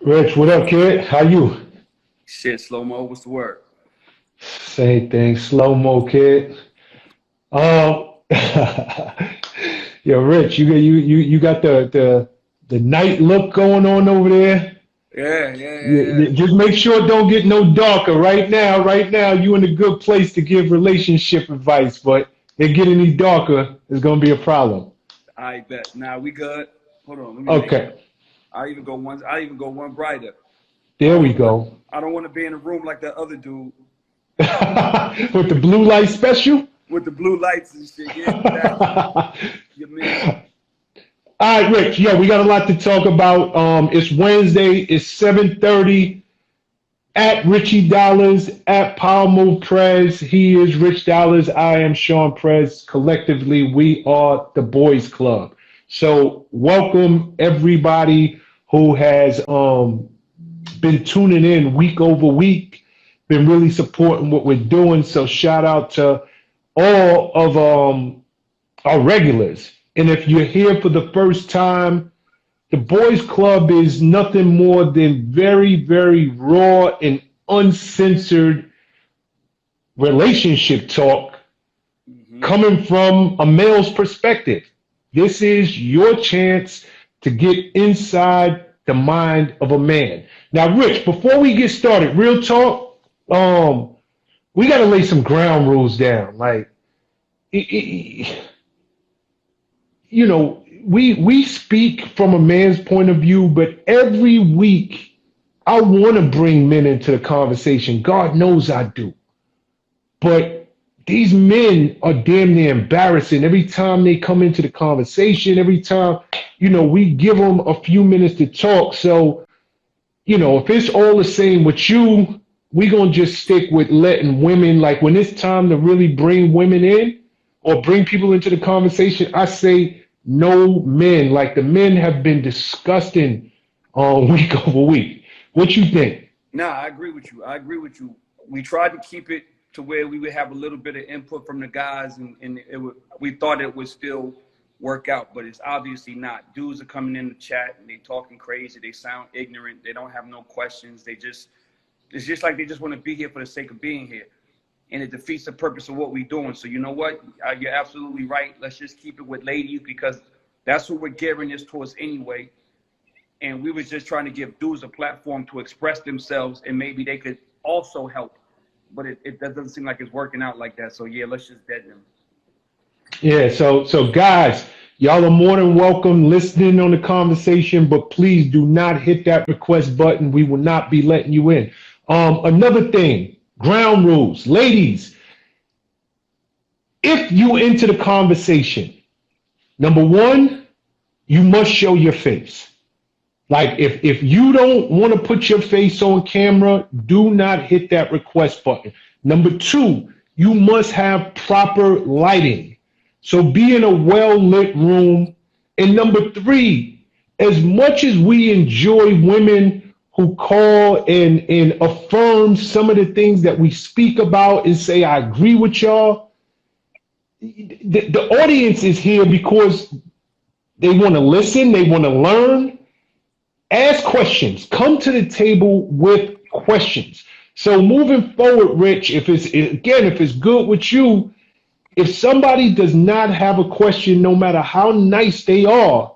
Rich, what up, kid? How you? Shit, slow mo. What's the word? Same thing, slow mo, kid. Um, yo, Rich, you got the night look going on over there. Yeah, yeah, yeah, yeah. Just make sure it don't get no darker. Right now, you in a good place to give relationship advice, but it get any darker, it's gonna be a problem. I bet. Nah, we good. Hold on. Let me make it. Okay, I even go one. I even go one brighter. I there don't we want to. go. I don't want to be in a room like that other dude With the blue light special. with the blue lights and shit. Yeah, exactly. You mean? All right, Rich. Yo, we got a lot to talk about. It's Wednesday. It's 7:30. At Richie Dollars, at Power Move Prez. He is Rich Dollars. I am Sean Prez. Collectively, we are the Boys Club. So, welcome everybody who has been tuning in week over week, been really supporting what we're doing. So, shout out to all of our regulars. And if you're here for the first time, the Boys Club is nothing more than very, very raw and uncensored relationship talk Hmm. coming from a male's perspective. This is your chance to get inside the mind of a man. Now, Rich, before we get started, real talk, we got to lay some ground rules down. Like, we speak from a man's point of view, but every week I want to bring men into the conversation. God knows I do. But these men are damn near embarrassing every time they come into the conversation, every time, we give them a few minutes to talk. So, if it's all the same with you, we're going to just stick with letting women, like when it's time to really bring women in or bring people into the conversation, I say no men. Like the men have been disgusting week over week. What you think? Nah, I agree with you. I agree with you. We tried to keep it to where we would have a little bit of input from the guys, and we thought it would still work out, but it's obviously not. Dudes are coming in the chat and they talking crazy. They sound ignorant. They don't have no questions. It's just like they just want to be here for the sake of being here, and it defeats the purpose of what we're doing. So you know what? You're absolutely right. Let's just keep it with ladies because that's what we're gearing this towards anyway. And we was just trying to give dudes a platform to express themselves, and maybe they could also help. But it that doesn't seem like it's working out like that. So yeah, let's just deaden them. Yeah, so guys, y'all are more than welcome listening on the conversation, but please do not hit that request button. We will not be letting you in. Another thing, ground rules. Ladies, if you enter the conversation, number one, you must show your face. Like if you don't want to put your face on camera, do not hit that request button. Number two, you must have proper lighting. So be in a well lit room. And number three, as much as we enjoy women who call and affirm some of the things that we speak about and say, I agree with y'all, the audience is here because they want to listen, they want to learn. Ask questions. Come to the table with questions. So moving forward, Rich, if it's good with you, if somebody does not have a question, no matter how nice they are,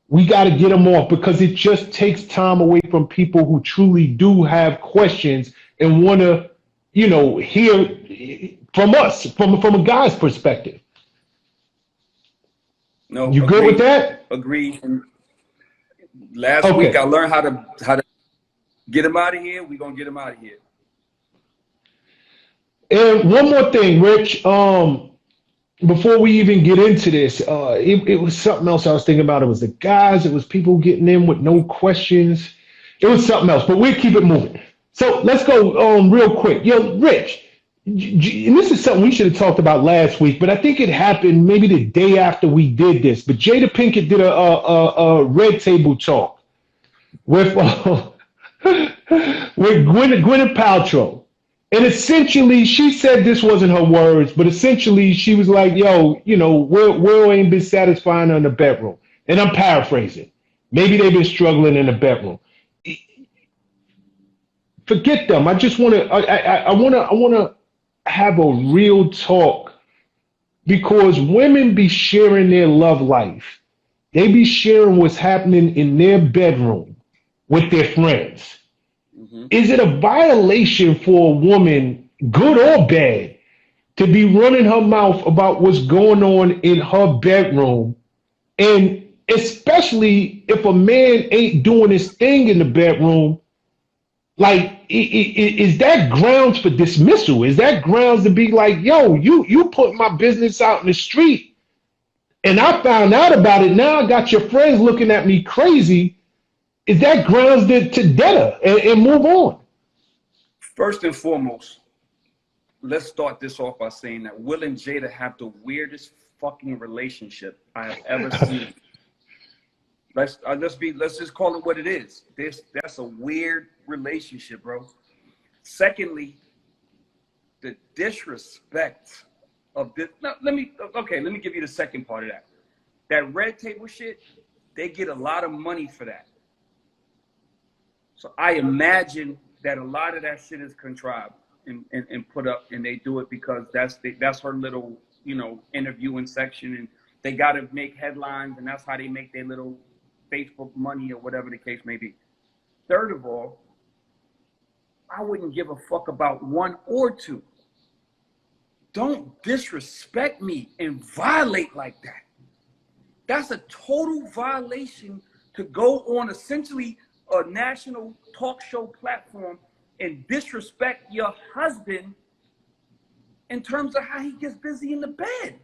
we got to get them off because it just takes time away from people who truly do have questions and want to, hear from us from a guy's perspective. No, You good with agreed, that? agreed. And last week I Okay. learned how to get them out of here. We gonna get them out of here. And one more thing, Rich. Before we even get into this, it was something else I was thinking about. It was the guys, it was people getting in with no questions. It was something else, but we'll keep it moving. So let's go real quick. Yo, Rich, and this is something we should have talked about last week, but I think it happened maybe the day after we did this. But Jada Pinkett did a red table talk with with Gwyneth Paltrow. And essentially, she said this wasn't her words, but essentially, she was like, yo, Will ain't been satisfying her in the bedroom. And I'm paraphrasing. Maybe they've been struggling in the bedroom. forget them. I just want to. I want to. I want to have a real talk because women be sharing their love life. They be sharing what's happening in their bedroom with their friends. Mm-hmm. Is it a violation for a woman, good or bad, to be running her mouth about what's going on in her bedroom? And especially if a man ain't doing his thing in the bedroom, like, is that grounds for dismissal? Is that grounds to be like, yo, you put my business out in the street and I found out about it. Now I got your friends looking at me crazy. Is that grounds to dead her and move on? First and foremost, let's start this off by saying that Will and Jada have the weirdest fucking relationship I have ever seen. Let's just call it what it is. That's a weird relationship, bro. Secondly, the disrespect of this. Now, let me give you the second part of that. That red table shit, they get a lot of money for that. So I imagine that a lot of that shit is contrived and put up, and they do it because that's her little, interviewing section, and they got to make headlines, and that's how they make their little Facebook money or whatever the case may be. Third of all, I wouldn't give a fuck about one or two. Don't disrespect me and violate like that. That's a total violation to go on essentially a national talk show platform and disrespect your husband in terms of how he gets busy in the bed.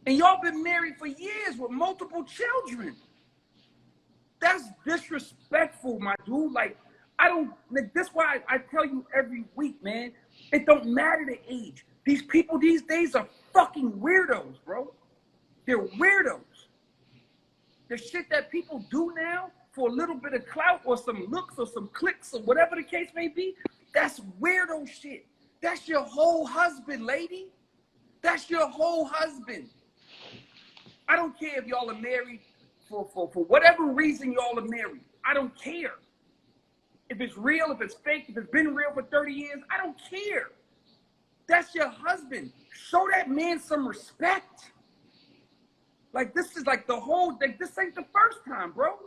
And y'all been married for years with multiple children. That's disrespectful, my dude. Like, that's why I tell you every week, man, it don't matter the age. These people these days are fucking weirdos, bro. They're weirdos. The shit that people do now for a little bit of clout or some looks or some clicks or whatever the case may be, that's weirdo shit. That's your whole husband, lady. That's your whole husband. I don't care if y'all are married for whatever reason y'all are married. I don't care. If it's real, if it's fake, if it's been real for 30 years, I don't care. That's your husband. Show that man some respect. Like, this is like this ain't the first time, bro.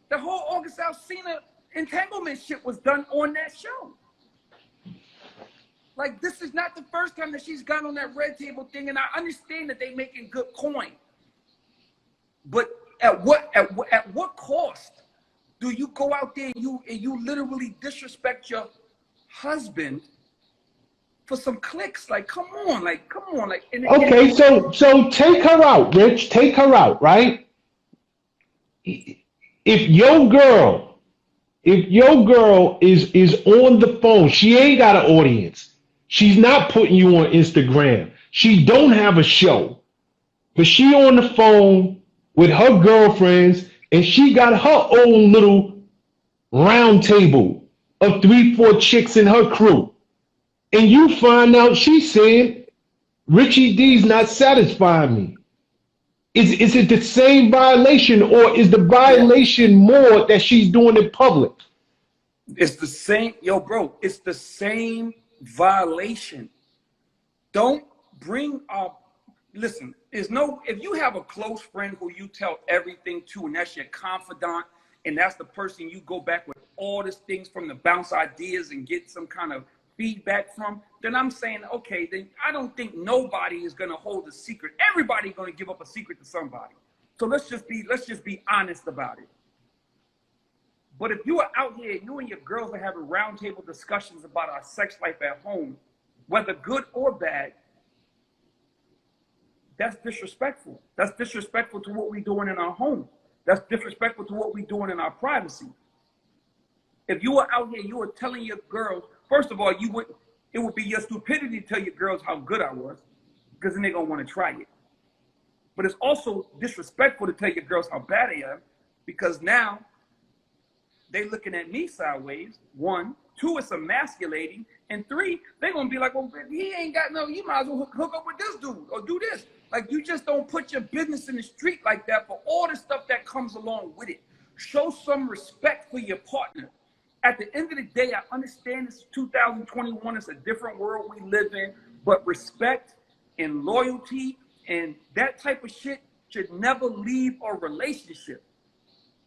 The whole August Alsina entanglement shit was done on that show. Like, this is not the first time that she's gone on that red table thing, and I understand that they making good coin. But at what cost do you go out there and you literally disrespect your husband for some clicks? Like, come on. Okay, so take her out, Rich. Take her out, right? If your girl is on the phone, she ain't got an audience. She's not putting you on Instagram. She don't have a show, but she on the phone with her girlfriends, and she got her own little round table of 3-4 chicks in her crew. And you find out she's saying, Richie D's not satisfying me. Is it the same violation, or is the violation more that she's doing in public? It's the same, bro, it's the same violation. Don't bring up, listen, if you have a close friend who you tell everything to, and that's your confidant, and that's the person you go back with all these things from, the bounce ideas and get some kind of feedback from, then I'm saying, okay, then I don't think nobody is going to hold a secret. Everybody's going to give up a secret to somebody. So let's just be honest about it. But if you are out here, you and your girls are having roundtable discussions about our sex life at home, whether good or bad, that's disrespectful. That's disrespectful to what we're doing in our home. That's disrespectful to what we're doing in our privacy. If you are out here, you are telling your girls, first of all, it would be your stupidity to tell your girls how good I was, because then they're going to want to try it. But it's also disrespectful to tell your girls how bad I am, because now they looking at me sideways. 1, 2, it's emasculating. And 3, they're going to be like, well, he ain't got no, you might as well hook up with this dude or do this. Like, you just don't put your business in the street like that for all the stuff that comes along with it. Show some respect for your partner. at the end of the day, I understand it's 2021. It's a different world we live in, but respect and loyalty and that type of shit should never leave a relationship.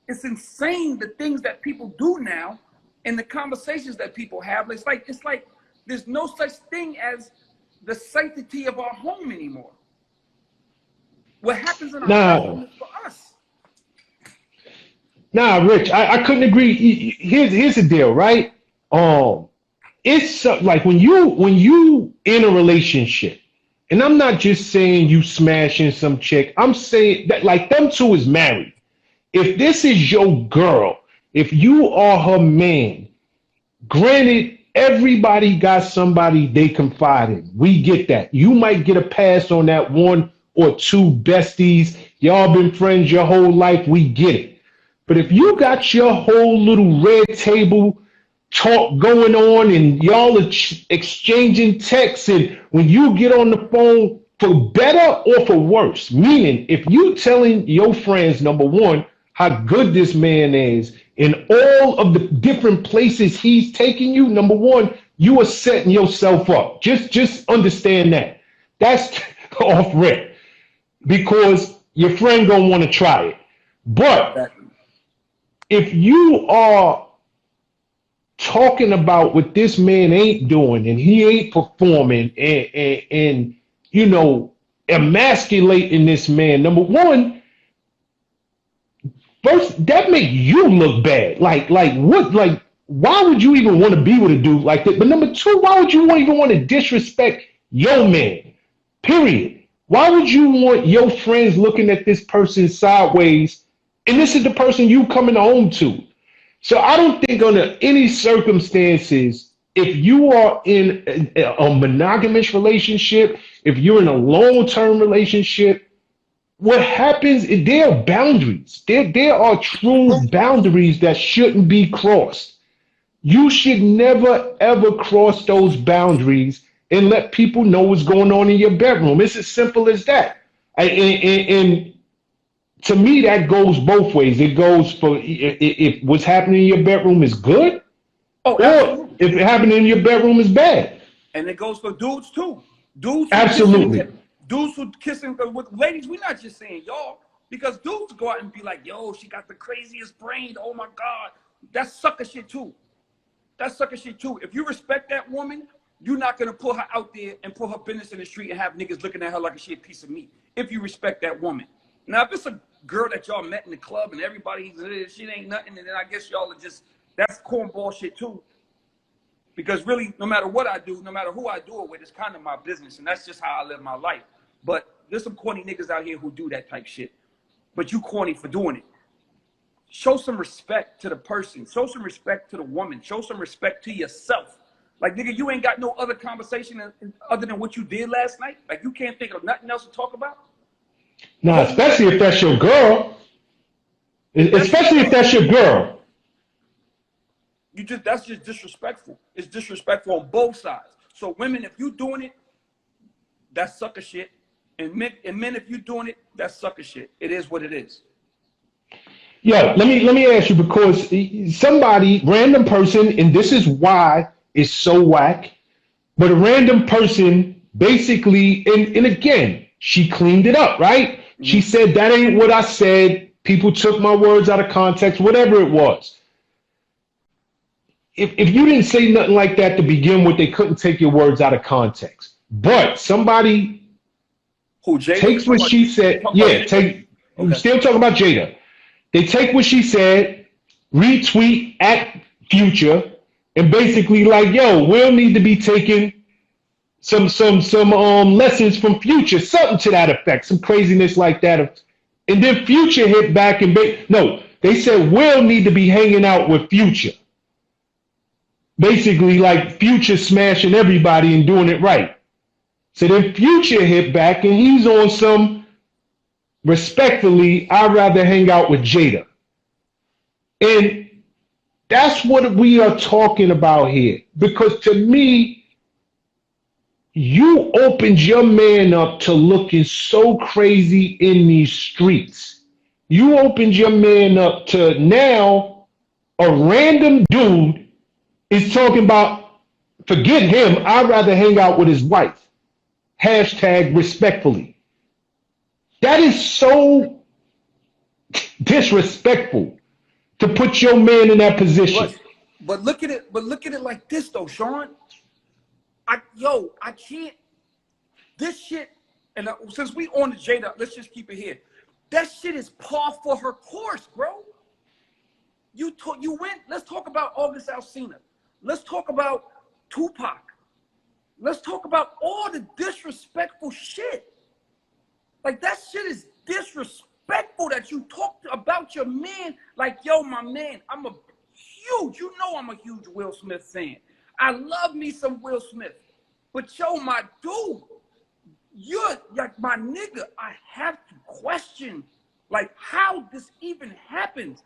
It's insane the things that people do now and the conversations that people have. It's like there's no such thing as the sanctity of our home anymore. What happens in our home is for us. Nah, Rich, I couldn't agree. Here's the deal, right? It's like when you in a relationship, and I'm not just saying you smashing some chick. I'm saying that like them two is married. If this is your girl, if you are her man, granted, everybody got somebody they confide in. We get that. You might get a pass on that one or two besties. Y'all been friends your whole life. We get it. But if you got your whole little red table talk going on and y'all are exchanging texts, and when you get on the phone for better or for worse, meaning if you telling your friends, number one, how good this man is in all of the different places he's taking you, number one, you are setting yourself up. Just understand that. That's off rip because your friend gonna want to try it. But if you are talking about what this man ain't doing and he ain't performing and you know emasculating this man, number one, first that make you look bad. Like what? Like why would you even want to be with a dude like that? But number two, why would you even want to disrespect your man? Period. Why would you want your friends looking at this person sideways? And this is the person you coming home to. So I don't think under any circumstances, if you are in a monogamous relationship, if you're in a long-term relationship, what happens is there are boundaries. There are true boundaries that shouldn't be crossed. You should never, ever cross those boundaries and let people know what's going on in your bedroom. It's as simple as that. And to me, that goes both ways. It goes for if what's happening in your bedroom is good, or if it happening in your bedroom is bad. And it goes for dudes too. Dudes, absolutely. Dudes who kissing with ladies. We're not just saying y'all, because dudes go out and be like, "Yo, she got the craziest brain. Oh my God, that's sucker shit too. That's sucker shit too." If you respect that woman, you're not gonna pull her out there and put her business in the street and have niggas looking at her like she a piece of meat. If you respect that woman. Now, if it's a girl that y'all met in the club and everybody, she ain't nothing, and then I guess y'all are just, that's cornball shit too. Because really, no matter what I do, no matter who I do it with, it's kind of my business, and that's just how I live my life. But there's some corny niggas out here who do that type shit. But you corny for doing it. Show some respect to the person. Show some respect to the woman. Show some respect to yourself. Like, nigga, you ain't got no other conversation other than what you did last night? Like, you can't think of nothing else to talk about? No, especially if that's your girl. Especially if that's your girl. That's just disrespectful. It's disrespectful on both sides. So women, if you doing it, that's sucker shit. And men, if you doing it, that's sucker shit. It is what it is. Yeah, let me ask you, because somebody, random person, and this is why it's so whack, but a random person basically, and again, she cleaned it up, right? Mm-hmm. She said, that ain't what I said. People took my words out of context, whatever it was. If you didn't say nothing like that to begin with, they couldn't take your words out of context. But somebody who takes what she said, still talking about Jada. They take what she said, retweet at Future, and basically like, yo, we'll need to be taking some lessons from Future, something to that effect, some craziness like that. And then Future hit back and they said we'll need to be hanging out with Future. Basically like Future smashing everybody and doing it right. So then Future hit back and he's on some, respectfully, I'd rather hang out with Jada. And that's what we are talking about here. Because to me, you opened your man up to looking so crazy in these streets. You opened your man up to now a random dude Is talking about, forget him, I'd rather hang out with his wife. Hashtag respectfully. That is so disrespectful to put your man in that position. But look at it. But look at it like this though, Sean. I can't. This shit. And since we on the Jada, let's just keep it here. That shit is par for her course, bro. You went. Let's talk about August Alsina. Let's talk about Tupac. Let's talk about all the disrespectful shit. Like, that shit is disrespectful that you talked about your man like, yo, my man, I'm a huge Will Smith fan. I love me some Will Smith. But yo, my dude, you're like my nigga. I have to question like how this even happens.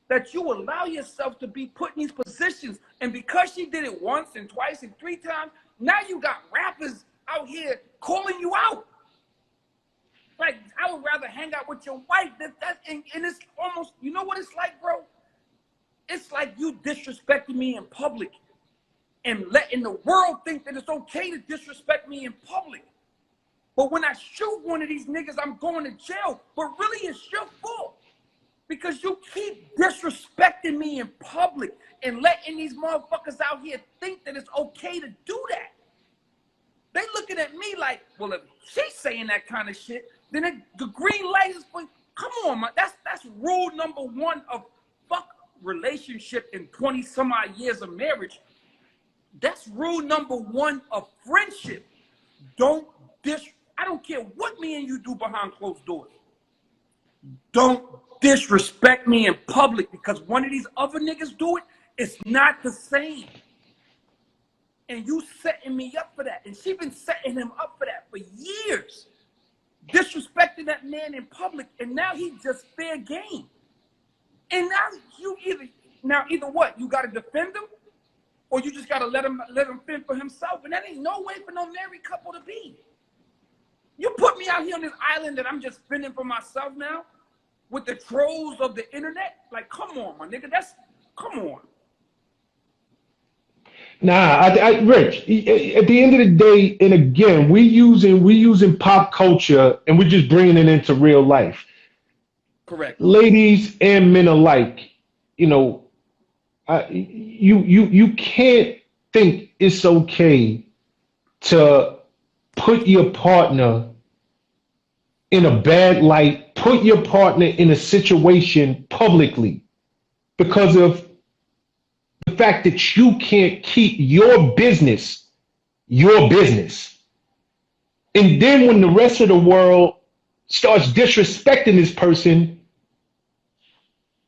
That you allow yourself to be put in these positions. And because she did it once and twice and 3 times, now you got rappers out here calling you out. Like, I would rather hang out with your wife. And it's almost, you know what it's like, bro? It's like you disrespecting me in public and letting the world think that it's okay to disrespect me in public. But when I shoot one of these niggas, I'm going to jail. But really, it's your fault. Because you keep disrespecting me in public and letting these motherfuckers out here think that it's okay to do that. They looking at me like, well, if she's saying that kind of shit, then the green light is, come on, man. That's rule number 1 of fuck relationship in 20 some odd years of marriage. That's rule number 1 of friendship. I don't care what me and you do behind closed doors. Don't disrespect me in public, because one of these other niggas do it, it's not the same. And you setting me up for that. And she been setting him up for that for years. Disrespecting that man in public, and now he just fair game. And now you either what? You gotta defend him, or you just gotta let him fend for himself. And that ain't no way for no married couple to be. You put me out here on this island that I'm just fending for myself now with the trolls of the internet? Like, come on, my nigga. Come on. Nah, Rich, at the end of the day, and again, we using pop culture and we're just bringing it into real life. Correct. Ladies and men alike, you know, you can't think it's okay to put your partner in a bad light, put your partner in a situation publicly because of the fact that you can't keep your business. And then when the rest of the world starts disrespecting this person,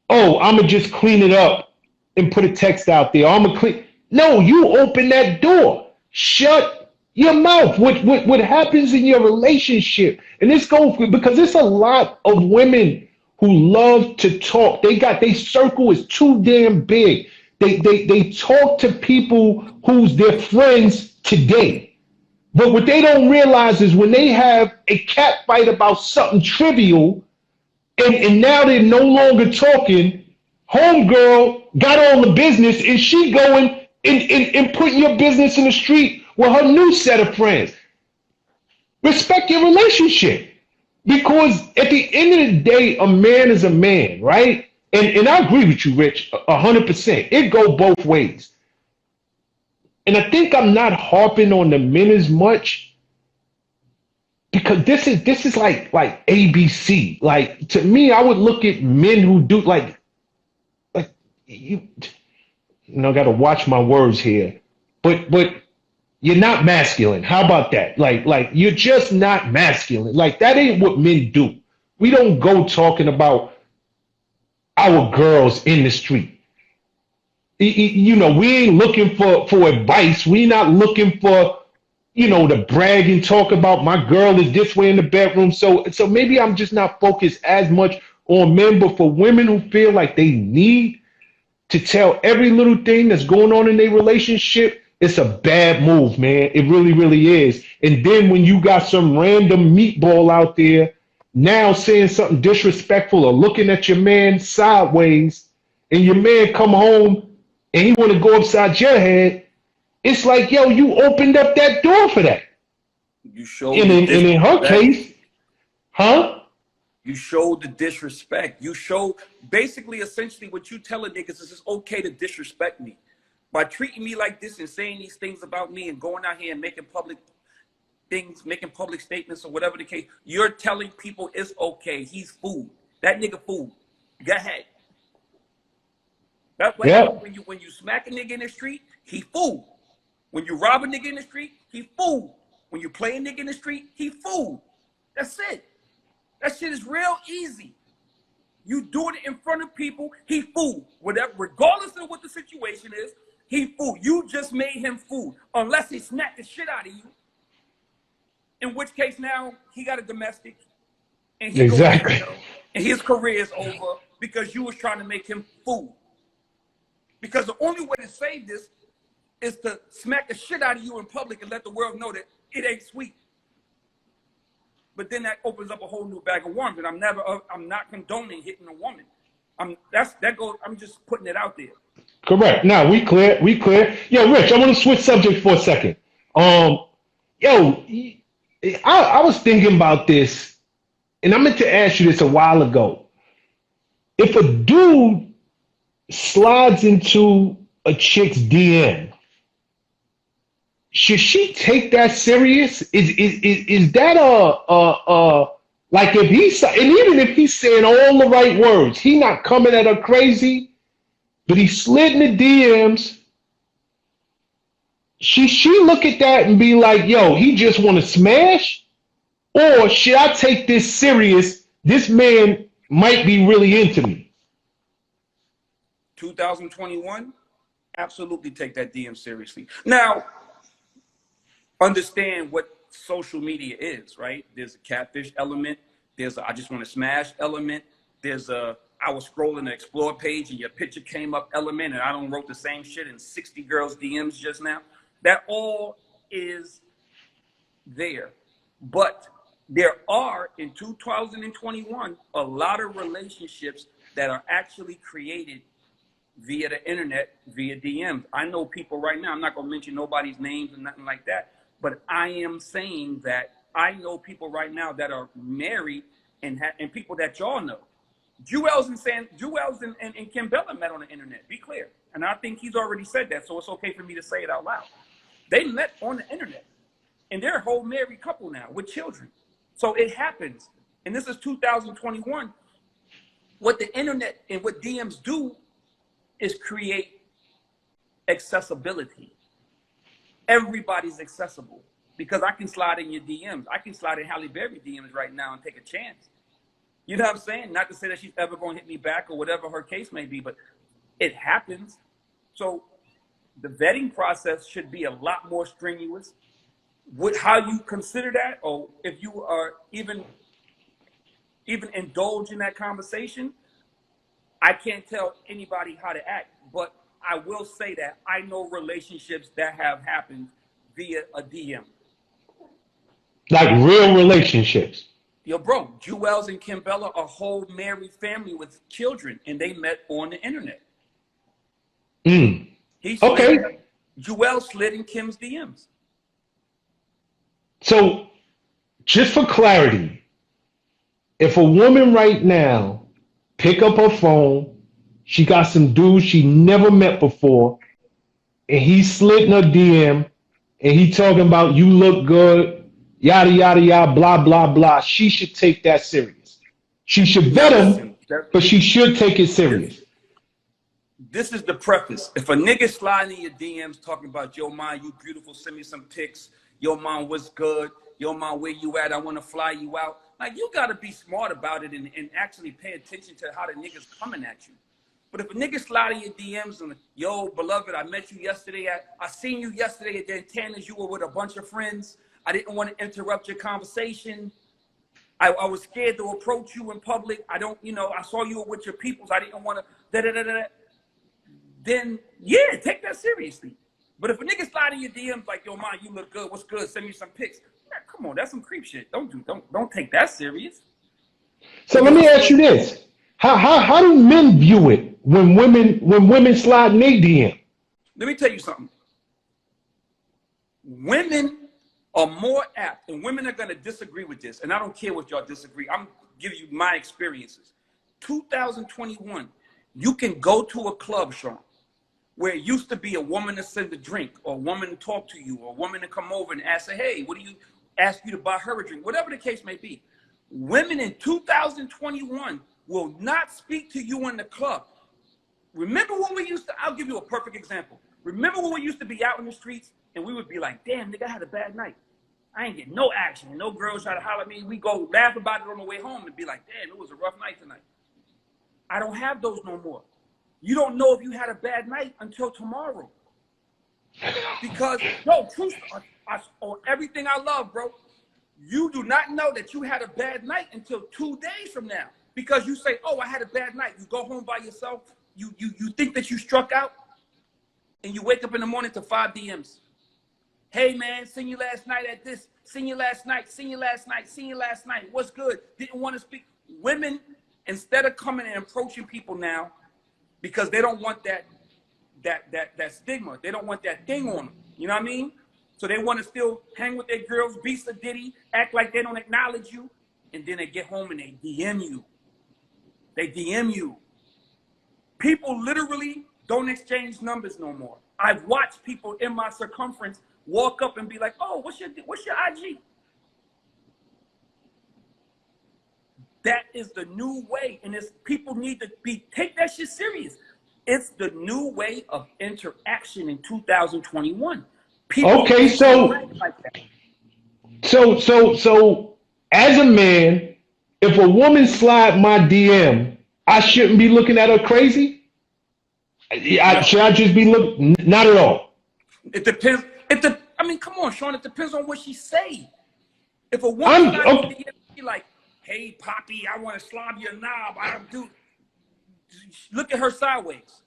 oh, I'm going to just clean it up and put a text out there. I'm going to clean. No, you open that door. Shut your mouth. What happens in your relationship? And this goes because there's a lot of women who love to talk. Their circle is too damn big. They talk to people who's their friends today. But what they don't realize is when they have a cat fight about something trivial, and now they're no longer talking, homegirl got all the business and she going and putting your business in the street with her new set of friends. Respect your relationship. Because at the end of the day, a man is a man, right? And I agree with you, Rich, 100%. It go both ways. And I think I'm not harping on the men as much because this is like ABC. Like, to me, I would look at men who do like you know, got to watch my words here, but you're not masculine. How about that? Like you're just not masculine. Like, that ain't what men do. We don't go talking about our girls in the street. You know, we ain't looking for advice. We not looking for, you know, to brag and talk about my girl is this way in the bedroom. So maybe I'm just not focused as much on men, but for women who feel like they need to tell every little thing that's going on in their relationship, it's a bad move, man. It really, really is. And then when you got some random meatball out there now saying something disrespectful or looking at your man sideways, and your man come home and he want to go upside your head, it's like, yo, you opened up that door for that. You showed And the in her disrespect. case, huh? You showed the disrespect. You showed basically, essentially, what you telling niggas is it's okay to disrespect me by treating me like this and saying these things about me and going out here and making public things, making public statements or whatever the case. You're telling people it's okay. He's food. That nigga food. Go ahead. That's what happens when you smack a nigga in the street. He fool. When you rob a nigga in the street, he fool. When you play a nigga in the street, he fool. That's it. That shit is real easy. You doing it in front of people, he fool. Whatever, regardless of what the situation is, he fool. You just made him fool, unless he smacked the shit out of you. In which case now he got a domestic, and he Exactly. and his career is over because you was trying to make him fool. Because the only way to save this is to smack the shit out of you in public and let the world know that it ain't sweet. But then that opens up a whole new bag of worms, and I'm not condoning hitting a woman. I'm just putting it out there. Correct. Now we clear. Yo, Rich, I want to switch subject for a second. I was thinking about this, and I meant to ask you this a while ago. If a dude slides into a chick's DM, should she take that serious? Is that like if he's, and even if he's saying all the right words, he not coming at her crazy, but he slid in the DMs. She look at that and be like, yo, he just want to smash? Or should I take this serious? This man might be really into me. 2021, absolutely take that DM seriously. Now, understand what social media is, right? There's a catfish element. There's a I just want to smash element. There's a I was scrolling the explore page and your picture came up element, and I don't wrote the same shit in 60 girls' DMs just now. That all is there. But there are, in 2021, a lot of relationships that are actually created via the internet, via DMs. I know people right now, I'm not going to mention nobody's names and nothing like that, but I am saying that I know people right now that are married and people that y'all know. Jewels and Kim Bella met on the internet, be clear. And I think he's already said that, so it's okay for me to say it out loud. They met on the internet, and they're a whole married couple now with children. So it happens. And this is 2021. What the internet and what DMs do is create accessibility. Everybody's accessible because I can slide in your DMs. I can slide in Halle Berry DMs right now and take a chance. You know what I'm saying? Not to say that she's ever going to hit me back or whatever her case may be, but it happens. So the vetting process should be a lot more strenuous. How you consider that, or if you are even indulge in that conversation, I can't tell anybody how to act, but I will say that I know relationships that have happened via a DM. Like real relationships. Yo, bro, Jewels and Kim Bella are a whole married family with children, and they met on the internet. Okay. Jewel slid in Kim's DMs. So, just for clarity, if a woman right now pick up her phone, she got some dude she never met before, and he slid in her DM, and he talking about you look good, yada yada yada, blah blah blah. She should take that serious. She should vet him, but she should take it serious. This is the preface. If a nigga sliding in your DMs talking about, yo, man, you beautiful, send me some pics. Yo, man, what's good? Yo, man, where you at? I want to fly you out. Like, you got to be smart about it and actually pay attention to how the nigga's coming at you. But if a nigga sliding your DMs and, yo, beloved, I met you yesterday. I seen you yesterday at Dantana's. You were with a bunch of friends. I didn't want to interrupt your conversation. I was scared to approach you in public. I saw you with your peoples. I didn't want to, Then, yeah, take that seriously. But if a nigga slide in your DMs like, yo, man, you look good. What's good? Send me some pics. Man, come on, that's some creep shit. Don't take that serious. So let me ask you this: How do men view it when women slide in their DM? Let me tell you something. Women are more apt, and women are going to disagree with this, and I don't care what y'all disagree. I'm giving you my experiences. 2021, you can go to a club, Sean, where it used to be a woman to send a drink, or a woman to talk to you, or a woman to come over and ask, hey, what do you ask you to buy her a drink, whatever the case may be. Women in 2021 will not speak to you in the club. Remember when we used to, I'll give you a perfect example. Remember when we used to be out in the streets and we would be like, damn, nigga, I had a bad night. I ain't getting no action. And no girls try to holler at me. We go laugh about it on the way home and be like, damn, it was a rough night tonight. I don't have those no more. You don't know if you had a bad night until tomorrow. Because, no, truth, on everything I love, bro, you do not know that you had a bad night until 2 days from now. Because you say, oh, I had a bad night. You go home by yourself. You think that you struck out. And you wake up in the morning to 5 DMs. Hey, man, seen you last night at this. Seen you last night. Seen you last night. Seen you last night. What's good? Didn't want to speak. Women, instead of coming and approaching people now, because they don't want that stigma. They don't want that thing on them. You know what I mean? So they want to still hang with their girls, be a ditty, act like they don't acknowledge you, and then they get home and they DM you. They DM you. People literally don't exchange numbers no more. I've watched people in my circumference walk up and be like, oh, what's your IG? That is the new way, and it's people need to take that shit serious. It's the new way of interaction in 2021. People okay, so as a man, if a woman slide my DM, I shouldn't be looking at her crazy. Should I just be looking? Not at all. It depends. I mean, come on, Sean. It depends on what she say. If a woman be like, "Hey, Poppy, I want to slob your knob," I don't do. Look at her sideways.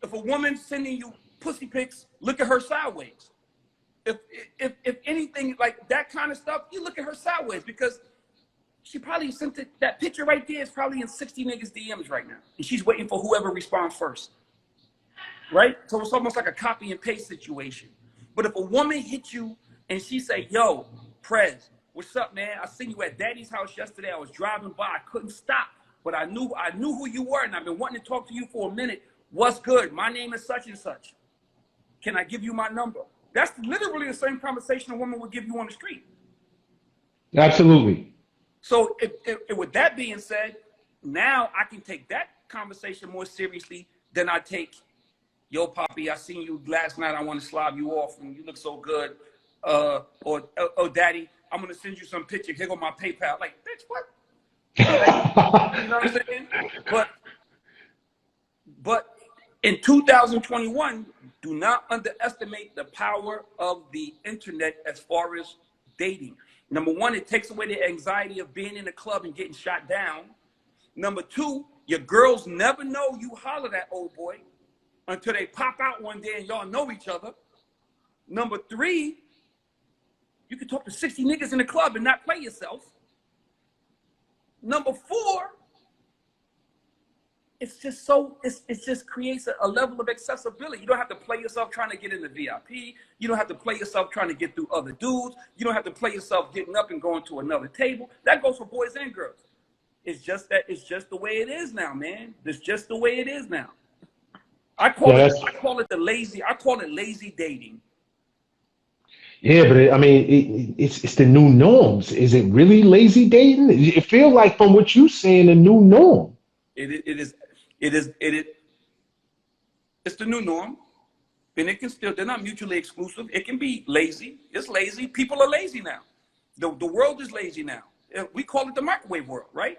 If a woman's sending you pussy pics, look at her sideways. If anything like that kind of stuff, you look at her sideways because she probably sent it. That picture right there is probably in 60 niggas DMs right now, and she's waiting for whoever responds first. Right? So it's almost like a copy and paste situation. But if a woman hits you and she say, "Yo, Prez, what's up, man? I seen you at Daddy's house yesterday. I was driving by. I couldn't stop, but I knew who you were, and I've been wanting to talk to you for a minute. What's good? My name is such and such. Can I give you my number?" That's literally the same conversation a woman would give you on the street. Absolutely. So with that being said, now I can take that conversation more seriously than I take, "Yo, Poppy, I seen you last night. I want to slob you off, and you look so good." Or Daddy, I'm going to send you some picture. Here go my PayPal. Like, bitch, what? You know what I'm saying? But in 2021, do not underestimate the power of the internet as far as dating. Number one, it takes away the anxiety of being in a club and getting shot down. Number two, your girls never know you holler that old boy until they pop out one day and y'all know each other. Number three, you can talk to 60 niggas in the club and not play yourself. Number four, it just creates a level of accessibility. You don't have to play yourself trying to get in the VIP. You don't have to play yourself trying to get through other dudes. You don't have to play yourself getting up and going to another table. That goes for boys and girls. It's just the way it is now, man. It's just the way it is now. I call it lazy dating. Yeah, but it's the new norms. Is it really lazy dating? It feels like, from what you're saying, a new norm. It's the new norm, and they're not mutually exclusive. It can be lazy. It's lazy. People are lazy now. The world is lazy now. We call it the microwave world, right?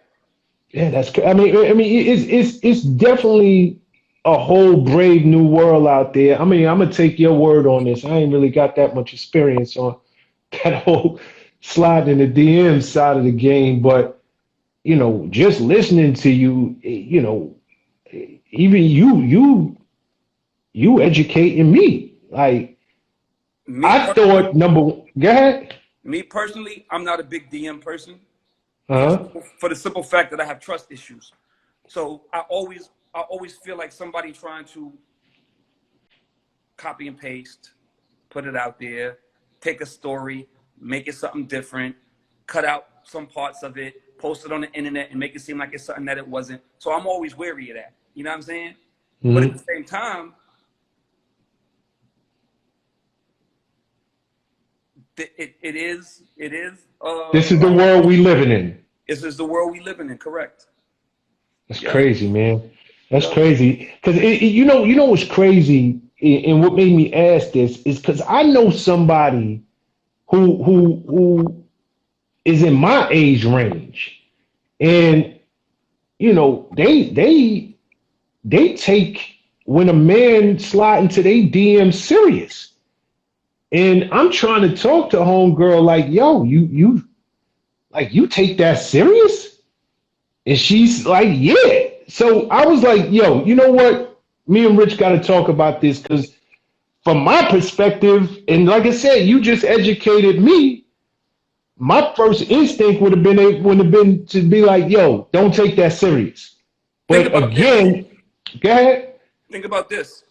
Yeah, it's definitely a whole brave new world out there. I'm gonna take your word on this. I ain't really got that much experience on that whole slide in the DM side of the game, but just listening to you, even you educating me. Like, I thought go ahead. Me personally, I'm not a big DM person. Uh-huh. For the simple fact that I have trust issues. So I always feel like somebody trying to copy and paste, put it out there, take a story, make it something different, cut out some parts of it, post it on the internet, and make it seem like it's something that it wasn't. So I'm always wary of that. You know what I'm saying? Mm-hmm. But at the same time, it is. This is the world we living in. This is the world we living in. Correct. That's crazy, man. That's crazy. Because you know what's crazy, and what made me ask this is because I know somebody who is in my age range, and you know they take when a man slide into their DM serious. And I'm trying to talk to homegirl like, yo, you take that serious? And she's like, yeah. So I was like, yo, you know what? Me and Rich got to talk about this because from my perspective, and like I said, you just educated me. My first instinct would have been to be like, yo, don't take that serious. But again, go ahead. Think about this.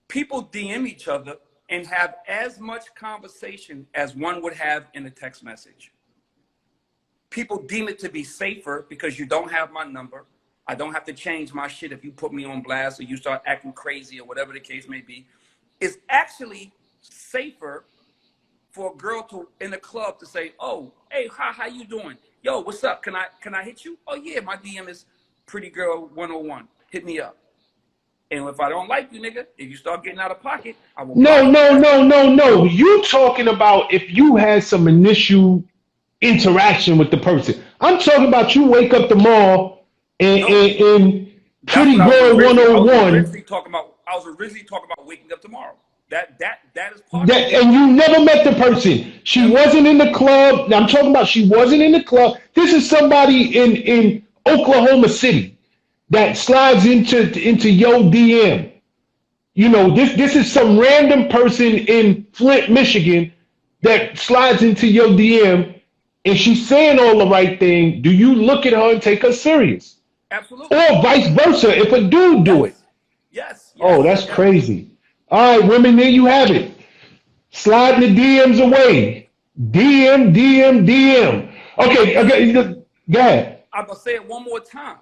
People DM each other and have as much conversation as one would have in a text message. People deem it to be safer because you don't have my number. I don't have to change my shit if you put me on blast or you start acting crazy or whatever the case may be. It's actually safer for a girl to in a club to say, "Oh, hey, how you doing? Yo, what's up? Can I hit you? Oh yeah, my DM is Pretty Girl 101. Hit me up." And if I don't like you, nigga, if you start getting out of pocket, I will. No. You talking about if you had some initial interaction with the person. I'm talking about you wake up tomorrow and Pretty Girl 101. I was originally talking about waking up tomorrow. That is part of it. And you never met the person. She wasn't in the club. I'm talking about she wasn't in the club. This is somebody in Oklahoma City that slides into your DM. You know, this is some random person in Flint, Michigan that slides into your DM and she's saying all the right thing. Do you look at her and take her serious? Absolutely. Or vice versa if a dude do it. Yes. Oh, that's crazy. All right, women, there you have it. Sliding the DMs away. DM. Okay, go ahead. I'm going to say it one more time.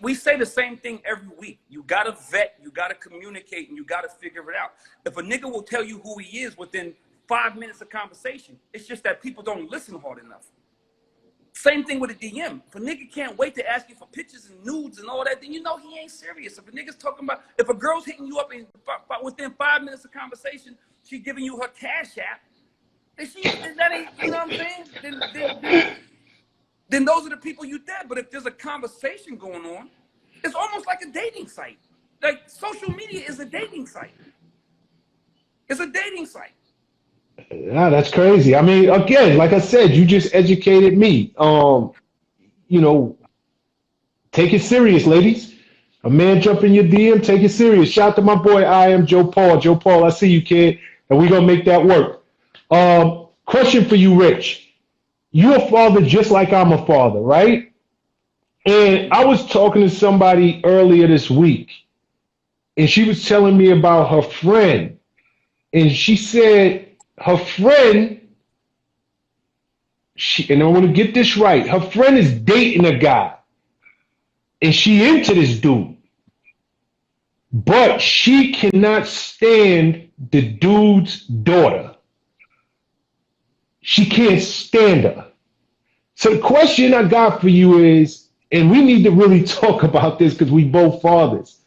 We say the same thing every week. You got to vet, you got to communicate, and you got to figure it out. If a nigga will tell you who he is within 5 minutes of conversation, it's just that people don't listen hard enough. Same thing with a DM. If a nigga can't wait to ask you for pictures and nudes and all that, then you know he ain't serious. If a nigga's talking about, if a girl's hitting you up within 5 minutes of conversation, she giving you her cash app, then that ain't, you know what I'm saying? Then those are the people you dead. But if there's a conversation going on, it's almost like a dating site. Like social media is a dating site. It's a dating site. Yeah, that's crazy. I mean, again, like I said, you just educated me. You know, take it serious, ladies. A man jump in your DM, take it serious. Shout out to my boy, I am Joe Paul. Joe Paul, I see you, kid, and we're gonna make that work. Question for you, Rich. You're a father just like I'm a father, right? And I was talking to somebody earlier this week, and she was telling me about her friend. And she said her friend, and I want to get this right, her friend is dating a guy, and she into this dude. But she cannot stand the dude's daughter. She can't stand her. So the question I got for you is, and we need to really talk about this because we both fathers.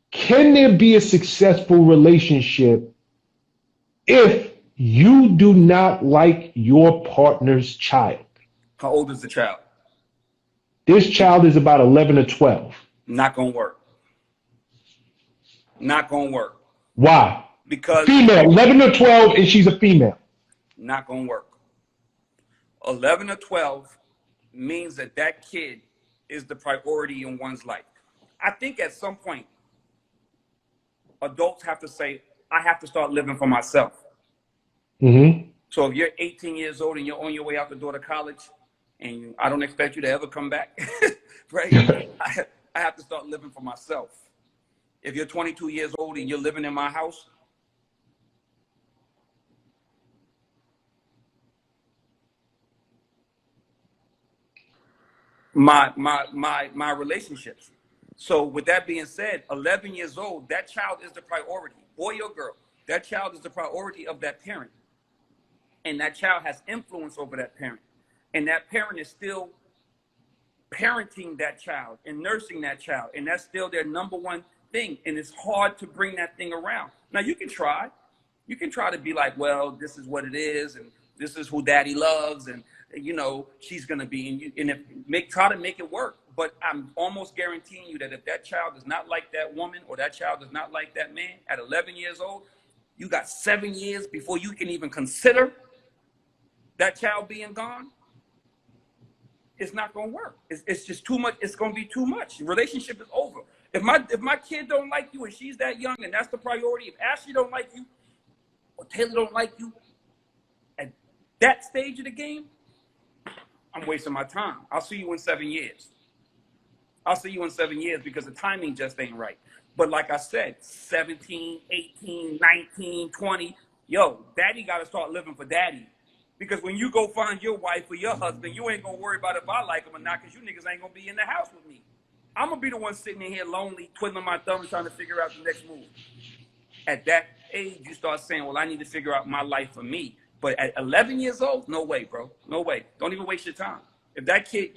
Can there be a successful relationship if you do not like your partner's child? How old is the child? This child is about 11 or 12. Not gonna work. Not gonna work. Why? Because female, 11 or 12, and she's a female. Not gonna work. 11 or 12 means that kid is the priority in one's life. I think at some point, adults have to say, I have to start living for myself. Mm-hmm. So if you're 18 years old and you're on your way out the door to college, and I don't expect you to ever come back, right? I have to start living for myself. if you're 22 years old and you're living in my house, my relationships. So with that being said, 11 years old, that child is the priority, boy or girl. That child is the priority of that parent. And that child has influence over that parent. And that parent is still parenting that child and nursing that child. And that's still their number one thing. And it's hard to bring that thing around. Now you can try. You can try to be like, well, this is what it is, and this is who daddy loves, and you know, she's gonna be, and try to make it work. But I'm almost guaranteeing you that if that child does not like that woman, or that child does not like that man at 11 years old, you got 7 years before you can even consider that child being gone. It's not gonna work. It's just too much. It's gonna be too much. The relationship is over. If my kid don't like you and she's that young and that's the priority, if Ashley don't like you or Taylor don't like you at that stage of the game, I'm wasting my time. I'll see you in 7 years. I'll see you in 7 years because the timing just ain't right. But like I said, 17, 18, 19, 20, yo, daddy got to start living for daddy. Because when you go find your wife or your husband, you ain't going to worry about if I like him or not, because you niggas ain't going to be in the house with me. I'm going to be the one sitting in here lonely, twiddling my thumbs, trying to figure out the next move. At that age, you start saying, well, I need to figure out my life for me. But at 11 years old, no way, bro. No way. Don't even waste your time. If that kid,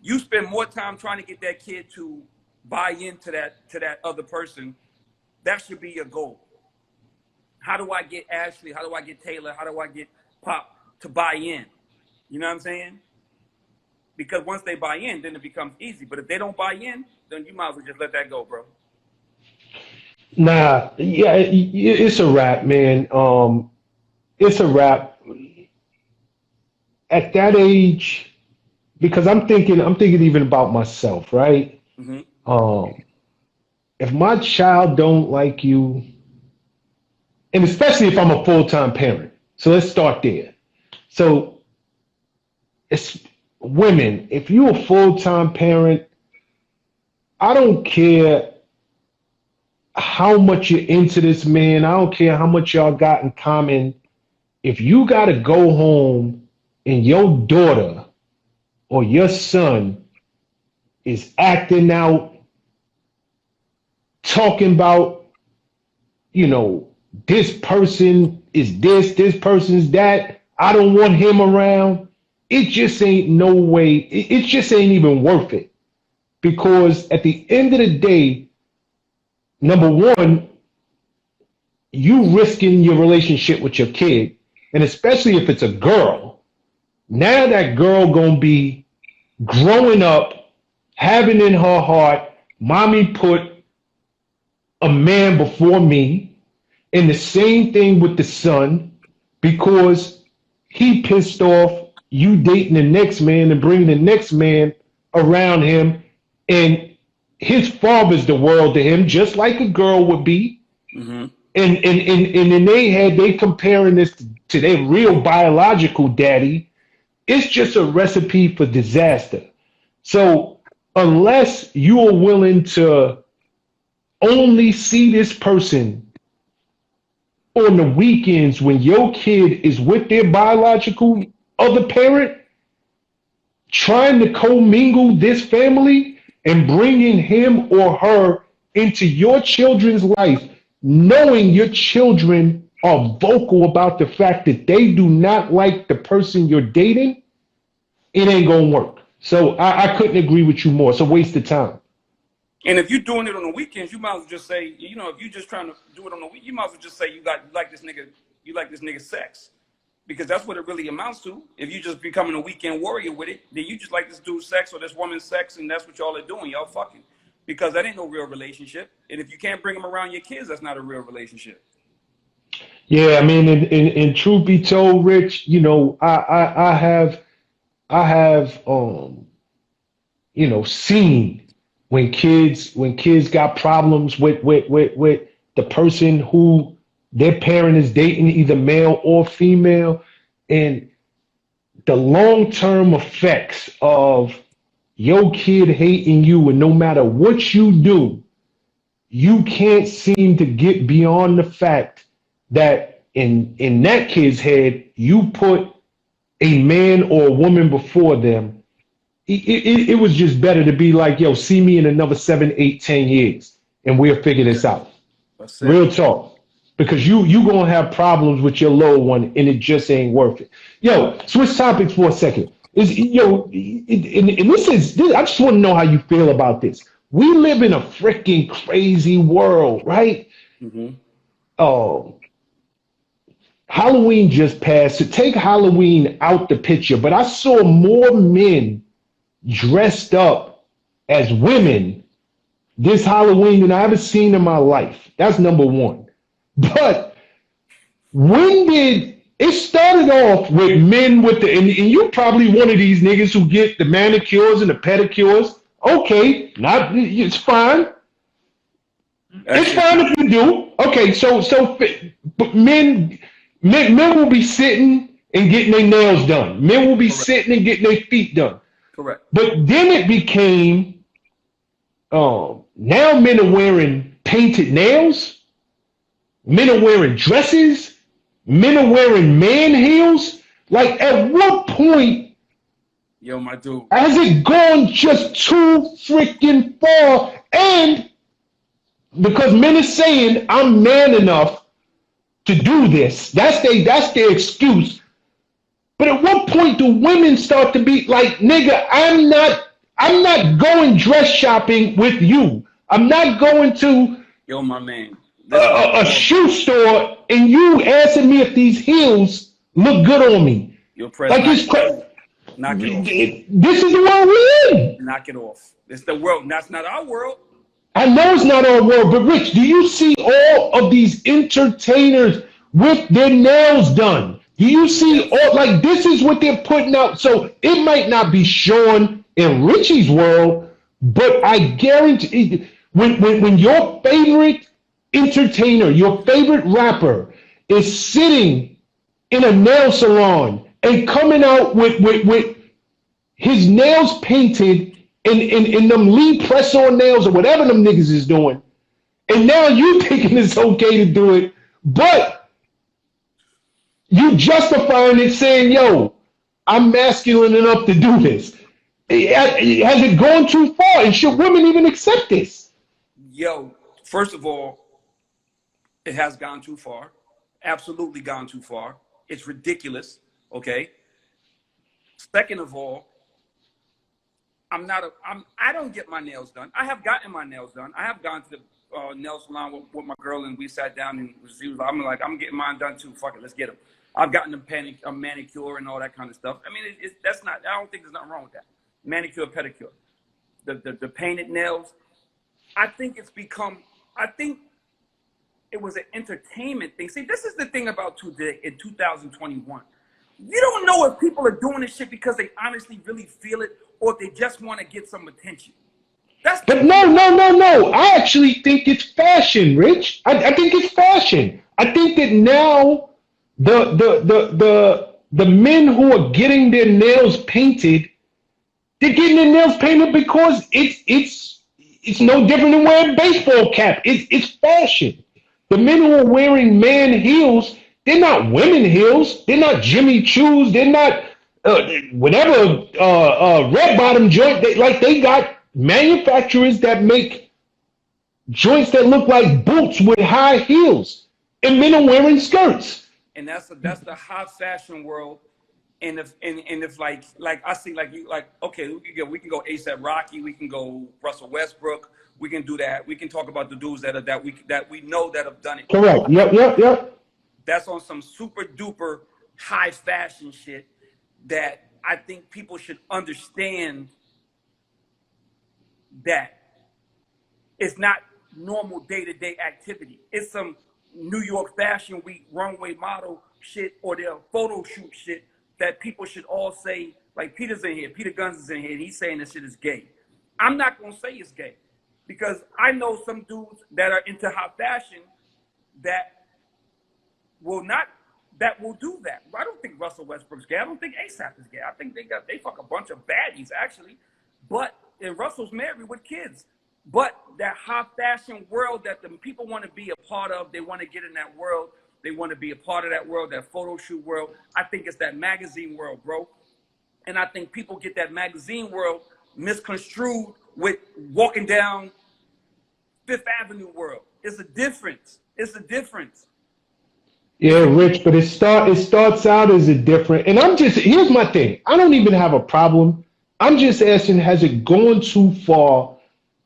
you spend more time trying to get that kid to buy into that other person. That should be your goal. How do I get Ashley? How do I get Taylor? How do I get Pop to buy in? You know what I'm saying? Because once they buy in, then it becomes easy. But if they don't buy in, then you might as well just let that go, bro. Nah, yeah, it's a wrap, man. It's a wrap. At that age, because I'm thinking even about myself, right? Mm-hmm. If my child don't like you, and especially if I'm a full-time parent, so let's start there. So it's women, if you're a full-time parent, I don't care how much you're into this man. I don't care how much y'all got in common. If you got to go home and your daughter or your son is acting out, talking about, this person is this person's that, I don't want him around, it just ain't no way, it just ain't even worth it. Because at the end of the day, number one, you risking your relationship with your kid, and especially if it's a girl. Now that girl gonna be growing up, having in her heart, mommy put a man before me, and the same thing with the son, because he pissed off you dating the next man and bringing the next man around him, and his father's the world to him, just like a girl would be. Mm-hmm. And then they comparing this to their real biological daddy. It's just a recipe for disaster. So unless you are willing to only see this person on the weekends when your kid is with their biological other parent, trying to commingle this family and bringing him or her into your children's life, knowing your children are vocal about the fact that they do not like the person you're dating, it ain't gonna work. So I couldn't agree with you more. It's a waste of time. And if you're doing it on the weekends, you might as well just say, if you're just trying to do it on the week, you might as well just say you like this nigga sex. Because that's what it really amounts to. If you just becoming a weekend warrior with it, then you just like this dude's sex or this woman's sex, and that's what y'all are doing. Y'all fucking. Because that ain't no real relationship. And if you can't bring them around your kids, that's not a real relationship. Yeah, I mean, and truth be told, Rich, I have seen when kids got problems with the person who their parent is dating, either male or female, and the long-term effects of your kid hating you, and no matter what you do, you can't seem to get beyond the fact that in that kid's head, you put a man or a woman before them. It was just better to be like, yo, see me in another 7, 8, 10 years, and we'll figure this out. That's it. Real talk. Because you gonna have problems with your little one, and it just ain't worth it. Yo, switch topics for a second. And I just want to know how you feel about this. We live in a freaking crazy world, right? Mm-hmm. Oh, Halloween just passed. So take Halloween out the picture, but I saw more men dressed up as women this Halloween than I ever seen in my life. That's number one. But when did it started off with men with and you're probably one of these niggas who get the manicures and the pedicures. Okay, not it's fine. It's fine if you do. Okay, but men will be sitting and getting their nails done. Men will be Correct. sitting and getting their feet done. Correct. But then it became now men are wearing painted nails. Men are wearing dresses. Men are wearing man heels. Like, at what point Yo, my dude. has it gone just too freaking far? And because men are saying, I'm man enough to do this. That's their excuse. But at what point do women start to be like, nigga, I'm not going dress shopping with you. I'm not going to Yo, my man. a shoe store and you asking me if these heels look good on me. Your press. Like it's knock it off. This is the world we're in. Knock it off. It's the world. That's not our world. I know it's not our world, but Rich, do you see all of these entertainers with their nails done? Do you see all like this is what they're putting out? So it might not be shown in Richie's world, but I guarantee when your favorite entertainer, your favorite rapper is sitting in a nail salon and coming out with his nails painted in them Lee press-on nails or whatever them niggas is doing, and now you thinking it's okay to do it, but you justifying it saying, yo, I'm masculine enough to do this. Has it gone too far? And should women even accept this? Yo, first of all, it has gone too far. Absolutely gone too far. It's ridiculous. Okay. Second of all, I don't get my nails done. I have gotten my nails done. I have gone to the nail salon with my girl and we sat down and I'm like, I'm getting mine done too. Fuck it, let's get them. I've gotten a manicure and all that kind of stuff. I mean, I don't think there's nothing wrong with that. Manicure, pedicure, the painted nails. I think it was an entertainment thing. See, this is the thing about today in 2021. You don't know if people are doing this shit because they honestly really feel it or if they just want to get some attention. But no. I actually think it's fashion, Rich. I think it's fashion. I think that now the men who are getting their nails painted, they're getting their nails painted because it's no different than wearing a baseball cap. It's fashion. The men who are wearing man heels, they're not women heels. They're not Jimmy Choos. They're not whatever red bottom joint. They got manufacturers that make joints that look like boots with high heels, and men are wearing skirts. And that's the high fashion world. And if like I see okay, we can go A$AP Rocky, we can go Russell Westbrook, we can do that. We can talk about the dudes that we know that have done it. Correct. Yep. That's on some super duper high fashion shit that I think people should understand that it's not normal day-to-day activity. It's some New York Fashion Week runway model shit or their photo shoot shit that people should all say, like Peter Guns is in here, and he's saying this shit is gay. I'm not going to say it's gay because I know some dudes that are into high fashion that will do that. I don't think Russell Westbrook's gay. I don't think A$AP is gay. I think they fuck a bunch of baddies actually. But and Russell's married with kids. But that high fashion world that the people want to be a part of, they want to get in that world. They want to be a part of that world, that photo shoot world. I think it's that magazine world, bro. And I think people get that magazine world misconstrued with walking down Fifth Avenue world. It's a difference. It's a difference. Yeah, Rich, but it starts out as a different. And here's my thing. I don't even have a problem. I'm just asking, has it gone too far?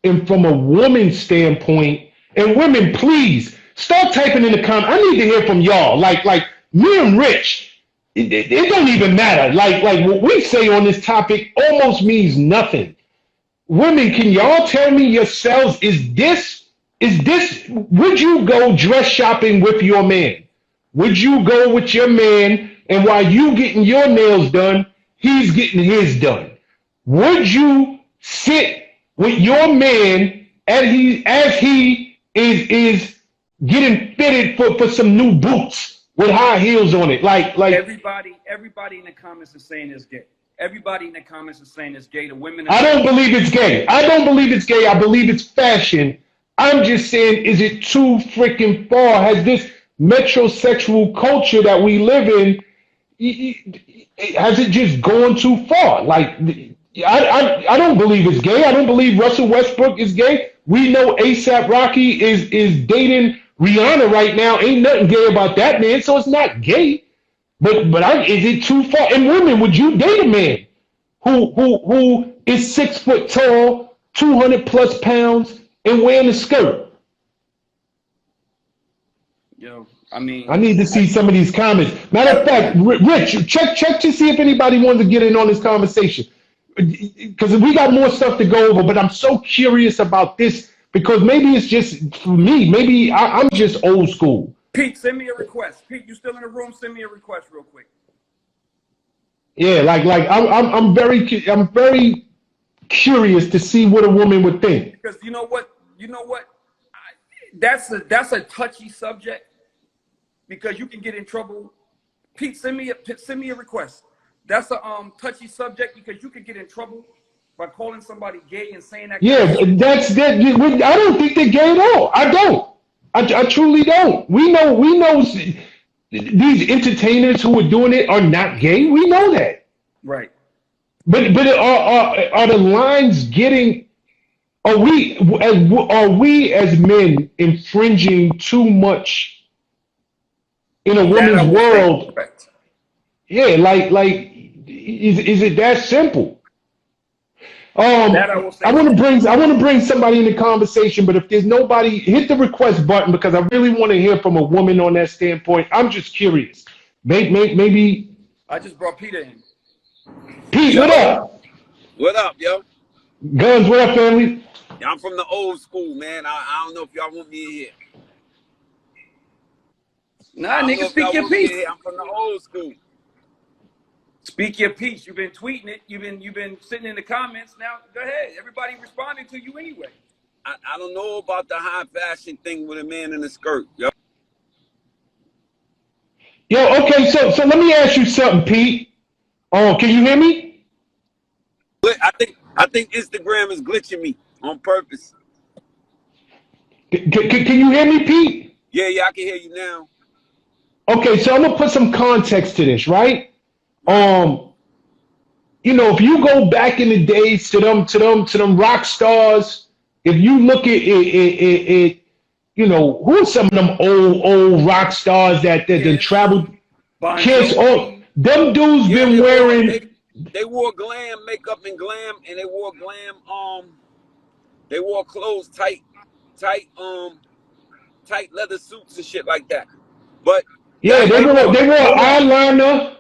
And from a woman's standpoint, and women, please start typing in the comments. I need to hear from y'all. Like me and Rich, it don't even matter. Like what we say on this topic almost means nothing. Women, can y'all tell me yourselves, would you go dress shopping with your man? Would you go with your man and while you getting your nails done, he's getting his done? Would you sit with your man as he is getting fitted for some new boots with high heels on it? Like everybody in the comments is saying it's gay. Everybody in the comments is saying it's gay. The women. I don't believe it's gay. I don't believe it's gay. I believe it's fashion. I'm just saying, is it too freaking far? Has this metrosexual culture that we live in, has it just gone too far? Like, I don't believe it's gay. I don't believe Russell Westbrook is gay. We know ASAP Rocky is dating Rihanna right now. Ain't nothing gay about that, man. So it's not gay. But is it too far? And women, would you date a man who is 6 foot tall, 200 plus pounds, and wearing a skirt? Yo, I mean, I need to see some of these comments. Matter of fact, Rich, check to see if anybody wants to get in on this conversation, because we got more stuff to go over. But I'm so curious about this because maybe it's just for me. Maybe I'm just old school. Pete, send me a request. Pete, you still in the room? Send me a request real quick. Yeah, I'm very curious to see what a woman would think. Because you know what, that's a touchy subject because you can get in trouble. Pete, send me a request. That's a touchy subject because you could get in trouble by calling somebody gay and saying that. Yeah, that's that. I don't think they're gay at all. I don't. I truly don't. We know these entertainers who are doing it are not gay. We know that. Right. But are the lines getting? Are we as men infringing too much in a woman's world? Yeah, like is it that simple? I want to bring somebody in the conversation, but if there's nobody, hit the request button because I really want to hear from a woman on that standpoint. I'm just curious. Maybe. I just brought Peter in. Pete, what up? What up, yo? Guns, what up, family? Yeah, I'm from the old school, man. I don't know if y'all want me in here. Nah, nigga, speak your piece. I'm from the old school. Speak your piece. You've been tweeting it. You've been sitting in the comments. Now go ahead. Everybody responding to you anyway. I don't know about the high fashion thing with a man in a skirt, yo. Yo, okay, so let me ask you something, Pete. Can you hear me? I think Instagram is glitching me on purpose. Can you hear me, Pete? Yeah, I can hear you now. Okay, so I'm gonna put some context to this, right? If you go back in the days to them rock stars, if you look at it, who are some of them old rock stars that traveled? Kiss, them dudes been wearing. They wore glam makeup and glam, and they wore glam. They wore clothes tight leather suits and shit like that. But yeah, they wore eyeliner.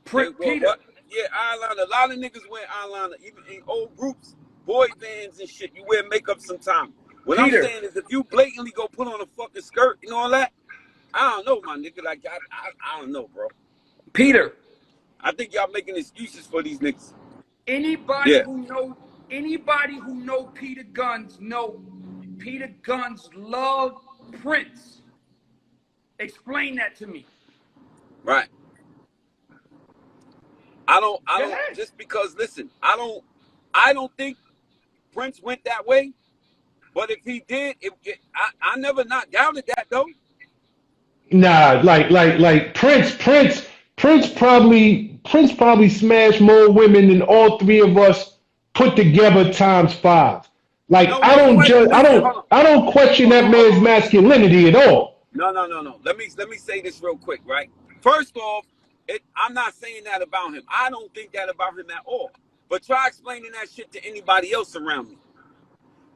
Peter. Yeah, eyeliner. A lot of niggas wear eyeliner, even in old groups, boy bands and shit. You wear makeup sometimes. What Peter. I'm saying is, if you blatantly go put on a fucking skirt and all that, I don't know, my nigga. Like I don't know, bro. Peter, I think y'all making excuses for these niggas. Anybody who know Peter Guns know Peter Guns love Prince. Explain that to me. Right. I don't just because listen, I don't think Prince went that way, But if he did, I never not doubted that though. Nah, like Prince probably smashed more women than all three of us put together times five. Like No, I no, don't wait a judge, minute. Hold on. I don't question Hold that on, hold man's on. masculinity at all. No, no, no, no. Let me say this real quick, right? First off, I'm not saying that about him. I don't think that about him at all. But try explaining that shit to anybody else around me.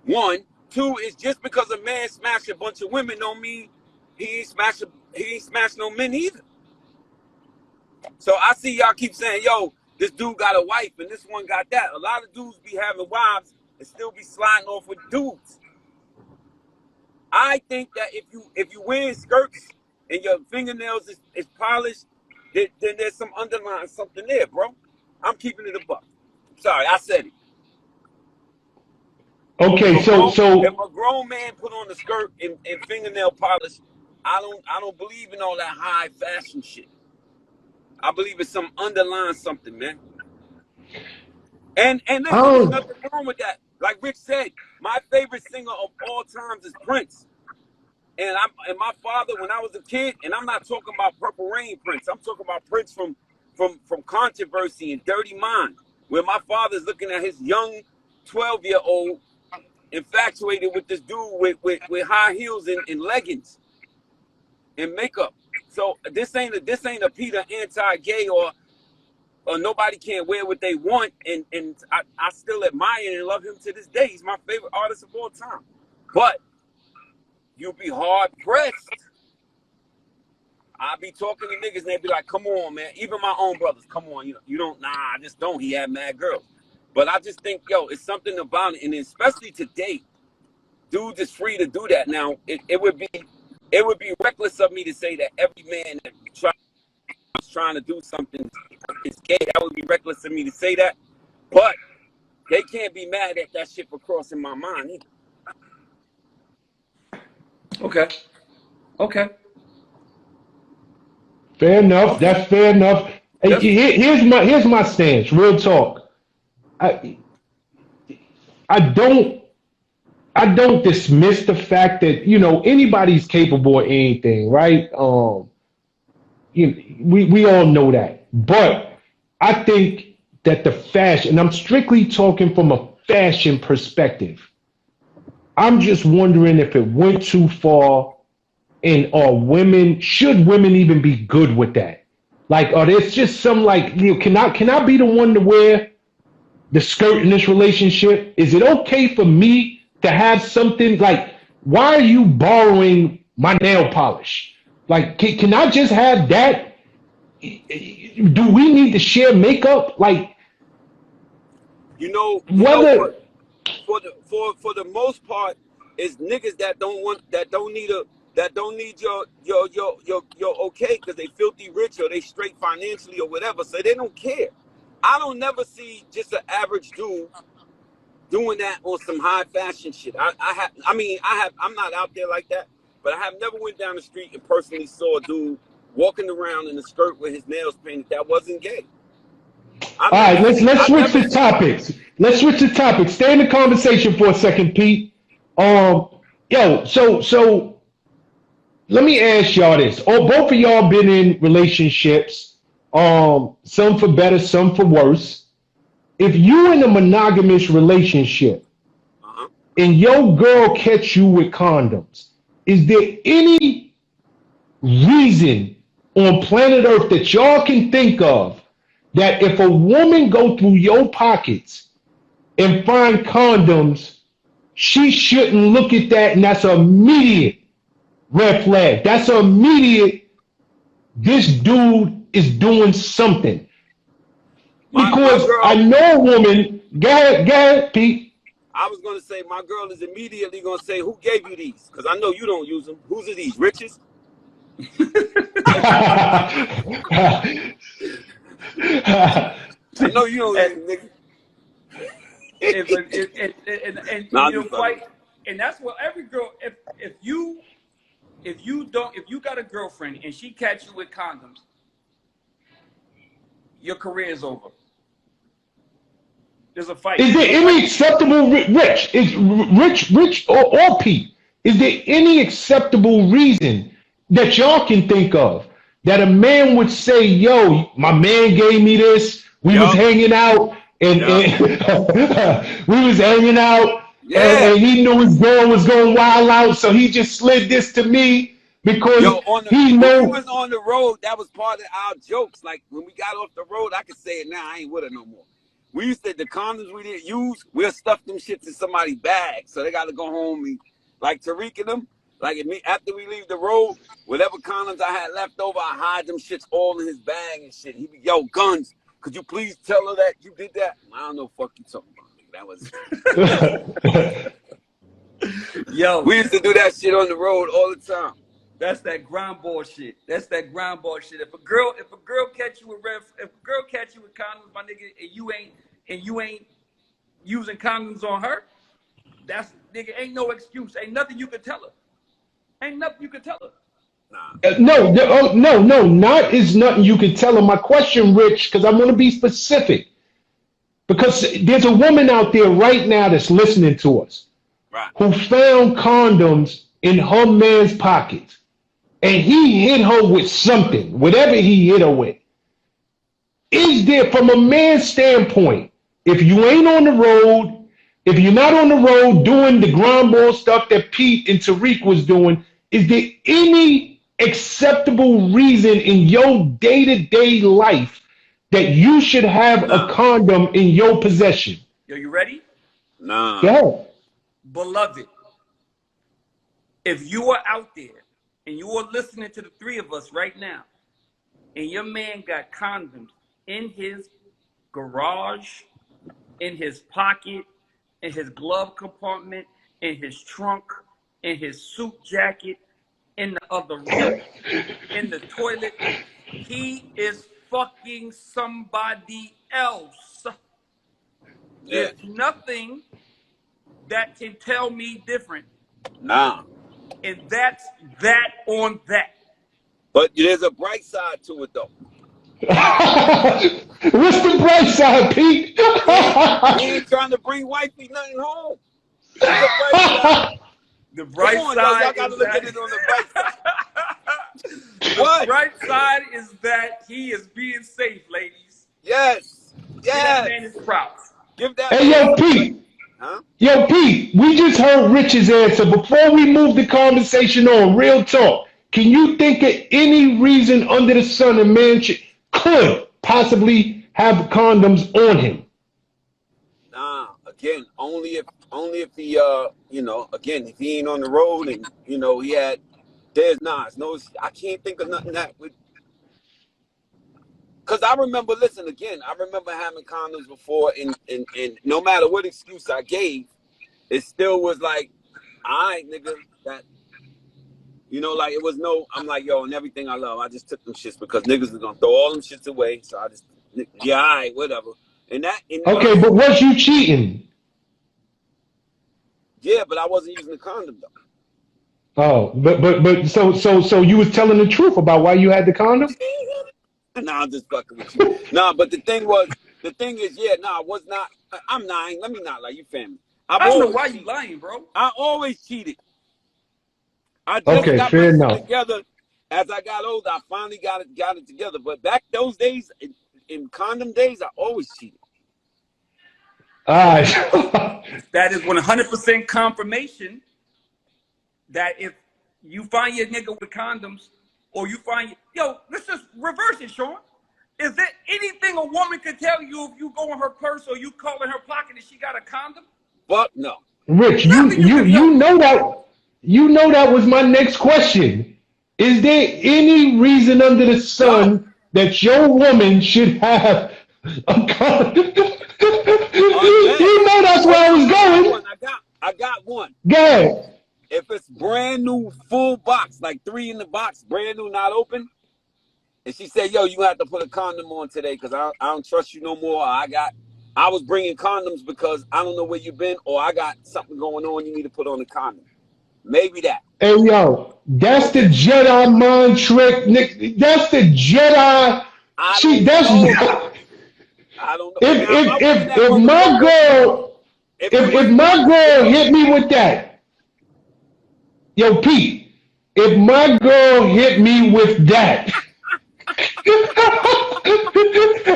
One, two is just because a man smashed a bunch of women don't mean he ain't smashed no men either. So I see y'all keep saying, yo, this dude got a wife and this one got that. A lot of dudes be having wives and still be sliding off with dudes. I think that if you wearing skirts and your fingernails is polished, then there's some underlying something there, bro. I'm keeping it a buck. Sorry, I said it. Okay, If so a grown man put on a skirt and fingernail polish, I don't believe in all that high fashion shit. I believe it's some underlying something, man. And I listen, there's don't. nothing wrong with that. Like Rich said, my favorite singer of all times is Prince. And my father, when I was a kid, and I'm not talking about Purple Rain Prince. I'm talking about Prince from Controversy and Dirty Mind, where my father's looking at his young 12-year-old infatuated with this dude with high heels and leggings and makeup. So this ain't a Peter anti-gay or nobody can't wear what they want, and I still admire and love him to this day. He's my favorite artist of all time. But you'll be hard pressed. I'll be talking to niggas and they be like, come on, man. Even my own brothers, come on. You don't, nah, I just don't. He had mad girls. But I just think, yo, it's something about it. And especially today, dudes is free to do that. Now, it would be reckless of me to say that every man that trying to do something is gay. That would be reckless of me to say that. But they can't be mad at that shit for crossing my mind either. Okay. Okay. Fair enough. Okay. That's fair enough. Hey, That's here's my stance. Real talk. I I don't I don't dismiss the fact that anybody's capable of anything, right? We all know that, but I think that the fashion, and I'm strictly talking from a fashion perspective. I'm just wondering if it went too far, and should women even be good with that? Like, or there's just some like, can I be the one to wear the skirt in this relationship? Is it okay for me to have something like, why are you borrowing my nail polish? Like, can I just have that? Do we need to share makeup? Like, You know whether, what? For the most part, it's niggas that don't need your okay because they filthy rich or they straight financially or whatever, so they don't care. I don't never see just an average dude doing that on some high fashion shit. I'm not out there like that, but I have never went down the street and personally saw a dude walking around in a skirt with his nails painted that wasn't gay. all right, let's I've switch never the seen. topics. Let's switch the topic. Stay in the conversation for a second, Pete. Um, so let me ask y'all this. Oh, both of y'all been in relationships, some for better, some for worse. If you in a monogamous relationship Uh-huh. and your girl catch you with condoms, is there any reason on planet Earth that y'all can think of that if a woman go through your pockets and find condoms, she shouldn't look at that and that's an immediate red flag? That's an immediate, this dude is doing something. My Because I girl, know a woman, go ahead, Pete. I was gonna say my girl is immediately gonna say, "Who gave you these?" Because I know you don't use them. Whose are these? Riches? I know you don't use and, them, nigga. and Nah, I you know just fucking quite, with and that's what every girl. If you got a girlfriend and she catch you with condoms, your career is over. There's a fight. Is there any acceptable, Rich? Is Rich or Pete? Is there any acceptable reason that y'all can think of that a man would say, "Yo, my man gave me this. We was hanging out, and we was hanging out, and he knew his girl was going wild out, so he just slid this to me because he knew." When we was on the road, that was part of our jokes. Like when we got off the road, I could say it now. I ain't with her no more. We used to, the condoms we didn't use, we'll stuff them shits in somebody's bag. So they got to go home and, like Tariq and them, like after we leave the road, whatever condoms I had left over, I hide them shits all in his bag and shit. He be, yo, Guns, could you please tell her that you did that? I don't know, fuck you talking about. That was... Yo. We used to do that shit on the road all the time. That's that grind ball shit. That's that grind ball shit. If a girl catch you with condoms, my nigga, and you ain't using condoms on her, that's nigga, ain't no excuse. Ain't nothing you can tell her. Ain't nothing you can tell her. Nah. No, not is nothing you can tell her. My question, Rich, because I want to be specific, because there's a woman out there right now that's listening to us, right, who found condoms in her man's pockets. And he hit her with something, whatever he hit her with. Is there, from a man's standpoint, if you ain't on the road, if you're not on the road doing the ground ball stuff that Pete and Tariq was doing, is there any acceptable reason in your day-to-day life that you should have a condom in your possession? Yo, you ready? Nah. Yeah. Beloved, if you are out there, and you are listening to the three of us right now, and your man got condoms in his garage, in his pocket, in his glove compartment, in his trunk, in his suit jacket, in the other room, in the toilet, he is fucking somebody else. Yeah. There's nothing that can tell me different. Nah. And that's that on that. But there's a bright side to it, though. What's the bright side, Pete? He ain't trying to bring wifey nothing home. The bright side. Y'all gotta look at it on the bright side. What? The bright side is that he is being safe, ladies. Yes. Give that man his props. Give that. Hey, yo, Pete. Huh? Yo, Pete, we just heard Rich's answer. Before we move the conversation on, real talk, can you think of any reason under the sun a man could possibly have condoms on him? Nah, again, only if he, again, if he ain't on the road and, he had, I can't think of nothing that would. Because I remember having condoms before, and no matter what excuse I gave, it still was like, all right, nigga, that, like it was no, I'm like, yo, and everything I love, I just took them shits because niggas was gonna throw all them shits away, so I just, yeah, all right, whatever. Okay, but was you cheating? Yeah, but I wasn't using the condom though. Oh, but so you was telling the truth about why you had the condom? Nah, I'm just fucking with you. Nah, but the thing is, I was not. I'm lying. Let me not lie. You family. I don't know why you lying, bro. I always cheated. I just got fair my shit enough. together. As I got older, I finally got it together. But back those days, in condom days, I always cheated. All right. That is 100% confirmation that if you find your nigga with condoms, or you find, let's just reverse it, Sean. Is there anything a woman could tell you if you go in her purse or you call in her pocket and she got a condom? Fuck no. Rich, you know that was my next question. Is there any reason under the sun that your woman should have a condom? You know that's where I was going. I got one. Go. If it's brand new, full box, like 3 in the box, brand new, not open, and she said, yo, you have to put a condom on today because I don't trust you no more. I was bringing condoms because I don't know where you've been, or I got something going on, you need to put on a condom. Maybe that. Hey, yo, that's the Jedi mind trick, Nick. That's the Jedi. I don't know. If my girl, if my girl hit me with that, yo, Pete, if my girl hit me with that,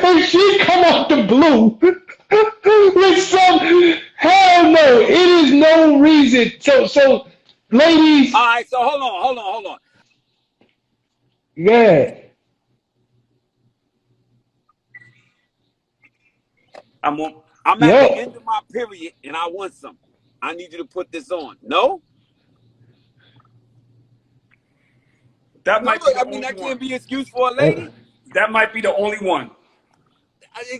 and she come out the blue with some, hell no, it is no reason. So, ladies. All right, so hold on. Yeah. I'm at the end of my period and I want something. I need you to put this on. No? That might be the I mean, that can't be an excuse for a lady. That might be the only one.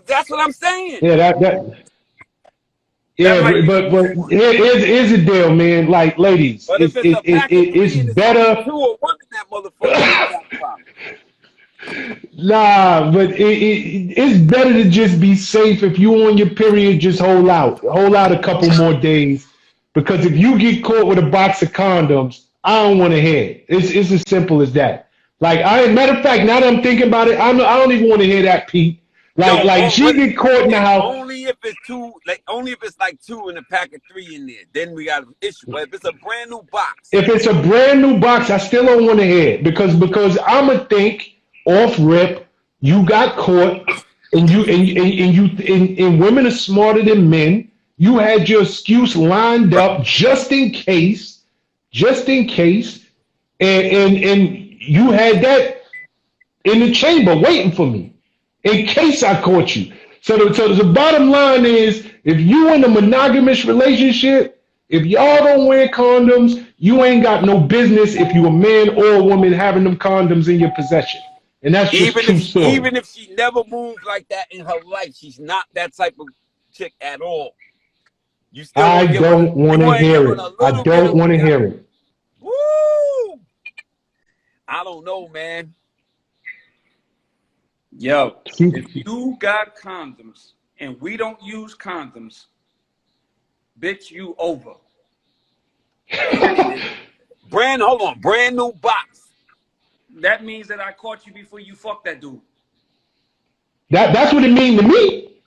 That's what I'm saying. Yeah, but here's the deal, man. Like, ladies, but if it's it's better. To a woman, that motherfucker. Nah, but it's better to just be safe. If you on your period, just hold out a couple more days, because if you get caught with a box of condoms, I don't want to hear it. It's as simple as that. Like, matter of fact, now that I'm thinking about it, I don't even want to hear that, Pete. Like she get caught in the house. Only if it's two, only if it's like 2 and a pack of 3 in there, then we got an issue. But if it's a brand new box, I still don't want to hear it, because I'ma think off rip, you got caught, and women are smarter than men. You had your excuse lined up just in case, and you had that in the chamber waiting for me in case I caught you. So the bottom line is, if you in a monogamous relationship, if y'all don't wear condoms, you ain't got no business, if you a man or a woman, having them condoms in your possession. And that's just true story. Even if she never moved like that in her life, she's not that type of chick at all. You still I don't want to hear it. I don't want to hear it. Woo! I don't know, man. Yo, if you got condoms and we don't use condoms, bitch, you over. Brand new box. That means that I caught you before you fucked that dude. That's what it means to me.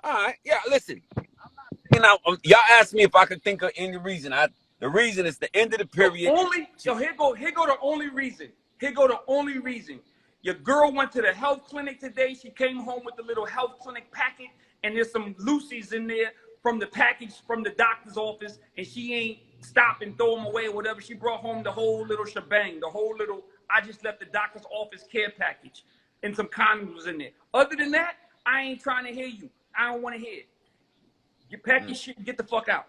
All right, yeah. Listen, y'all asked me if I could think of any reason. The reason is the end of the period. Here go the only reason. Here go the only reason. Your girl went to the health clinic today. She came home with the little health clinic packet, and there's some Lucy's in there from the package from the doctor's office, and she ain't stop and throw them away or whatever. She brought home the whole little shebang, I just left the doctor's office care package, and some condoms was in there. Other than that, I ain't trying to hear you. I don't want to hear it. You pack your shit and get the fuck out.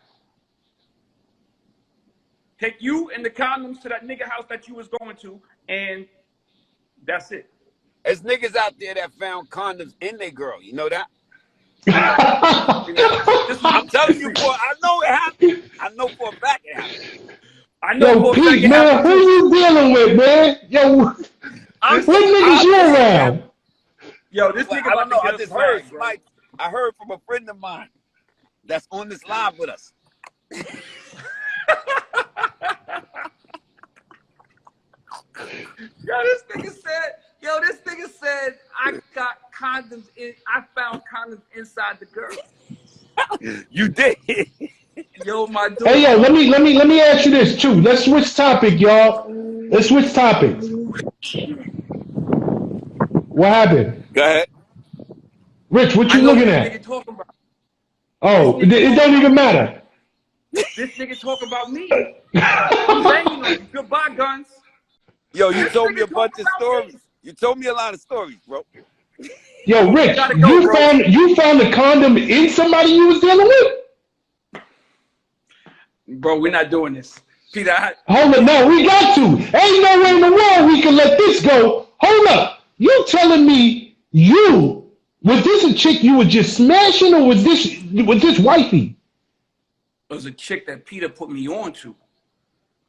Take you and the condoms to that nigga house that you was going to, and that's it. There's niggas out there that found condoms in their girl. You know that? I'm telling you, boy. I know it happened. I know for a fact it happened. I know. Yo, Pete, man, who you dealing with, man? Yo, what niggas you around? Yo, this nigga. I don't know. I just heard. I heard from a friend of mine that's on this live with us. This nigga said I got condoms I found condoms inside the girl. You did. Yo, my dude. Hey, yo, let me ask you this too. Let's switch topic, y'all. Let's switch topics. What happened? Go ahead. Rich, what you looking at? Oh, it don't even matter. This nigga talk about me. I'm banging on you. Goodbye, guns. Yo, you told me a bunch of stories. Me. You told me a lot of stories, bro. Yo, Rich, you found the condom in somebody you was dealing with? Bro, we're not doing this. Peter, hold up, no, we got to. Ain't no way in the world we can let this go. Hold up. You telling me was this a chick you were just smashing, or was this wifey? It was a chick that Peter put me on to.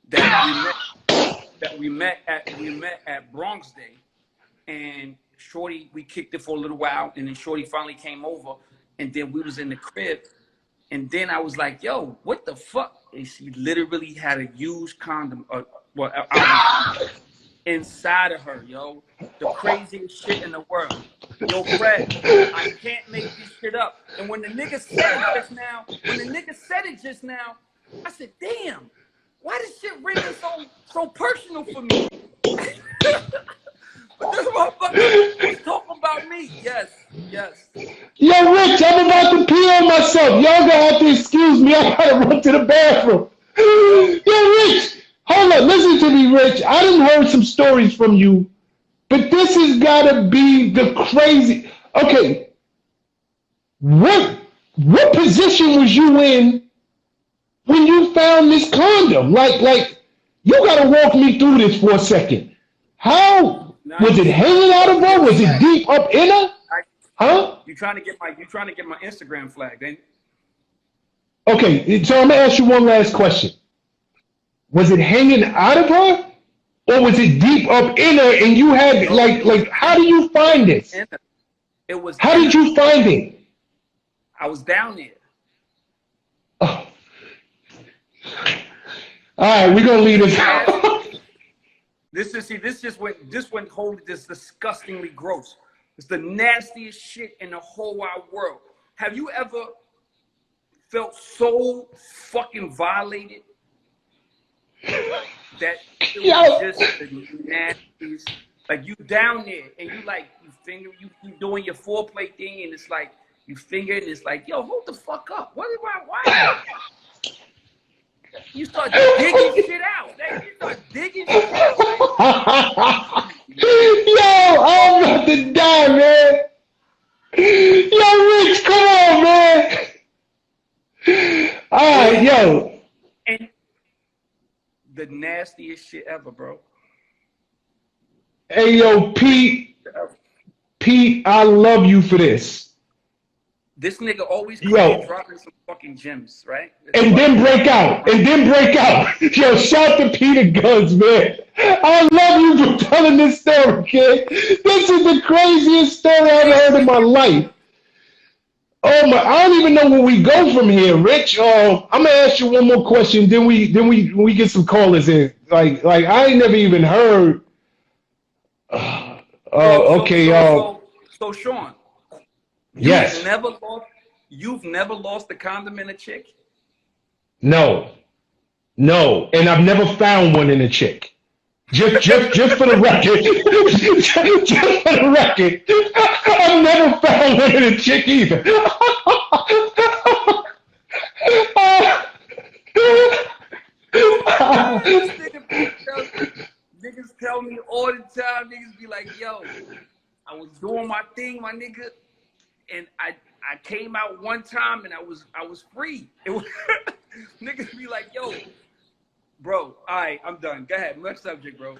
That we met at Bronx Day, and Shorty, we kicked it for a little while, and then Shorty finally came over, and then we was in the crib, and then I was like, yo, what the fuck? And she literally had a used condom, inside of her, yo. The craziest shit in the world. yo, Fred, I can't make this shit up. And when the nigga said it just now, I said, damn, why this shit ringing so personal for me? But this motherfucker was talking about me. Yes. Yo, Rich, I'm about to pee on myself. Y'all gonna have to excuse me. I gotta run to the bathroom. Yo, Rich, hold up. Listen to me, Rich. I done heard some stories from you, but this has gotta be the crazy. Okay, what position was you in when you found this condom? Like, you gotta walk me through this for a second. How was it hanging out of her? Was it deep up in her? Huh? You trying to get my Instagram flag, ain't you? Okay, so I'm gonna ask you one last question. Was it hanging out of her, or was it deep up in her? And you had like how do you find this? It was. How did you find it? I was down there. Oh. All right, we're gonna leave this out. This went wholly disgustingly gross. It's the nastiest shit in the whole wide world. Have you ever felt so fucking violated that it was just the nastiest? Like, you down there and you doing your foreplay thing, and it's like you finger it, and it's like, yo, hold the fuck up. Why? You start digging shit out. You start digging shit out. Yo, I'm about to die, man. Yo, Rich, come on, man. All right, yo. And the nastiest shit ever, bro. Hey, yo, Pete, I love you for this. This nigga always dropping some fucking gems, right? And then break out. Yo, shout to Peter Guns, man. I love you for telling this story, kid. This is the craziest story I've ever heard in my life. Oh my! I don't even know where we go from here, Rich. I'm gonna ask you one more question. Then we get some callers in. Like I ain't never even heard. Okay, So Sean. Yes. You've never lost a condom in a chick? No, and I've never found one in a chick. Just for the record, just for the record, I've never found one in a chick either. Niggas tell me all the time. Niggas be like, yo, I was doing my thing, my nigga. And I came out one time and I was free. It was niggas be like, yo, bro, all right, I'm done. Go ahead, next subject, bro.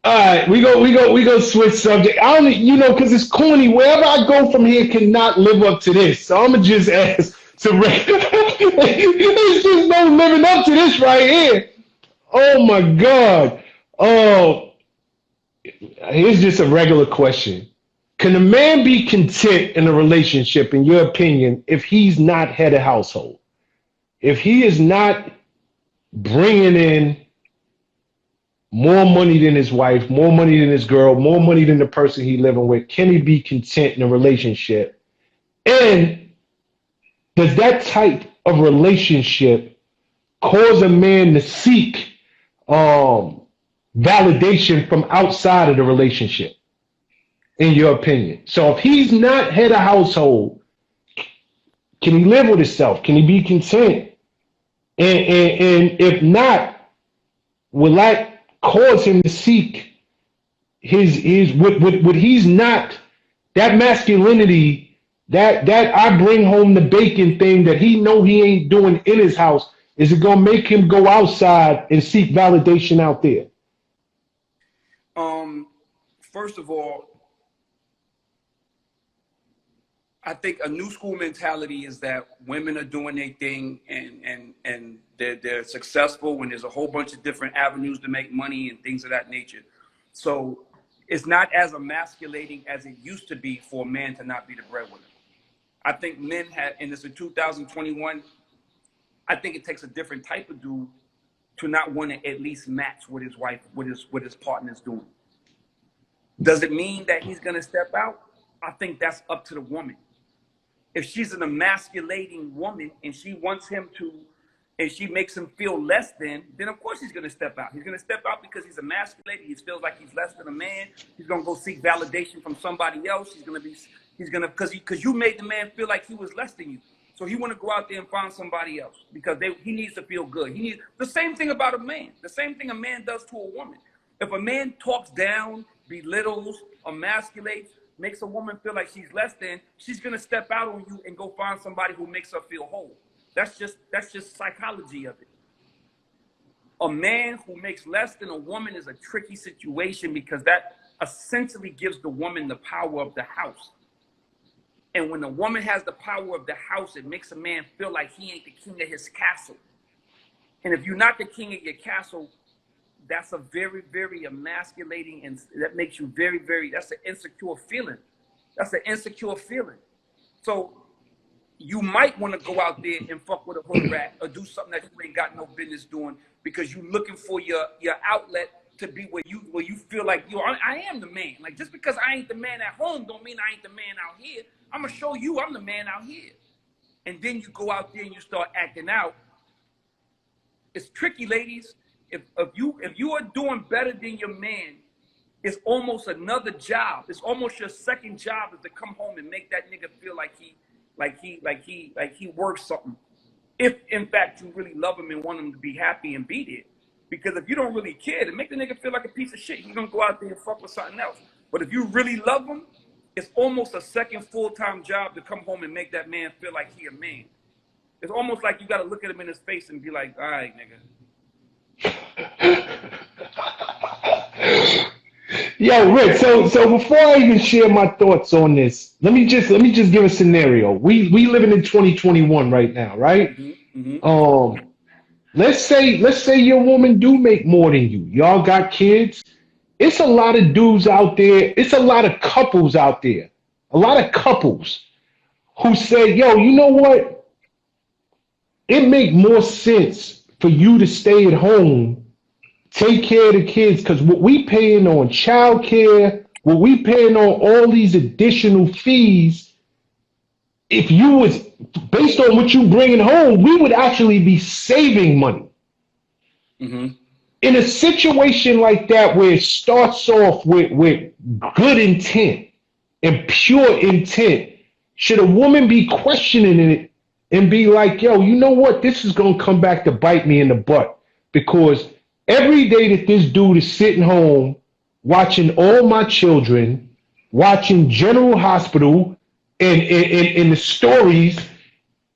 All right, we go switch subject. I don't, because it's corny. Wherever I go from here cannot live up to this. So I'ma just ask to There's just no living up to this right here. Oh my God. Oh, here's just a regular question. Can a man be content in a relationship, in your opinion, if he's not head of household? If he is not bringing in more money than his wife, more money than his girl, more money than the person he's living with, can he be content in a relationship? And does that type of relationship cause a man to seek validation from outside of the relationship? In your opinion. So if he's not head of household, can he live with himself? Can he be content? And if not, will that cause him to seek his what he's not, that masculinity, that I bring home the bacon thing that he know he ain't doing in his house, is it gonna make him go outside and seek validation out there? First of all, I think a new school mentality is that women are doing their thing and they're successful when there's a whole bunch of different avenues to make money and things of that nature. So it's not as emasculating as it used to be for a man to not be the breadwinner. I think men have, and it's in 2021, I think it takes a different type of dude to not want to at least match what his wife, what his partner's doing. Does it mean that he's going to step out? I think that's up to the woman. If she's an emasculating woman and she wants him to, and she makes him feel less than, then of course he's going to step out. He's going to step out because he's emasculated. He feels like he's less than a man. He's going to go seek validation from somebody else. Because you made the man feel like he was less than you. So he want to go out there and find somebody else because he needs to feel good. He needs the same thing about a man. The same thing a man does to a woman. If a man talks down, belittles, emasculates, makes a woman feel like she's less than, she's gonna step out on you and go find somebody who makes her feel whole. That's just psychology of it. A man who makes less than a woman is a tricky situation because that essentially gives the woman the power of the house. And when the woman has the power of the house, it makes a man feel like he ain't the king of his castle. And if you're not the king of your castle, that's a very, very emasculating, and that makes you very, very, that's an insecure feeling. That's an insecure feeling. So you might want to go out there and fuck with a hood rat or do something that you ain't got no business doing because you're looking for your outlet to be where you feel like, I am the man. Like, just because I ain't the man at home don't mean I ain't the man out here. I'm going to show you I'm the man out here. And then you go out there and you start acting out. It's tricky, ladies. If you are doing better than your man, it's almost another job. It's almost your second job is to come home and make that nigga feel like he works something. If in fact you really love him and want him to be happy and be there. Because if you don't really care, to make the nigga feel like a piece of shit, he's gonna go out there and fuck with something else. But if you really love him, it's almost a second full-time job to come home and make that man feel like he a man. It's almost like you gotta look at him in his face and be like, all right, nigga. Yo, Rick, so before I even share my thoughts on this, let me just give a scenario. We living in 2021 right now, right? Mm-hmm, mm-hmm. Let's say your woman do make more than you. Y'all got kids. It's a lot of dudes out there. It's a lot of couples out there. A lot of couples who say, yo, you know what? It make more sense for you to stay at home, take care of the kids, because what we paying on childcare, what we paying on all these additional fees, if you was based on what you bringing home, we would actually be saving money. Mm-hmm. In a situation like that where it starts off with good intent and pure intent, should a woman be questioning it and be like, yo, you know what? This is going to come back to bite me in the butt, because every day that this dude is sitting home watching all my children, watching General Hospital and the stories,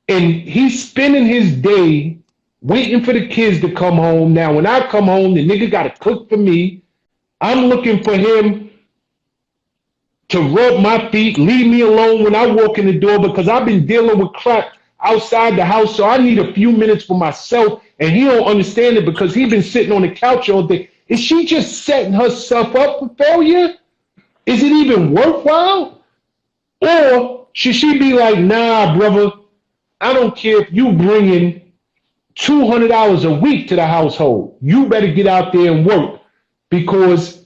and he's spending his day waiting for the kids to come home. Now, when I come home, the nigga got to cook for me. I'm looking for him to rub my feet, leave me alone when I walk in the door, because I've been dealing with crap outside the house, so I need a few minutes for myself, and he don't understand it because he been sitting on the couch all day. Is she just setting herself up for failure? Is it even worthwhile? Or should she be like, nah, brother, I don't care if you bringing $200 a week to the household. You better get out there and work, because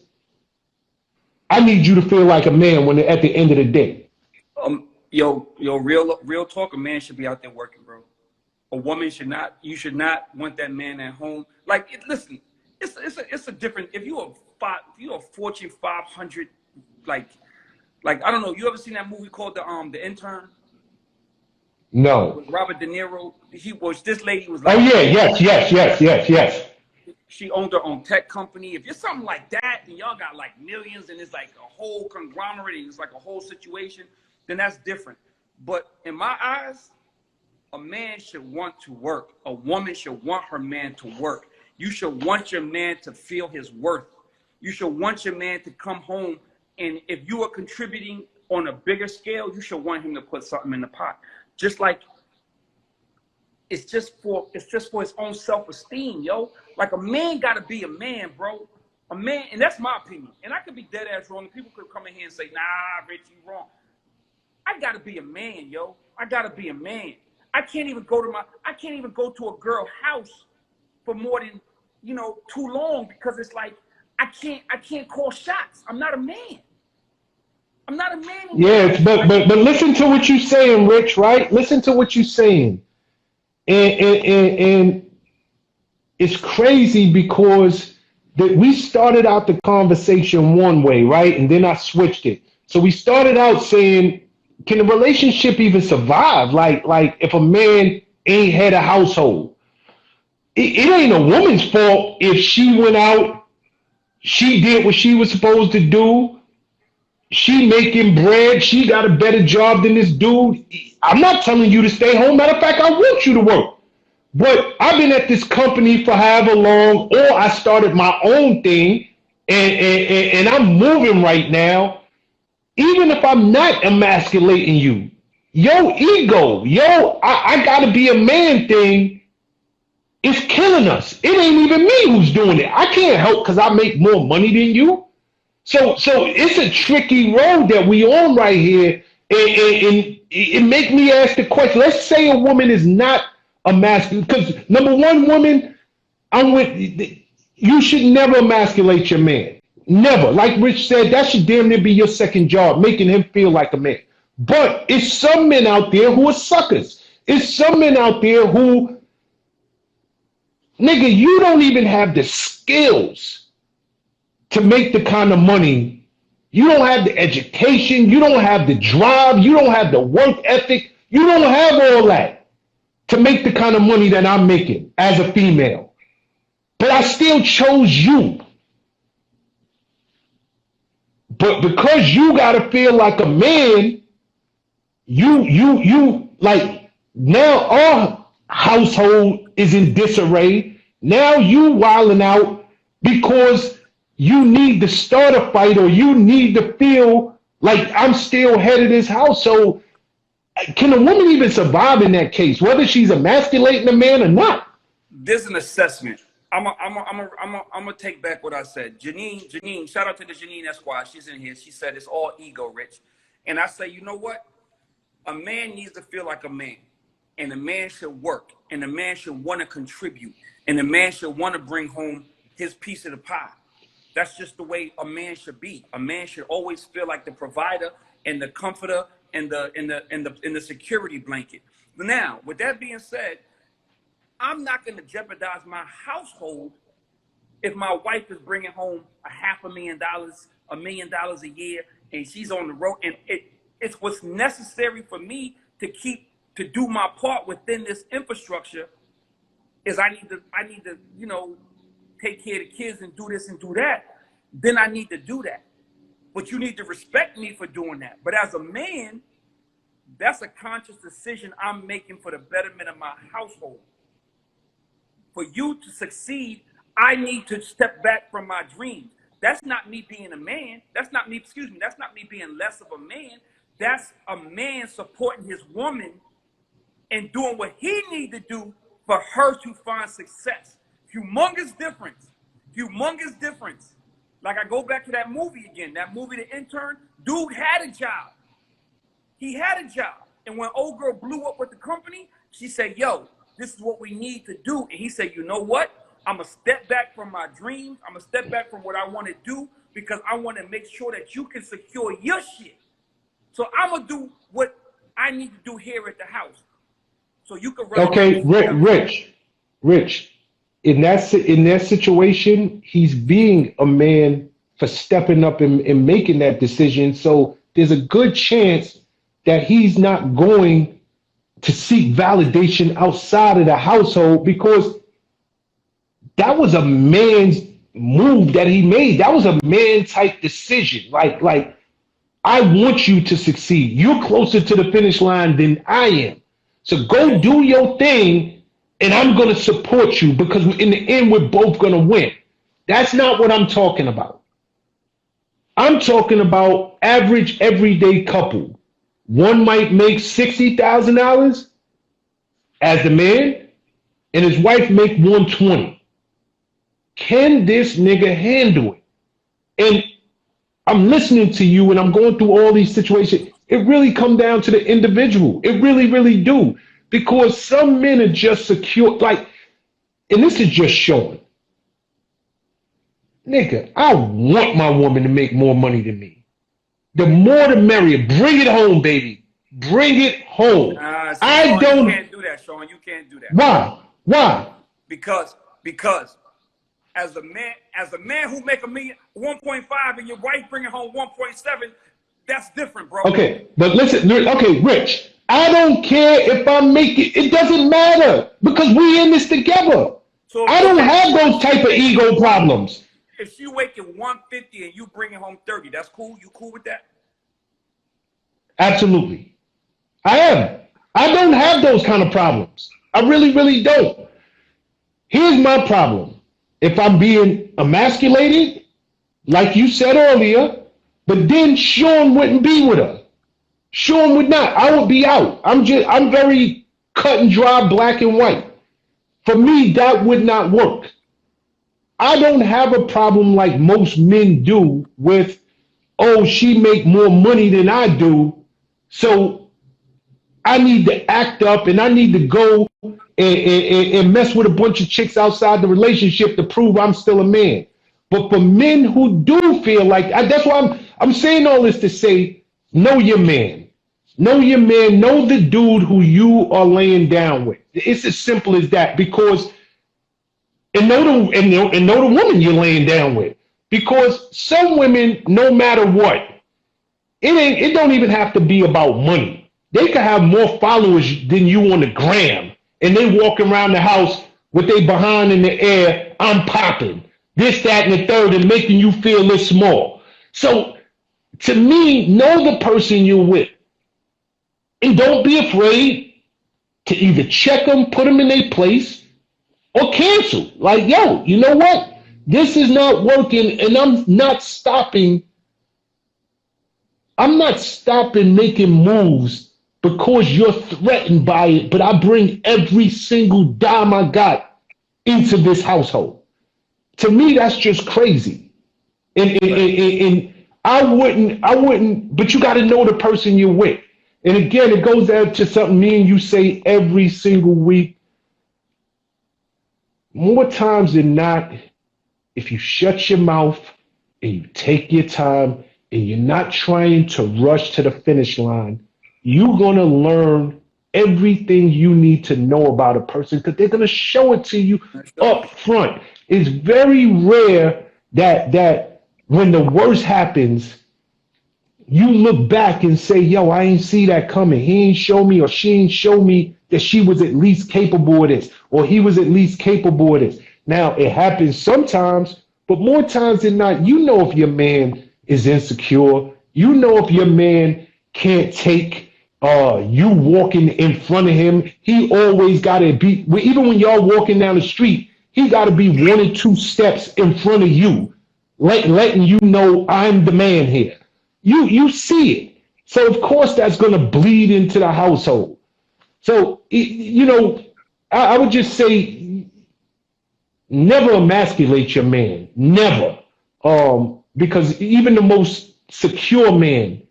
I need you to feel like a man when at the end of the day. Yo, real talk, a man should be out there working, bro. A woman should not. You should not want that man at home. Like, listen, it's a different. If you're a Fortune 500, like I don't know. You ever seen that movie called The Intern? No. With Robert De Niro. This lady was like, oh yeah, yes. She owned her own tech company. If you're something like that, and y'all got like millions, and it's like a whole conglomerate, and it's like a whole situation, then that's different. But in my eyes, a man should want to work. A woman should want her man to work. You should want your man to feel his worth. You should want your man to come home, and if you are contributing on a bigger scale, you should want him to put something in the pot. Just like it's just for his own self-esteem, yo. Like, a man gotta be a man, bro. A man, and that's my opinion. And I could be dead ass wrong. People could come in here and say, nah, Rich, you wrong. I gotta be a man, yo. I gotta be a man. I can't even go to a girl house for more than, too long, because it's like I can't call shots. I'm not a man. I'm not a man anymore. Yes, but listen to what you're saying, Rich. Right? Listen to what you're saying, and it's crazy because that we started out the conversation one way, right? And then I switched it. So we started out saying, can a relationship even survive? Like if a man ain't had a household, it ain't a woman's fault if she went out, she did what she was supposed to do, she making bread, she got a better job than this dude. I'm not telling you to stay home. Matter of fact, I want you to work. But I've been at this company for however long, or I started my own thing, and I'm moving right now. Even if I'm not emasculating you, your ego, I gotta be a man thing is killing us. It ain't even me who's doing it. I can't help because I make more money than you. So it's a tricky road that we on right here, and it make me ask the question. Let's say a woman is not a masculine, because number one, woman, I'm with you should never emasculate your man. Never. Like Rich said, that should damn near be your second job, making him feel like a man. But it's some men out there who are suckers. It's some men out there who, nigga, you don't even have the skills to make the kind of money. You don't have the education. You don't have the drive. You don't have the work ethic. You don't have all that to make the kind of money that I'm making as a female. But I still chose you. But because you gotta feel like a man, you like now our household is in disarray. Now you wilding out because you need to start a fight, or you need to feel like I'm still head of this house. So can a woman even survive in that case, whether she's emasculating a man or not? There's an assessment. I'm gonna take back what I said. Janine, shout out to the Janine Esquire. She's in here. She said it's all ego, Rich. And I say, you know what? A man needs to feel like a man, and a man should work, and a man should want to contribute, and a man should want to bring home his piece of the pie. That's just the way a man should be. A man should always feel like the provider and the comforter and the security blanket. Now, with that being said, I'm not going to jeopardize my household if my wife is bringing home $500,000, $1 million a year, and she's on the road. And it's what's necessary for me to do my part within this infrastructure. Is I need to take care of the kids and do this and do that. Then I need to do that. But you need to respect me for doing that. But as a man, that's a conscious decision I'm making for the betterment of my household. For you to succeed, I need to step back from my dreams. That's not me being a man. That's not me being less of a man. That's a man supporting his woman and doing what he needs to do for her to find success. Humongous difference. Humongous difference. Like I go back to that movie again, that movie, The Intern. Dude had a job. He had a job. And when old girl blew up with the company, she said, yo, this is what we need to do. And he said, you know what? I'm going to step back from my dreams. I'm going to step back from what I want to do because I want to make sure that you can secure your shit. So I'm going to do what I need to do here at the house. So you can run. Okay, Rich, in that situation, he's being a man for stepping up and making that decision. So there's a good chance that he's not going to seek validation outside of the household, because that was a man's move that he made. That was a man type decision. Like I want you to succeed. You're closer to the finish line than I am. So go do your thing, and I'm going to support you, because in the end, we're both going to win. That's not what I'm talking about. I'm talking about average everyday couple. One might make $60,000 as the man, and his wife make $120,000. Can this nigga handle it? And I'm listening to you, and I'm going through all these situations. It really comes down to the individual. It really, really do. Because some men are just secure, like, and this is just showing. Nigga, I want my woman to make more money than me. the more the merrier. Bring it home, baby. Bring it home. See, I Sean, don't. You can't do that, Sean. You can't do that. Why? Why? Because as a man who make 1.5 and your wife bringing home 1.7, that's different, bro. Okay, but listen. Okay, Rich. I don't care if I make it. It doesn't matter because we in this together. So I don't have those type of ego problems. If she waking 150 and you bringing home 30, that's cool. You cool with that? Absolutely. I am. I don't have those kind of problems. I really, really don't. Here's my problem. If I'm being emasculated, like you said earlier, but then Sean wouldn't be with her. Sean would not. I would be out. I'm very cut and dry, black and white. For me, that would not work. I don't have a problem like most men do with, oh, she make more money than I do, so I need to act up and I need to go and mess with a bunch of chicks outside the relationship to prove I'm still a man. But for men who do feel like, that's why I'm saying all this to say, know your man. Know your man. Know the dude who you are laying down with. It's as simple as that. Because and know the woman you're laying down with. Because some women, no matter what, it don't even have to be about money. They could have more followers than you on the gram, and they walk around the house with their behind in the air. I'm popping this, that, and the third, and making you feel this small. So, to me, know the person you're with, and don't be afraid to either check them, put them in their place, or cancel. Like, yo, you know what? This is not working, and I'm not stopping making moves because you're threatened by it, but I bring every single dime I got into this household. To me, that's just crazy. And I wouldn't, but you got to know the person you're with. And again, it goes down to something me and you say every single week. More times than not, if you shut your mouth and you take your time and you're not trying to rush to the finish line, you're going to learn everything you need to know about a person because they're going to show it to you up front. It's very rare that when the worst happens, you look back and say, yo, I ain't see that coming. He ain't show me or she ain't show me that she was at least capable of this or he was at least capable of this. Now, it happens sometimes, but more times than not, you know if your man is insecure. You know if your man can't take you walking in front of him. He always got to be, even when y'all walking down the street, he got to be 1 or 2 steps in front of you, letting you know I'm the man here. You see it. So, of course, that's going to bleed into the household. So, you know, I would just say never emasculate your man. Never. Because even the most secure man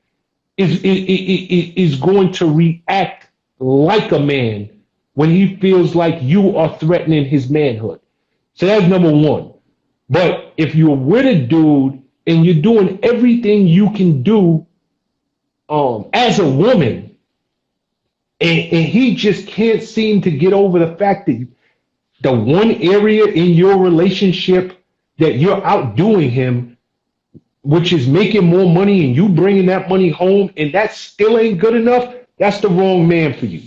is going to react like a man when he feels like you are threatening his manhood. So that's number one. But if you're with a dude and you're doing everything you can do as a woman, and he just can't seem to get over the fact that the one area in your relationship that you're outdoing him, which is making more money and you bringing that money home, and that still ain't good enough, that's the wrong man for you.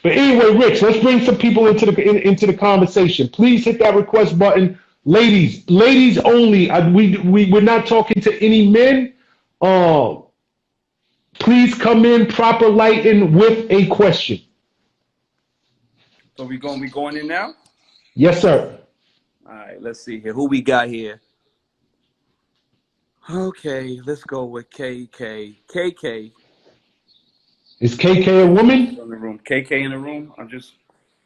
But anyway, Rich, let's bring some people into the conversation. Please hit that request button. Ladies only. We're not talking to any men. Please come in proper lighting with a question. So we going in now? Yes, sir. All right, let's see here. Who we got here? Okay, let's go with KK. KK. Is KK a woman? In the room. KK in the room.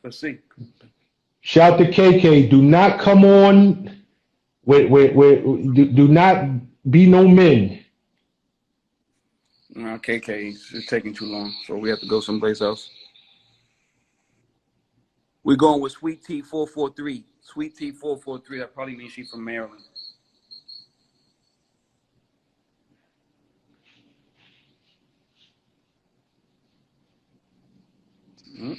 Let's see. Shout to KK. Do not come on. Do not be no men. No, KK, it's taking too long, so we have to go someplace else. We're going with Sweet Tea 443. Sweet Tea 443. That probably means she's from Maryland. Mm-hmm.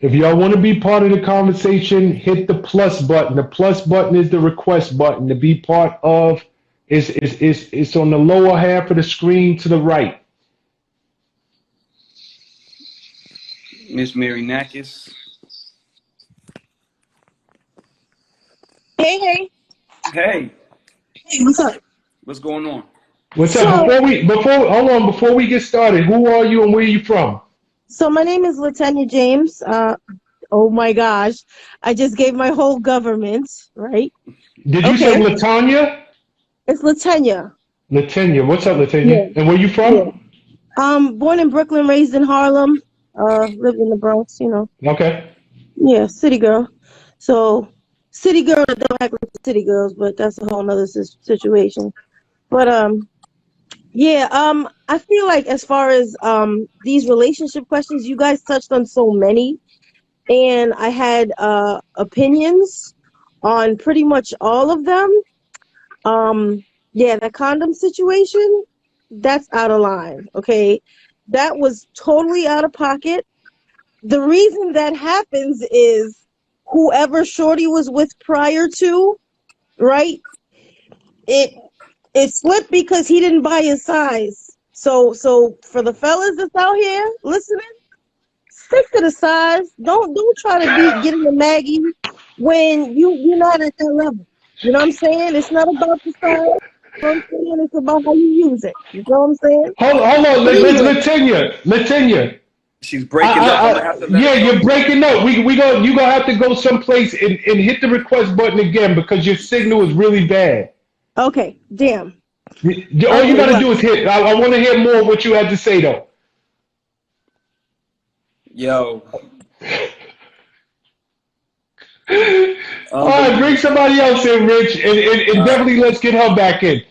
If y'all want to be part of the conversation, hit the plus button. The plus button is the request button to be part of. It's on the lower half of the screen to the right. Miss Mary Nakis. Hey, Hey, what's up? what's going on? What's up? So, Before we get started, who are you and where are you from? so my name is Latanya James. Oh my gosh, I just gave my whole government, right? Did you say Okay, Latanya? it's Latanya. Latanya. What's up, Yeah, Latanya? And where you yeah. from? Born in Brooklyn, raised in Harlem. Lived in the Bronx. Okay. Yeah, city girl. So, city girl that don't act like city girls, but that's a whole nother situation. But yeah, I feel like as far as these relationship questions, you guys touched on so many. And I had opinions on pretty much all of them. Yeah, the condom situation, that's out of line. Okay, that was totally out of pocket. The reason that happens is whoever Shorty was with prior to, right? It it slipped because he didn't buy his size. So for the fellas that's out here listening, stick to the size. Don't try to be getting a Maggie when you're not at that level. You know what I'm saying? It's not about the size. You know what I'm saying? It's about how you use it. You know what I'm saying? Hold on, But anyway, Latanya. She's breaking up. I'm gonna have to let Yeah, her you're go. breaking up. You gonna have to go someplace and hit the request button again because your signal is really bad. okay, damn. All you Okay, gotta what? do is hit. I want to hear more of what you had to say though. Yo, All right, bring unbelievable. somebody else in, Rich, and All right, definitely let's get her back in.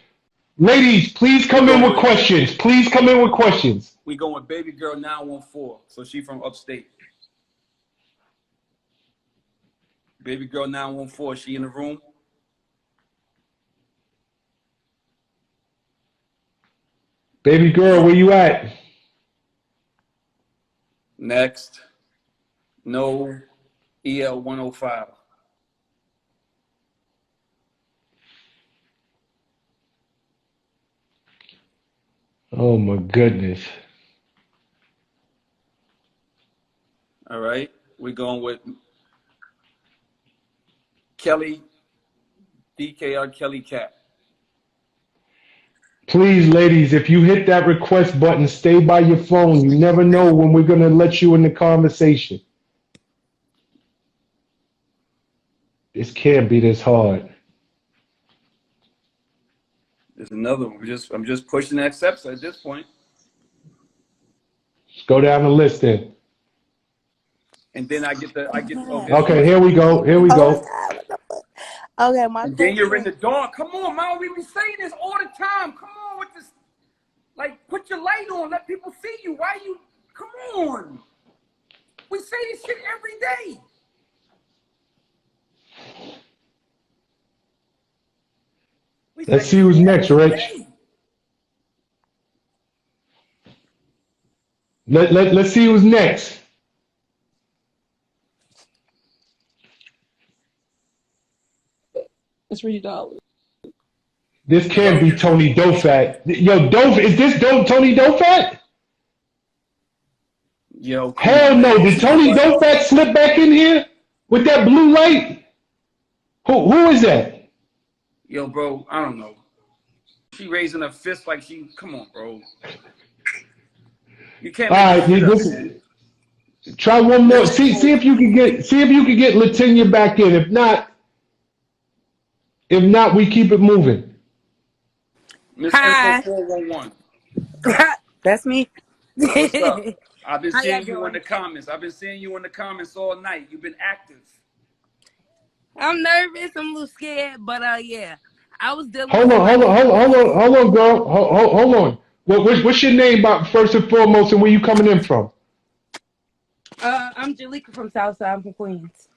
Ladies, please we come in going with with questions. Please come in with questions. Baby Girl 914. So she from upstate. Baby Girl 914. She in the room. Baby girl, where you at? Next, no EL 105. Oh my goodness. All right, we going with Kelly DKR Kelly Cat. Please, ladies, if you hit that request button, stay by your phone. You never know when we're gonna let you in the conversation. This can't be this hard. There's another one. I'm just pushing accepts at this point. Let's go down the list then. And then I get okay, so Okay, let's here we go. Here we Oh my go. God, what the fuck? Okay, my and then you're in question. the dark. Come on, man. We be saying this all the time. Come on with this. Like, put your light on. Let people see you. Why you? Come on. We say this shit every day. We say Let's this see who's shit next, every Rich. day. Let's see who's next. It's $3. This can't Yo, be Tony Dofat. Yo, is this Tony Dofat? yo, come Hell on, no. man. Did Tony Dofat slip back in here with that blue light? Who is that? Yo, bro, I don't know. She raising her fist like she. Come on, bro. You can't All make this right, shit up, man. try one more. See if you can get Latinya back in. If not, we keep it moving. Miss Info Hi. 411. That's me. What's up? I've been How y'all seeing you in doing? the comments. I've been seeing you in the comments all night. You've been active. I'm nervous. I'm a little scared, but yeah. I was dealing with Hold on, hold somebody on, that hold on, hold was on, hold on, girl. Hold on. What's your name, first and foremost, and where you coming in from? I'm Jalika from Southside. I'm from Queens.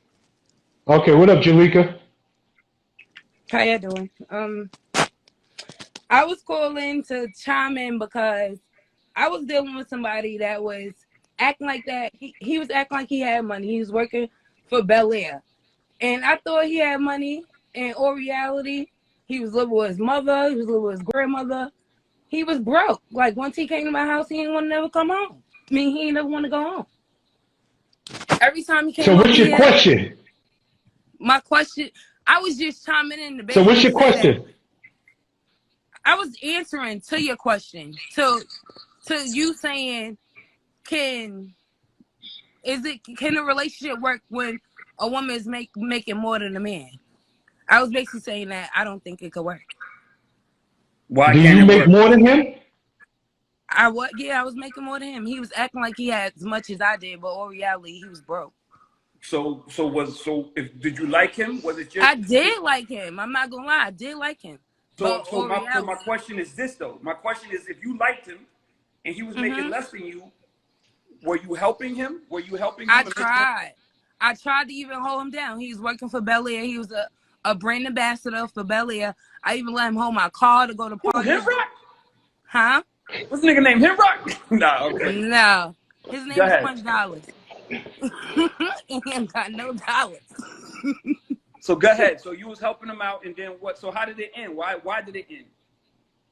Okay, what up, Jalika? How y'all doing? I was calling to chime in because I was dealing with somebody that was acting like that. He was acting like he had money. He was working for Bel Air. And I thought he had money. In all reality, he was living with his mother. He was living with his grandmother. He was broke. Like, once he came to my house, he didn't want to never come home. I mean, he didn't ever want to go home. Every time he came So over what's your here, question? my question, I was just chiming in the So what's your basement. question? I was answering to your question. To you saying, can a relationship work when a woman is making more than a man? I was basically saying that I don't think it could work. Why Do can't you it make work? more than him? I was making more than him. He was acting like he had as much as I did, but all reality, he was broke. So did you like him? Was it just I did like him. I'm not gonna lie, I did like him. But so my reality, question is this though. My question is, if you liked him and he was making less than you, were you helping him? Were you helping him? I tried to even hold him down. He was working for Bel Air. He was a brand ambassador for Bel Air. I even let him hold my car to go to parties. Hemrock? Huh? What's the nigga named Hemrock? Nah, okay. No. His name Go is ahead. Punch Dollars. He ain't got no dollars. So go ahead. So you was helping him out, and then what? So how did it end? Why did it end?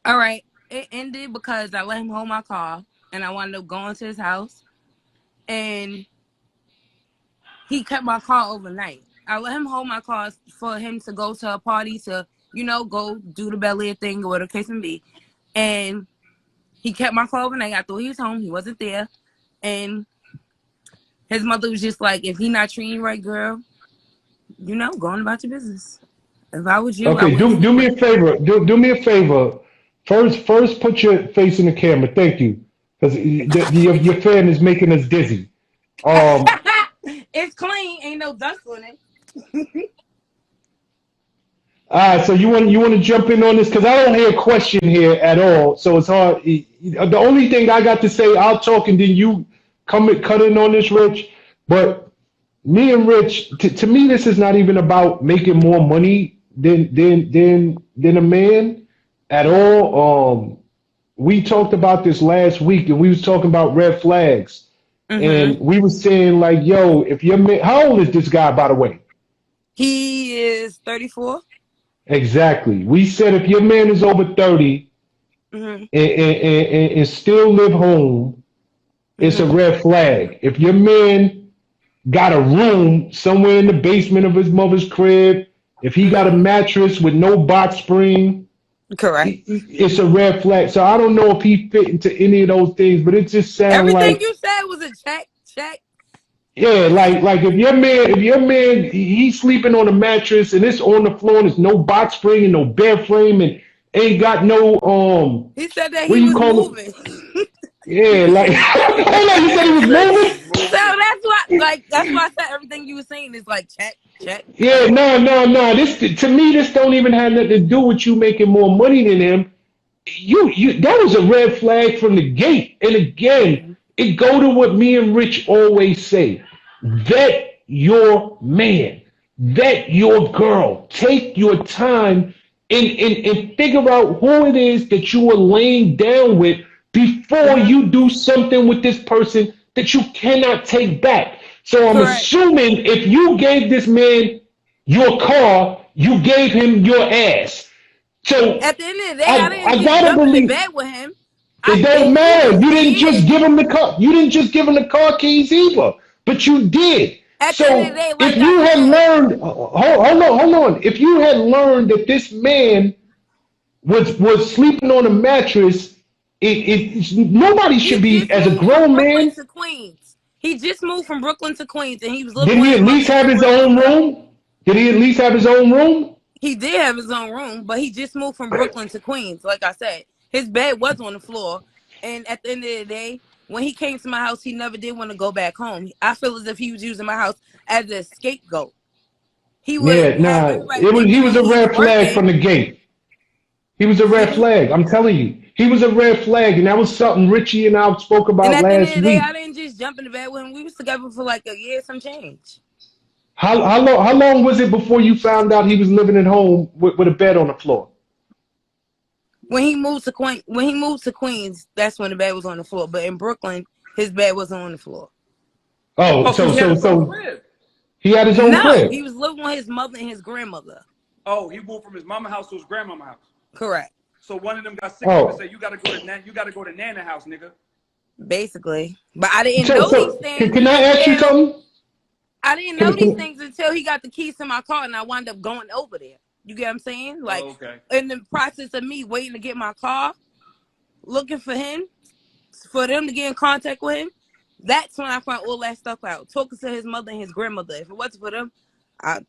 All right. It ended because I let him hold my car, and I wound up going to his house, and he kept my car overnight. I let him hold my car for him to go to a party to, go do the Bel Air thing or whatever the case may be. And he kept my car overnight. I thought he was home. He wasn't there. And his mother was just like, if he not treating you right, girl, go on about your business. If I was you, I Okay, wouldn't. do me a favor. Do me a favor. First, put your face in the camera. Thank you, because your fan is making us dizzy. It's clean. Ain't no dust on it. All right, so you want to jump in on this because I don't hear a question here at all, so it's hard. The only thing I got to say, I'll talk and then you cut in on this, Rich. But me and Rich, to me, this is not even about making more money than a man at all. We talked about this last week, and we was talking about red flags, and we was saying like, yo, if your man, how old is this guy, by the way? He is 34. Exactly. We said if your man is over 30 and still live home, it's a red flag. If your man got a room somewhere in the basement of his mother's crib, if he got a mattress with no box spring, correct, it's a red flag. So I don't know if he fit into any of those things, but it just sounds everything like you said was a check. yeah, like if your man he's sleeping on a mattress and it's on the floor and there's no box spring and no bed frame and ain't got no He said that what he do you was call moving. it? Yeah, like hold on, you said he was moving? So that's why I said everything you were saying is like check. Yeah, no. This to me, this don't even have nothing to do with you making more money than him. You that was a red flag from the gate. And again, it go to what me and Rich always say. Vet your man. Vet your girl. Take your time and figure out who it is that you are laying down with before you do something with this person that you cannot take back. So I'm assuming if you gave this man your car, you gave him your ass. So at the end of the day, I didn't I just gotta jump in the believe bed with him. it don't matter. You didn't just give him the car. You didn't just give him the car keys either, but you did. At So the end of the day, like if you I had said, learned, hold on. If you had learned that this man was sleeping on a mattress, nobody should be as a grown man. To Queens. He just moved from Brooklyn to Queens, and he was Did living he with at his mother. least have his own room? Did he at least have his own room? He did have his own room, but he just moved from Brooklyn to Queens. Like I said, his bed was on the floor, and at the end of the day, when he came to my house, he never did want to go back home. I feel as if he was using my house as a scapegoat. He would have every right He thinking was that a he's red flag from working. the gate. He was a red flag. I'm telling you, he was a red flag, and that was something Richie and I spoke And about at the end of last the day, I week. didn't just jump in the bed with him. We was together for like a year, some change. How long was it before you found out he was living at home with a bed on the floor? When he moved to Queens, that's when the bed was on the floor. But in Brooklyn, his bed wasn't on the floor. Oh, he had his own so crib. he had his own No, crib. he was living with his mother and his grandmother. Oh, he moved from his mama house to his grandmama house. Correct. So one of them got sick of him and said, "You gotta go to Nana house, nigga." Basically, but I didn't know these things. Can I ask you something? I didn't know these things until he got the keys to my car, and I wound up going over there. You get what I'm saying? Like, in the process of me waiting to get my car, looking for him, for them to get in contact with him, that's when I found all that stuff out. Talking to his mother and his grandmother. If it wasn't for them, I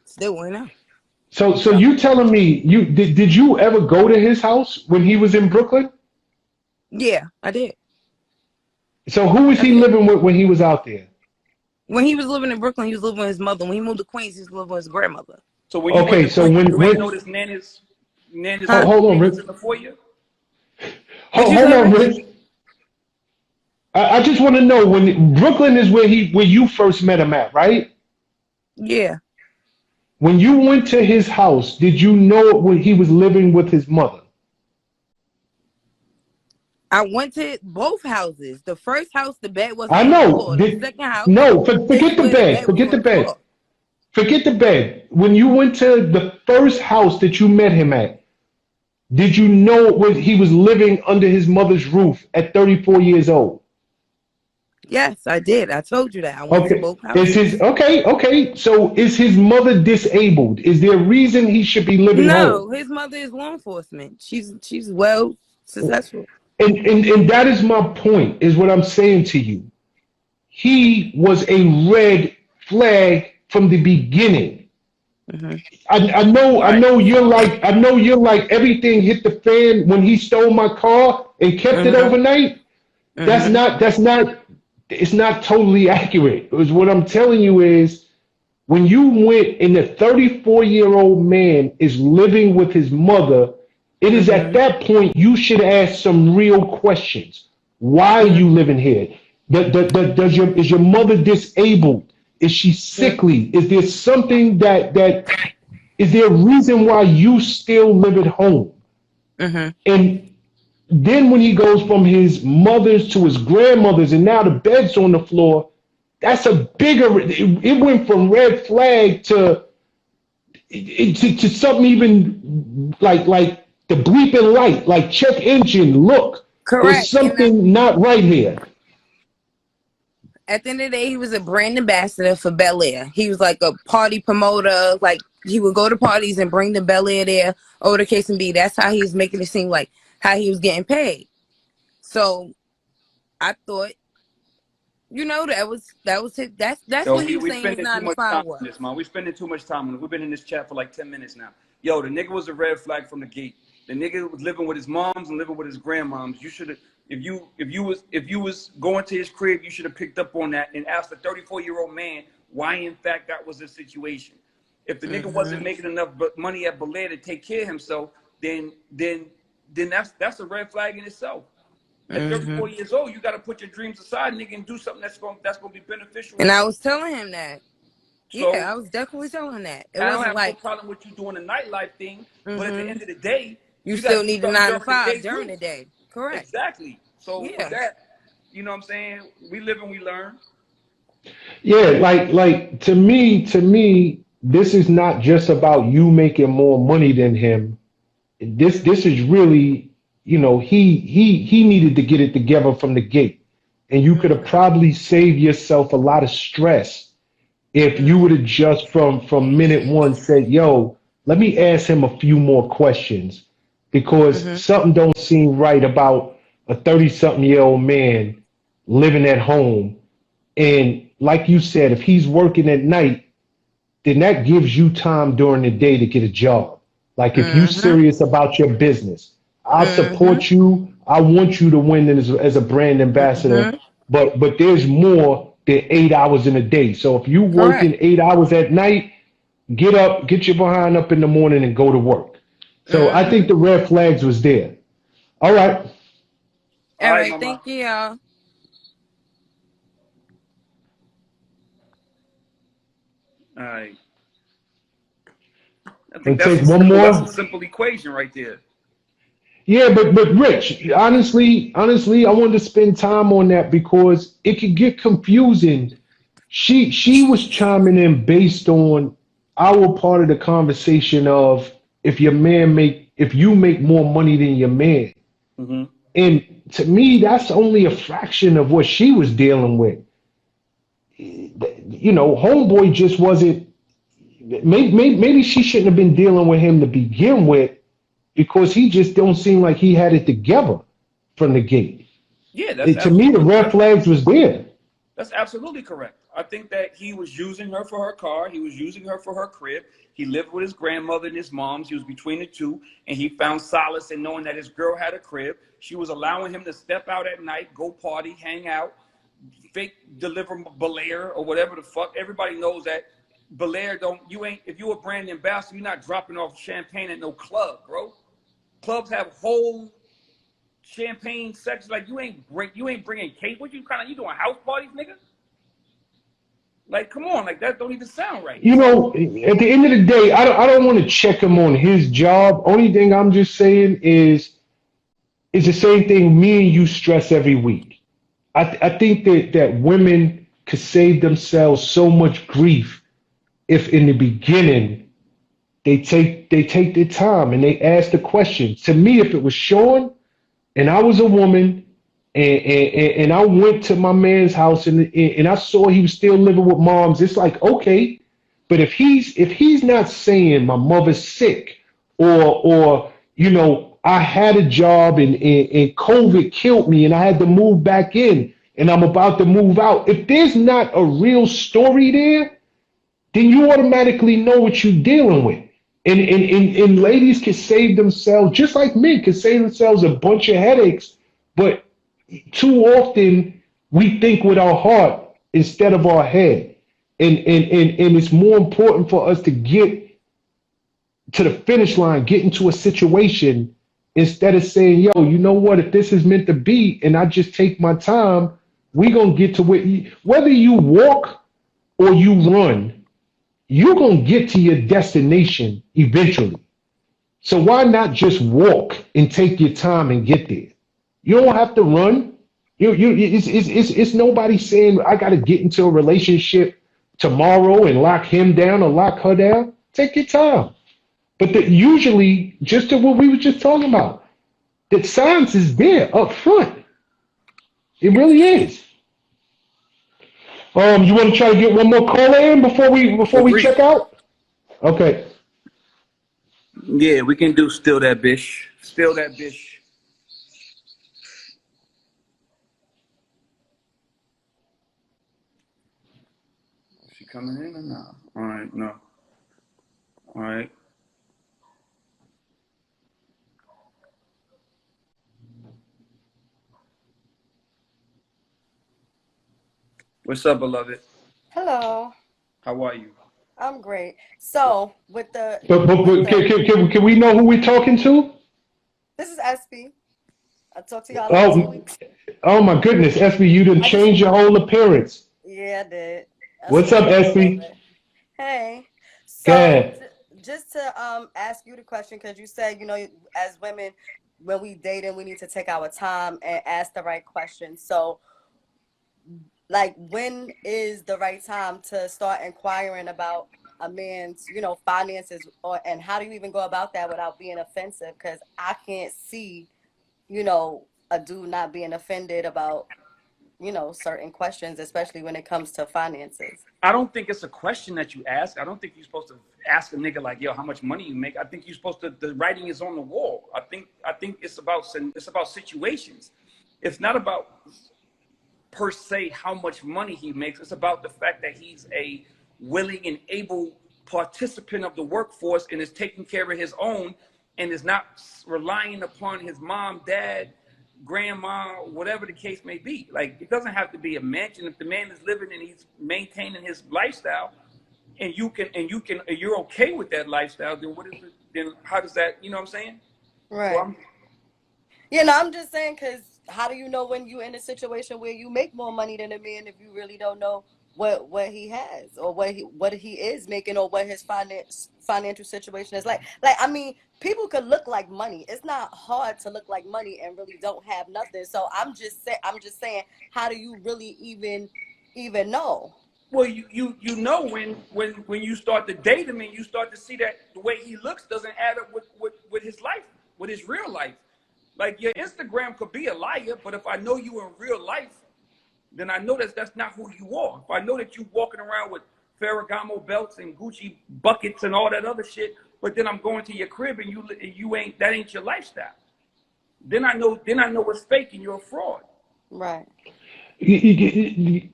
still wouldn't know. So you telling me did you ever go to his house when he was in Brooklyn? Yeah, I did. So who was he living with when he was out there? When he was living in Brooklyn, he was living with his mother. When he moved to Queens, he was living with his grandmother. So when you okay, so when noticed Nana's hold on, Rich. in the foyer? Hold on, Rich. I just want to know, when Brooklyn is where you first met him at, right? Yeah. When you went to his house, did you know when he was living with his mother? I went to both houses. The first house, the bed was I on know. the floor. The second house. No, forget the bed. Forget the bed. Forget the bed. When you went to the first house that you met him at, did you know he was living under his mother's roof at 34 years old? Yes, I did. I told you that. I went to both houses. Okay. So is his mother disabled? Is there a reason he should be living home? No, his mother is law enforcement. She's well successful. And that is my point, is what I'm saying to you. He was a red flag from the beginning. Mm-hmm. I know you're like everything hit the fan when he stole my car and kept it overnight. Mm-hmm. It's not totally accurate. Is what I'm telling you is, when you went and the 34-year-old man is living with his mother, it is at that point you should ask some real questions. Why are you living here? Is your mother disabled? Is she sickly? Is there something is there a reason why you still live at home? And then when he goes from his mother's to his grandmother's and now the bed's on the floor, that's a bigger, it went from red flag to something even like the bleeping light, like check engine, look. Correct. There's something not right here. At the end of the day, he was a brand ambassador for Bel Air. He was like a party promoter. Like, he would go to parties and bring the Bel Air there, or the case and be. That's how he was making it seem like how he was getting paid. So I thought, that was it. That's what he was saying his 9 to 5 was. We're spending too much time on it. We've been in this chat for like 10 minutes now. Yo, the nigga was a red flag from the gate. The nigga was living with his moms and living with his grandmoms. You should have, if you was going to his crib, you should have picked up on that and asked the 34-year-old man why in fact that was the situation. If the nigga wasn't making enough money at Bel Air to take care of himself, then that's a red flag in itself. At 34 years old, you got to put your dreams aside, nigga, and do something that's going to be beneficial. And I was telling him that. So, yeah, I was definitely telling him that. I don't have no problem with you doing a nightlife thing, but at the end of the day, you still need the 9 to 5 during the day. Correct. Exactly. So with that, you know what I'm saying? We live and we learn. Yeah, like to me, this is not just about you making more money than him. This is really, he needed to get it together from the gate. And you could have probably saved yourself a lot of stress if you would have just from minute one said, yo, let me ask him a few more questions, because something don't seem right about a 30-something-year-old man living at home. And like you said, if he's working at night, then that gives you time during the day to get a job. Like, if you're serious about your business, I support you. I want you to win as a brand ambassador, but there's more than 8 hours in a day. So if you working 8 hours at night, get up, get your behind up in the morning and go to work. So I think the red flags was there. All right. All right. Thank you, y'all. All right. I And think take one more. That's a simple equation right there. Yeah, but Rich, honestly, I wanted to spend time on that because it could get confusing. She was chiming in based on our part of the conversation of if you make more money than your man. Hmm. And to me, that's only a fraction of what she was dealing with. Homeboy just wasn't. Maybe she shouldn't have been dealing with him to begin with because he just don't seem like he had it together from the gate. Yeah, that's To me, the absolutely red flags was there. That's absolutely correct. I think that he was using her for her car. He was using her for her crib. He lived with his grandmother and his mom's. He was between the two, and he found solace in knowing that his girl had a crib. She was allowing him to step out at night, go party, hang out, fake deliver Belaire or whatever the fuck. Everybody knows that Belaire don't. You ain't if you a brand ambassador, you're not dropping off champagne at no club, bro. Clubs have whole champagne sections. Like you ain't bringing cake. What you doing house parties, nigga? Like, come on, like that don't even sound right. At the end of the day, I don't want to check him on his job. Only thing I'm just saying is the same thing me and you stress every week. I think that women could save themselves so much grief if in the beginning they take their time and they ask the question. To me, if it was Sean and I was a woman and I went to my man's house and I saw he was still living with moms, it's like, okay, but if he's not saying my mother's sick or I had a job and COVID killed me and I had to move back in and I'm about to move out, if there's not a real story there, then you automatically know what you're dealing with. And ladies can save themselves, just like men can save themselves a bunch of headaches, but too often we think with our heart instead of our head. And it's more important for us to get to the finish line, get into a situation instead of saying, yo, you know what, if this is meant to be and I just take my time, we gonna get to whether you walk or you run, you're going to get to your destination eventually. So why not just walk and take your time and get there? You don't have to run. It's nobody saying I got to get into a relationship tomorrow and lock him down or lock her down. Take your time. But usually, just to what we were just talking about, that science is there up front. It really is. You want to try to get one more caller in before we check out? Okay. Yeah, we can do still that bitch. Still that bitch. Is she coming in or not? All right, no. All right. What's up, beloved? Hello, How are you? I'm great. So with the But with the can we know who we're talking to? this is SB. I talk to y'all like 2 Oh, weeks. oh my goodness, SB, you didn't I just change your whole appearance. yeah, I did. I What's up, switched up a little SB? bit. Hey, Go so ahead. just to ask you the question because you said as women when we dating we need to take our time and ask the right questions. So like when is the right time to start inquiring about a man's finances and how do you even go about that without being offensive? Because I can't see a dude not being offended about certain questions, especially when it comes to finances. I don't think it's a question that you ask. I don't think you're supposed to ask a nigga like, yo, how much money you make. I think you're supposed to. The writing is on the wall. I think it's about situations. It's not about per se how much money he makes. It's about the fact that he's a willing and able participant of the workforce and is taking care of his own and is not relying upon his mom, dad, grandma, whatever the case may be. Like, it doesn't have to be a mansion. If the man is living and he's maintaining his lifestyle and you're okay with that lifestyle, then what is it? Then how does that, you know what I'm saying? Right. So I'm just saying, because how do you know when you're in a situation where you make more money than a man if you really don't know what he has, or what he is making, or what his financial situation is like. Like, I mean, people could look like money. It's not hard to look like money and really don't have nothing. So I'm just saying, how do you really even know? Well, you know when you start to date him and you start to see that the way he looks doesn't add up with his life, with his real life. Like, your Instagram could be a liar, but if I know you in real life, then I know that's not who you are. If I know that you walking around with Ferragamo belts and Gucci buckets and all that other shit, but then I'm going to your crib and you ain't, that ain't your lifestyle. Then I know it's fake and you're a fraud. Right. Is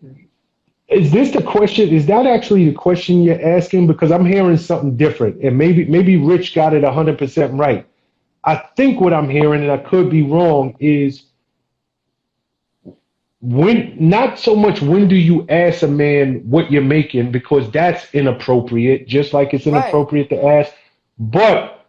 this the question? Is that actually the question you're asking? Because I'm hearing something different, and maybe Rich got it 100% right. I think what I'm hearing, and I could be wrong, is not so much when do you ask a man what you're making, because that's inappropriate, just like it's inappropriate to ask. But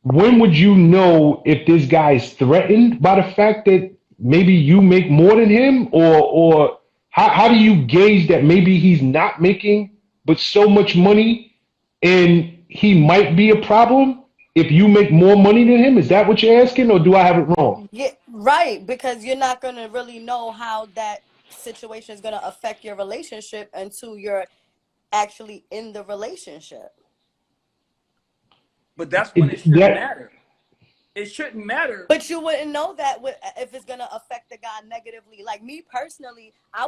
when would you know if this guy is threatened by the fact that maybe you make more than him, or how do you gauge that maybe he's not making but so much money and he might be a problem if you make more money than him? Is that what you're asking, or do I have it wrong? Yeah, right, because you're not going to really know how that situation is going to affect your relationship until you're actually in the relationship. But that's when it shouldn't matter. It shouldn't matter. But you wouldn't know that if it's gonna affect the guy negatively. Like, me personally, I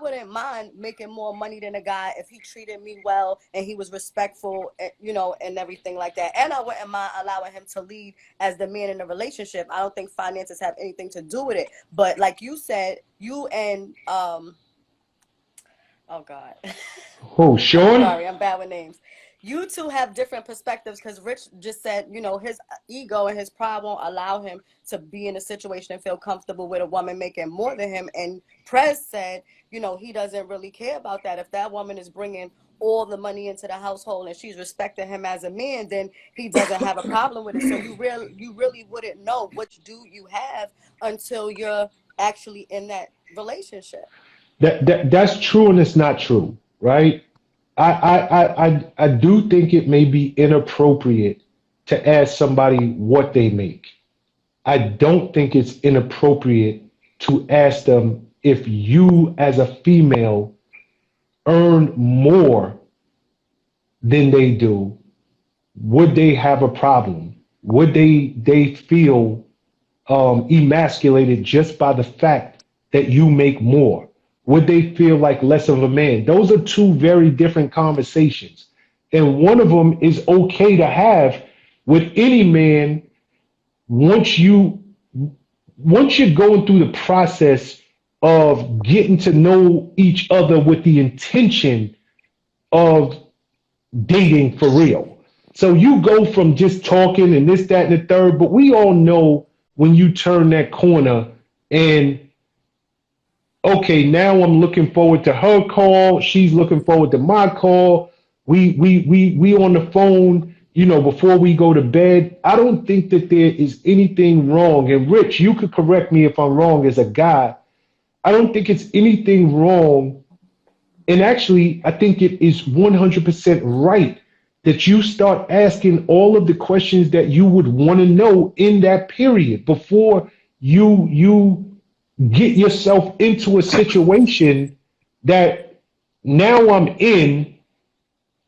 wouldn't mind making more money than a guy if he treated me well and he was respectful, you know, and everything like that. And I wouldn't mind allowing him to lead as the man in the relationship. I don't think finances have anything to do with it. But like you said, you and oh God. Oh, Sean? Sorry, I'm bad with names. You two have different perspectives, because Rich just said, you know, his ego and his pride won't allow him to be in a situation and feel comfortable with a woman making more than him. And Prez said, you know, he doesn't really care about that. If that woman is bringing all the money into the household and she's respecting him as a man, then he doesn't have a problem with it. So you really wouldn't know what do you have until you're actually in that relationship. That's true, and it's not true, right? I do think it may be inappropriate to ask somebody what they make. I don't think it's inappropriate to ask them if you as a female earn more than they do, would they have a problem? Would they feel emasculated just by the fact that you make more? Would they feel like less of a man? Those are two very different conversations. And one of them is okay to have with any man once you're going through the process of getting to know each other with the intention of dating for real. So you go from just talking and this, that, and the third, but we all know when you turn that corner and okay, now I'm looking forward to her call. She's looking forward to my call. We on the phone, you know, before we go to bed. I don't think that there is anything wrong. And Rich, you could correct me if I'm wrong as a guy. I don't think it's anything wrong. And actually, I think it is 100% right that you start asking all of the questions that you would want to know in that period before you get yourself into a situation that now I'm in.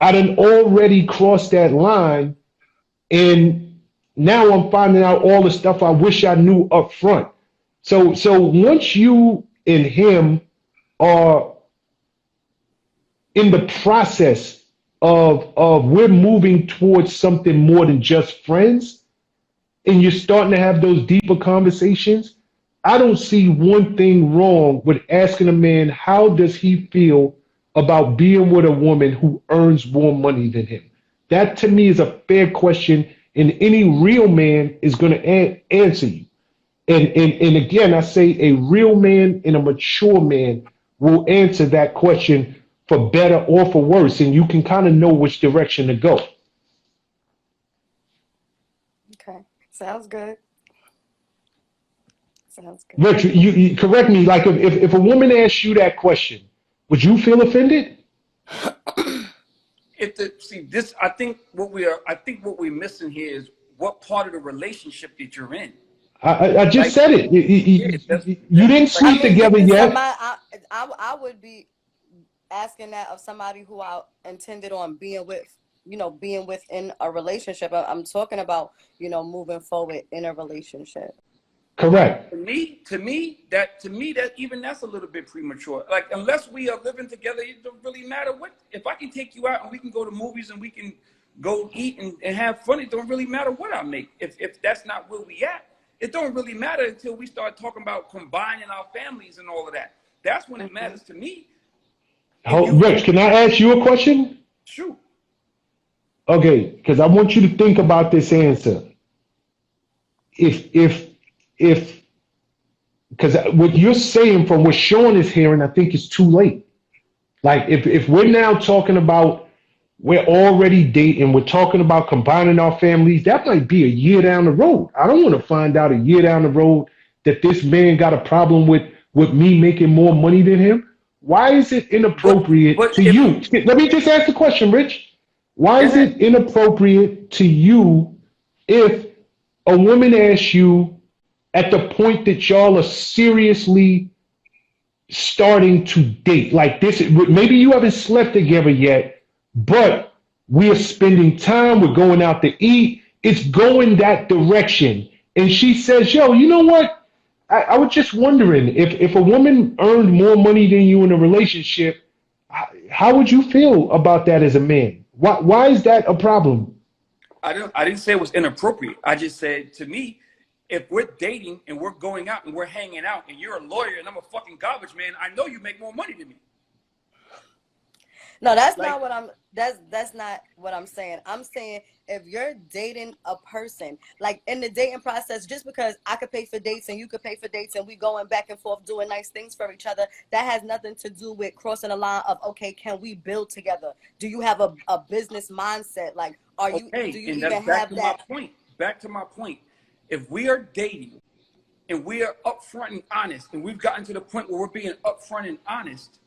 I done already crossed that line, and now I'm finding out all the stuff I wish I knew up front. So once you and him are in the process of we're moving towards something more than just friends, and you're starting to have those deeper conversations, I don't see one thing wrong with asking a man how does he feel about being with a woman who earns more money than him. That to me is a fair question, and any real man is going to answer you. And again, I say a real man and a mature man will answer that question for better or for worse, and you can kind of know which direction to go. Okay, sounds good. Rich, you correct me. Like if a woman asks you that question, Would you feel offended? I think what we're missing here is what part of the relationship that you're in. I just said it. You didn't sleep I mean, together if yet. I would be asking that of somebody who I intended on being with, being within a relationship. I'm talking about, moving forward in a relationship. Correct. To me, that even that's a little bit premature. Like, unless we are living together, it don't really matter what. If I can take you out and we can go to movies and we can go eat and have fun, it don't really matter what I make. If that's not where we at, it don't really matter until we start talking about combining our families and all of that. That's when it matters to me. Rich, can I ask you a question? Sure. Okay, because I want you to think about this answer. Because what you're saying from what Sean is hearing, I think it's too late. Like, if we're now talking about we're already dating, we're talking about combining our families, that might be a year down the road. I don't want to find out a year down the road that this man got a problem with me making more money than him. Why is it inappropriate to you? Let me just ask the question, Rich. Why is it inappropriate to you if a woman asks you at the point that y'all are seriously starting to date, like this, maybe you haven't slept together yet, but we're spending time, we're going out to eat, it's going that direction. And she says, yo, you know what? I was just wondering if a woman earned more money than you in a relationship, how would you feel about that as a man? Why is that a problem? I didn't say it was inappropriate. I just said, to me, if we're dating and we're going out and we're hanging out and you're a lawyer and I'm a fucking garbage man, I know you make more money than me. No, that's not what I'm saying. I'm saying if you're dating a person, like in the dating process, just because I could pay for dates and you could pay for dates and we going back and forth doing nice things for each other, that has nothing to do with crossing the line of, okay, can we build together? Do you have a business mindset? Like, do you even have that? Back to my point. If we are dating and we are upfront and honest, and we've gotten to the point where we're being upfront and honest,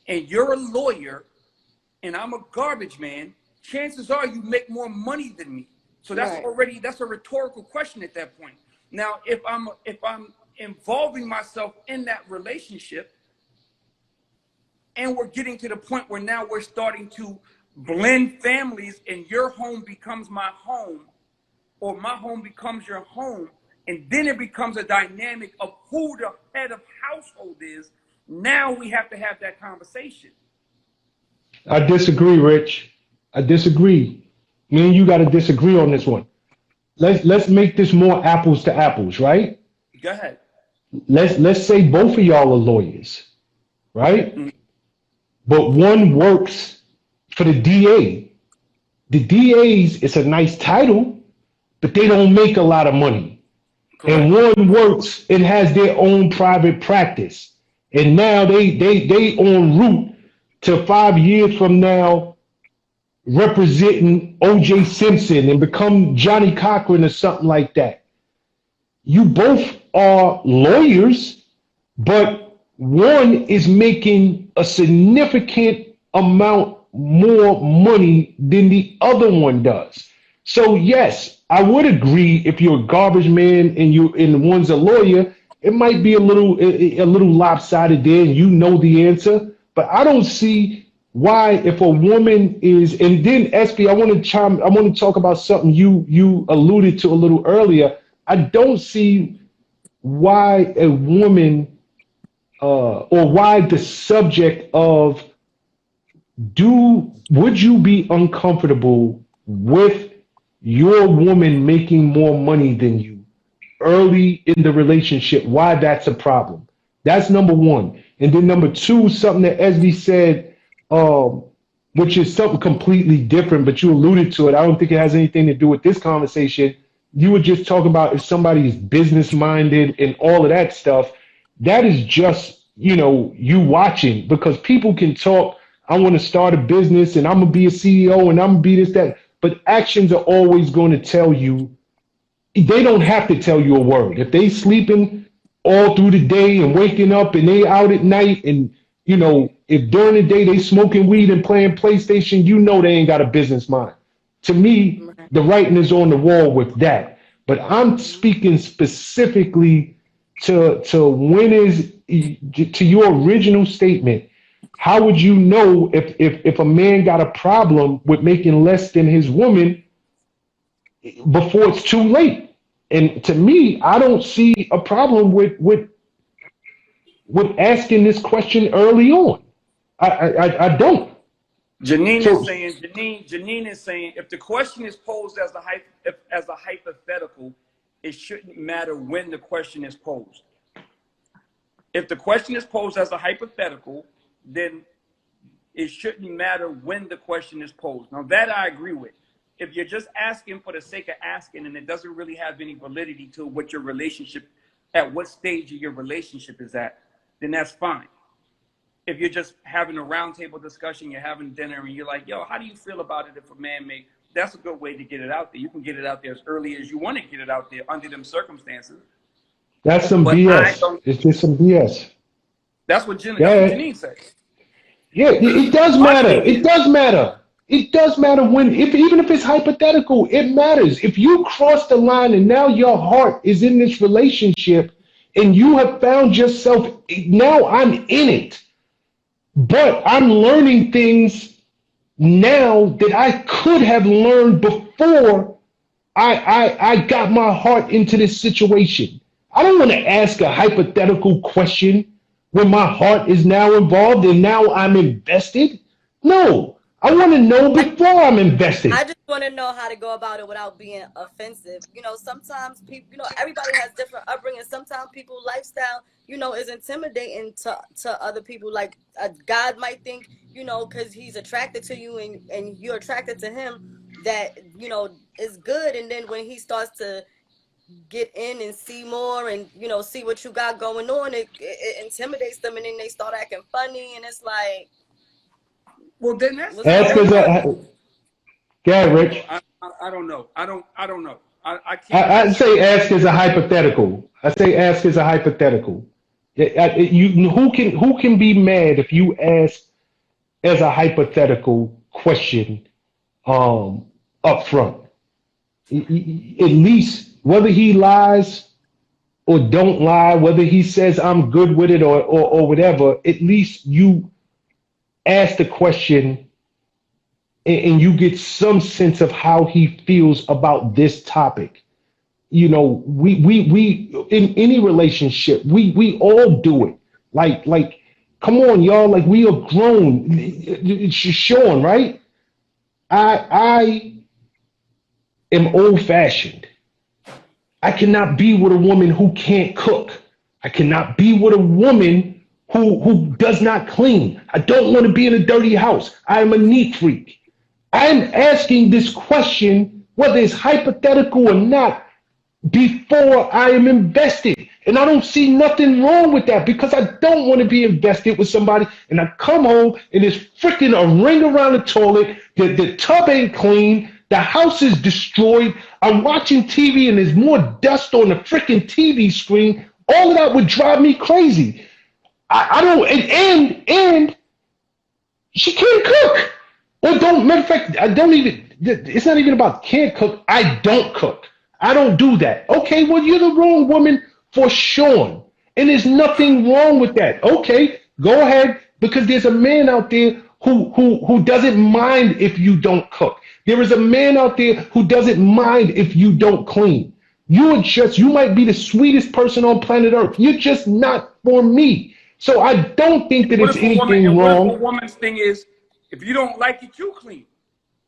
and you're a lawyer and I'm a garbage man, chances are you make more money than me. So that's that's a rhetorical question at that point. Now, if I'm involving myself in that relationship and we're getting to the point where now we're starting to blend families and your home becomes my home or my home becomes your home, and then it becomes a dynamic of who the head of household is, now we have to have that conversation. I disagree, Rich. I disagree. Me and you got to disagree on this one. Let's make this more apples to apples, right? Go ahead. Let's say both of y'all are lawyers, right? Mm-hmm. But one works for the DA. The DAs, it's a nice title, but they don't make a lot of money. Correct. And one works and has their own private practice. And now they en route to 5 years from now representing O.J. Simpson and become Johnny Cochran or something like that. You both are lawyers, but one is making a significant amount more money than the other one does. So yes, I would agree if you're a garbage man and one's a lawyer, it might be a little lopsided there and you know the answer. But I don't see why, if a woman is, and then SB, I want to talk about something you alluded to a little earlier. I don't see why a woman or why the subject of would you be uncomfortable with your woman making more money than you early in the relationship? Why that's a problem? That's number one. And then number two, something that SB said, which is something completely different, but you alluded to it. I don't think it has anything to do with this conversation. You were just talking about if somebody is business minded and all of that stuff. That is just, you watching, because people can talk, I want to start a business and I'm going to be a CEO and I'm going to be this, that. But actions are always going to tell you, they don't have to tell you a word. If they sleeping all through the day and waking up and they out at night and You know, if during the day they smoking weed and playing PlayStation, you know they ain't got a business mind. To me, Right. the writing is on the wall with that. But I'm speaking specifically to when is to your original statement. How would you know if a man got a problem with making less than his woman before it's too late? And to me, I don't see a problem with asking this question early on. I don't. Janine So is saying, Janine is saying, if the question is posed as a hypothetical, it shouldn't matter when the question is posed. If the question is posed as a hypothetical, then it shouldn't matter when the question is posed. Now that I agree with. If you're just asking for the sake of asking and it doesn't really have any validity to what your relationship, at what stage of your relationship is at, then that's fine. If you're just having a roundtable discussion, you're having dinner, and you're like, yo, how do you feel about it if a man may, that's a good way to get it out there. You can get it out there as early as you want to get it out there under them circumstances. that's some But I BS. don't, It's just some BS. that's what Yeah, Janine said. yeah. It does My matter. thing It is, does matter. It does matter when, if even if it's hypothetical, it matters. If you cross the line and now your heart is in this relationship, and you have found yourself, now I'm in it, but I'm learning things now that I could have learned before I got my heart into this situation. I don't want to ask a hypothetical question when my heart is now involved and now I'm invested. No, I want to know I before I'm invested. I just want to know how to go about it without being offensive. You know, sometimes people, you know, everybody has different upbringing. Sometimes people's lifestyle, you know, is intimidating to other people. Like God might think, you know, because he's attracted to you and you're attracted to him, that, you know, is good. And then when he starts to get in and see more and, you know, see what you got going on, it intimidates them, and then they start acting funny. And it's like, well, then that's what's Ask going as on? a, go ahead, bro. Rich. I don't know. I don't know. I can't I say necessarily. ask as a hypothetical. I say ask as a hypothetical. You who can be mad if you ask as a hypothetical question up front? At least whether he lies or don't lie, whether he says I'm good with it or whatever, at least you ask the question and you get some sense of how he feels about this topic. You know, we in any relationship, we all do it. Like, come on, y'all, like we are grown. It's Sean, right? I am old fashioned. I cannot be with a woman who can't cook. I cannot be with a woman who does not clean. I don't want to be in a dirty house. I am a neat freak. I'm asking this question, whether it's hypothetical or not, before I am invested. And I don't see nothing wrong with that, because I don't want to be invested with somebody and I come home and there's freaking a ring around the toilet, the tub ain't clean, the house is destroyed, I'm watching TV and there's more dust on the freaking TV screen. All of that would drive me crazy. I don't, and she can't cook. Or don't, matter of fact, I don't even, it's not even about can't cook. I don't cook. I don't do that. Okay, well, you're the wrong woman for Sean. And there's nothing wrong with that. Okay, go ahead, because there's a man out there who doesn't mind if you don't cook. There is a man out there who doesn't mind if you don't clean. You might be the sweetest person on planet Earth. You're just not for me. So I don't think that What it's if a woman? anything And what if a wrong. woman's thing is, if you don't like it, you clean.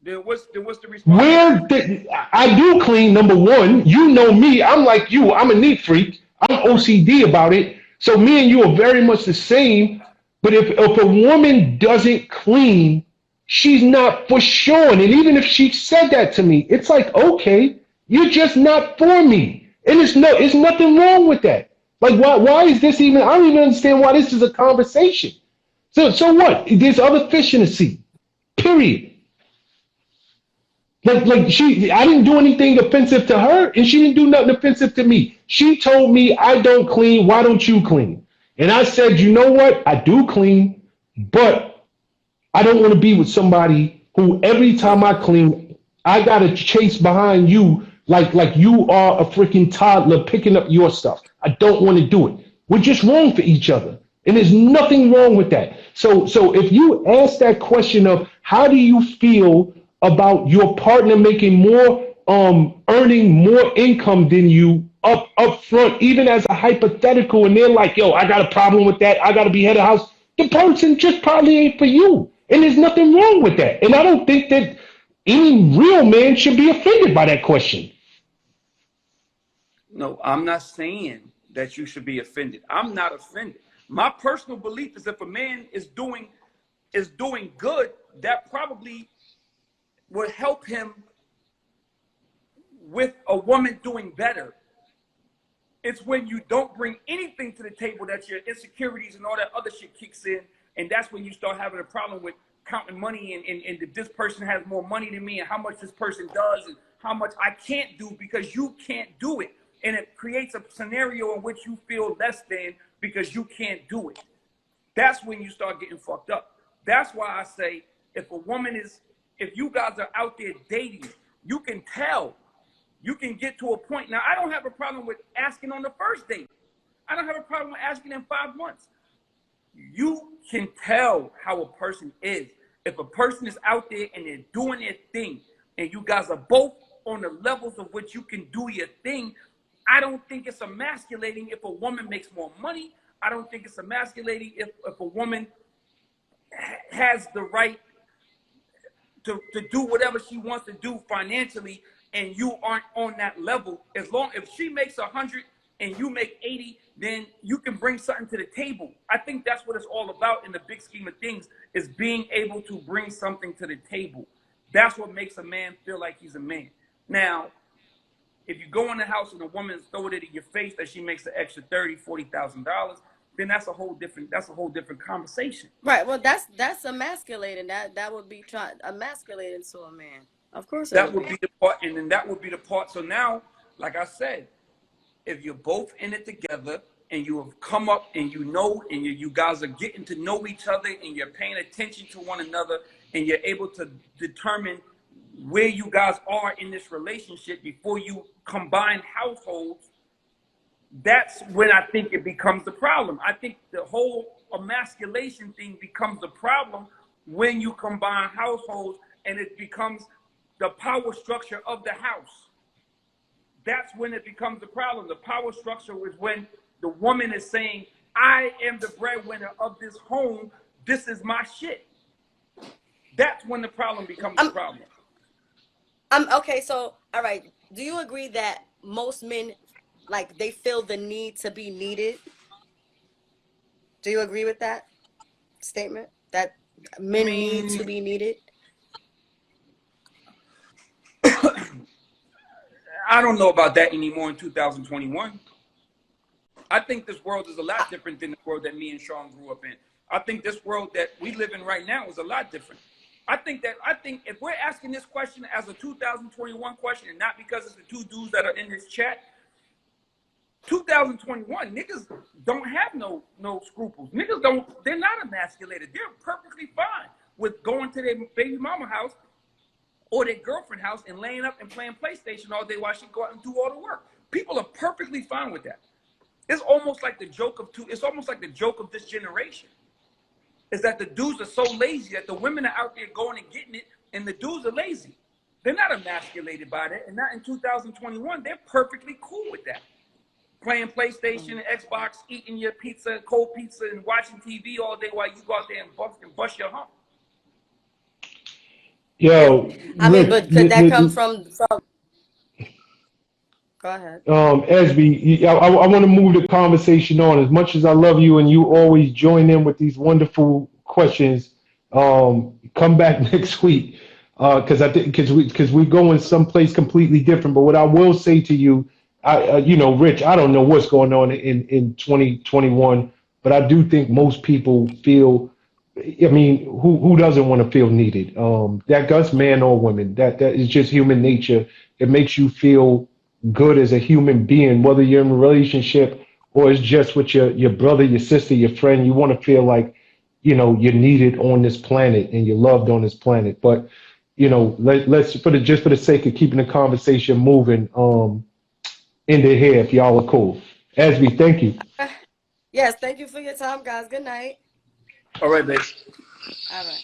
Then what's the response to Where that? I do clean, number one. You know me. I'm like you. I'm a neat freak. I'm OCD about it. So me and you are very much the same. But if a woman doesn't clean, she's not for sure. And even if she said that to me, it's like, okay, you're just not for me. And it's nothing wrong with that. Like, why is this even? I don't even understand why this is a conversation. So what? There's other fish in the sea. Period. Like I didn't do anything offensive to her, and she didn't do nothing offensive to me. She told me I don't clean. Why don't you clean? And I said, you know what? I do clean, But I don't want to be with somebody who every time I clean, I gotta chase behind you like you are a freaking toddler picking up your stuff. I don't want to do it. We're just wrong for each other. And there's nothing wrong with that. So if you ask that question of how do you feel about your partner making more earning more income than you up front, even as a hypothetical, and they're like, yo, I got a problem with that. I gotta be head of house. The person just probably ain't for you. And there's nothing wrong with that. And I don't think that any real man should be offended by that question. No, I'm not saying that you should be offended. I'm not offended. My personal belief is if a man is doing good, that probably would help him with a woman doing better. It's when you don't bring anything to the table that your insecurities and all that other shit kicks in, and that's when you start having a problem with counting money and that this person has more money than me and how much this person does and how much I can't do because you can't do it. And it creates a scenario in which you feel less than because you can't do it. That's when you start getting fucked up. That's why I say if you guys are out there dating, you can tell. You can get to a point. Now, I don't have a problem with asking on the first date. I don't have a problem with asking in 5 months. You can tell how a person is. If a person is out there and they're doing their thing and you guys are both on the levels of which you can do your thing, I don't think it's emasculating if a woman makes more money. I don't think it's emasculating if a woman has the right to do whatever she wants to do financially and you aren't on that level. As long if she makes 100 and you make 80, then you can bring something to the table. I think that's what it's all about in the big scheme of things, is being able to bring something to the table. That's what makes a man feel like he's a man. Now, if you go in the house and a woman throw it in your face that she makes an extra $30,000-$40,000, then that's a whole different conversation. Right. Well, that's emasculating. That would be emasculating to a man. Of course. That would be the part, and then that would be the part. So now, like I said, if you're both in it together and you have come up and you know, and you guys are getting to know each other and you're paying attention to one another and you're able to determine where you guys are in this relationship before you combine households, that's when I think it becomes the problem. I think the whole emasculation thing becomes the problem when you combine households and it becomes the power structure of the house. That's when it becomes the problem. The power structure is when the woman is saying, I am the breadwinner of this home. This is my shit. That's when the problem becomes the problem. Okay, so, all right. Do you agree that most men, like, they feel the need to be needed? Do you agree with that statement? That men need to be needed? I don't know about that anymore in 2021. I think this world is a lot different than the world that me and Sean grew up in. I think this world that we live in right now is a lot different. I think if we're asking this question as a 2021 question and not because it's the two dudes that are in this chat, 2021, niggas don't have no scruples. They're not emasculated. They're perfectly fine with going to their baby mama house or their girlfriend house and laying up and playing PlayStation all day while she go out and do all the work. People are perfectly fine with that. It's almost like the joke of this generation. Is that the dudes are so lazy that the women are out there going and getting it, and the dudes are lazy. They're not emasculated by that, and not in 2021. They're perfectly cool with that. Playing PlayStation and Xbox, eating your pizza, cold pizza, and watching TV all day while you go out there and bust your hump. Yo, I mean, but could that come from? Go ahead. Esby, I want to move the conversation on. As much as I love you and you always join in with these wonderful questions, come back next week because I think because we're going someplace completely different. But what I will say to you, Rich, I don't know what's going on in 2021, but I do think most people feel. I mean, who doesn't want to feel needed? That's man or woman. That is just human nature. It makes you feel good as a human being, whether you're in a relationship or it's just with your brother, your sister, your friend. You want to feel like you're needed on this planet and you're loved on this planet. But let's for the sake of keeping the conversation moving, end it here if y'all are cool. Asby, thank you. Yes, thank you for your time, guys. Good night. All right, babe. All right.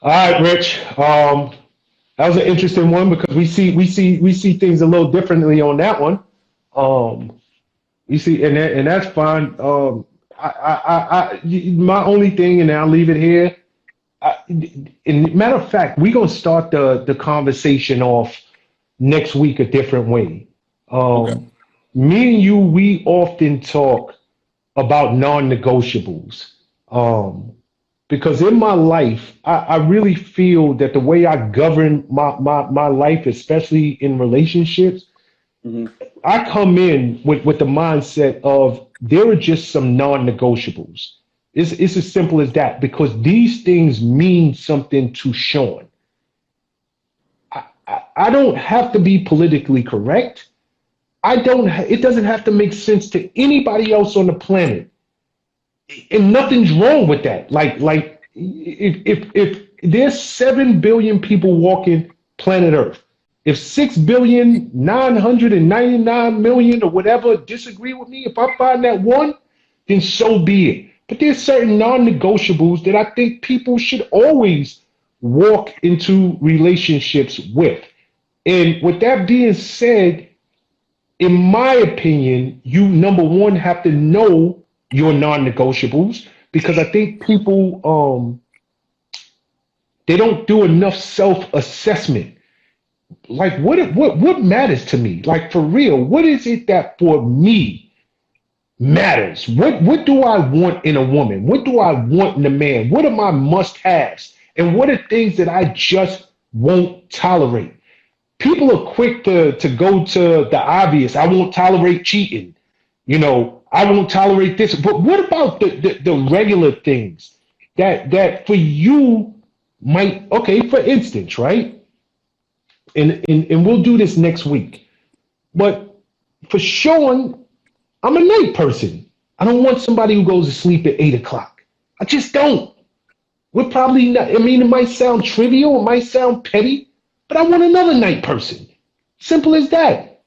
All right, Rich. That was an interesting one because we see things a little differently on that one. We see, and that's fine. My only thing, and I'll leave it here. In matter of fact, we're gonna start the conversation off next week a different way. Okay. Me and you, we often talk about non-negotiables. Because in my life, I really feel that the way I govern my life, especially in relationships, hmm I come in with the mindset of there are just some non-negotiables. It's as simple as that because these things mean something to Sean. I don't have to be politically correct. It doesn't have to make sense to anybody else on the planet. And nothing's wrong with that. Like if there's 7 billion people walking planet Earth, if 6,999,000,000 or whatever disagree with me, if I find that one, then so be it. But there's certain non-negotiables that I think people should always walk into relationships with. And with that being said, in my opinion, you number one have to know your non-negotiables because I think people they don't do enough self-assessment. Like what matters to me? Like for real, what is it that for me matters? What do I want in a woman? What do I want in a man? What are my must-haves? And what are things that I just won't tolerate? People are quick to go to the obvious. I won't tolerate cheating. I won't tolerate this. But what about the regular things that for you might, okay, for instance, right? And we'll do this next week. But for Sean, I'm a night person. I don't want somebody who goes to sleep at 8 o'clock. I just don't. We're probably not, I mean, it might sound trivial, it might sound petty, but I want another night person. Simple as that.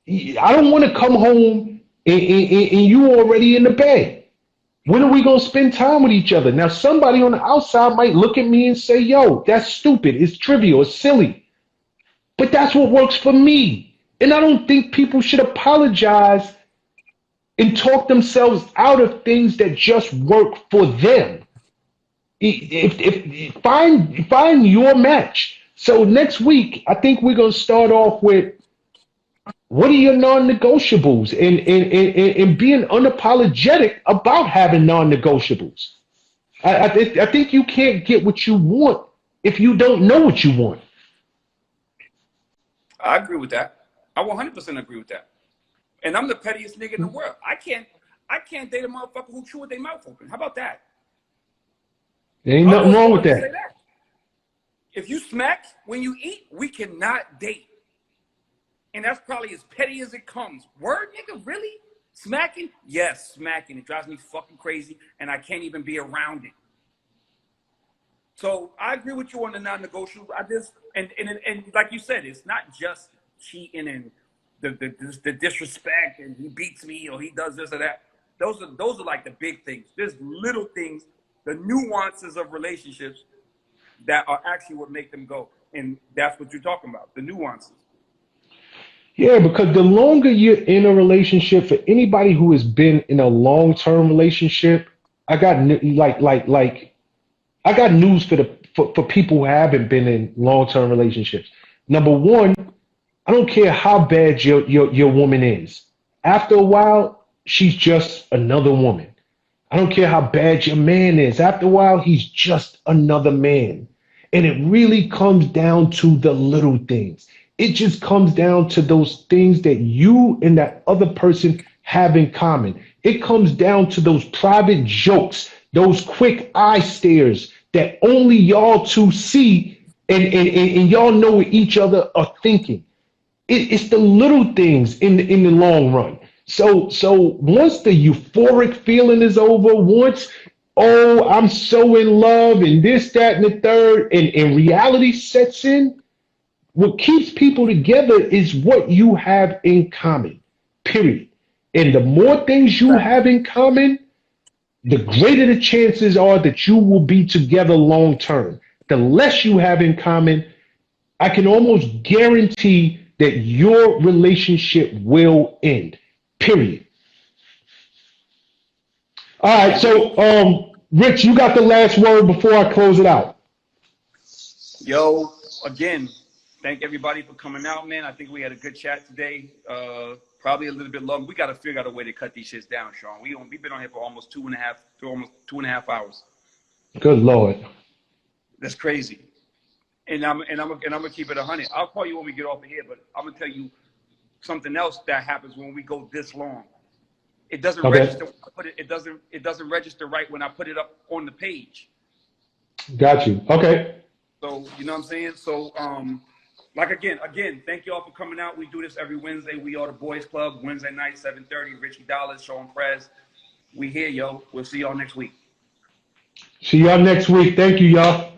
I don't want to come home and you already in the bed. When are we going to spend time with each other? Now, somebody on the outside might look at me and say, yo, that's stupid. It's trivial. It's silly. But that's what works for me. And I don't think people should apologize and talk themselves out of things that just work for them. If find your match. So next week, I think we're going to start off with what are your non-negotiables and being unapologetic about having non-negotiables. I think you can't get what you want if you don't know what you want. I agree with that. I 100% agree with that. And I'm the pettiest nigga in the world. I can't date a motherfucker who chew with their mouth open. How about that? There ain't nothing wrong with Say that. that. If you smack when you eat, we cannot date. And that's probably as petty as it comes. Word, nigga, really? Smacking? Yes, smacking. It drives me fucking crazy, and I can't even be around it. So I agree with you on the non-negotiables. And like you said, it's not just cheating and the disrespect and he beats me or he does this or that. Those are like the big things. There's little things, the nuances of relationships that are actually what make them go. And that's what you're talking about, the nuances. Yeah, because the longer you're in a relationship, for anybody who has been in a long-term relationship, I got I got news for people who haven't been in long-term relationships. Number one, I don't care how bad your woman is. After a while, she's just another woman. I don't care how bad your man is. After a while, he's just another man. And it really comes down to the little things. It just comes down to those things that you and that other person have in common. It comes down to those private jokes, those quick eye stares that only y'all two see and y'all know what each other are thinking. It's the little things in the long run. So once the euphoric feeling is over, once, oh, I'm so in love and this, that, and the third, and reality sets in, what keeps people together is what you have in common, period. And the more things you Right. have in common, the greater the chances are that you will be together long term. The less you have in common, I can almost guarantee that your relationship will end. Period. All right, so Rich, you got the last word before I close it out. Yo, again, thank everybody for coming out, man. I think we had a good chat today. Probably a little bit long. We got to figure out a way to cut these shits down, Sean. We've been on here for almost two and a half hours. Good Lord. That's crazy. And I'm gonna keep it 100. I'll call you when we get off of here, but I'm gonna tell you something else that happens when we go this long. It doesn't Okay. register. It doesn't register right when I put it up on the page. Got you. Okay. So you know what I'm saying. So like again, thank you all for coming out. We do this every Wednesday. We are the Boys Club. Wednesday night, 7:30. Richie Dollars, Sean Prez. We here, yo. We'll see y'all next week. See y'all next week. Thank you, y'all.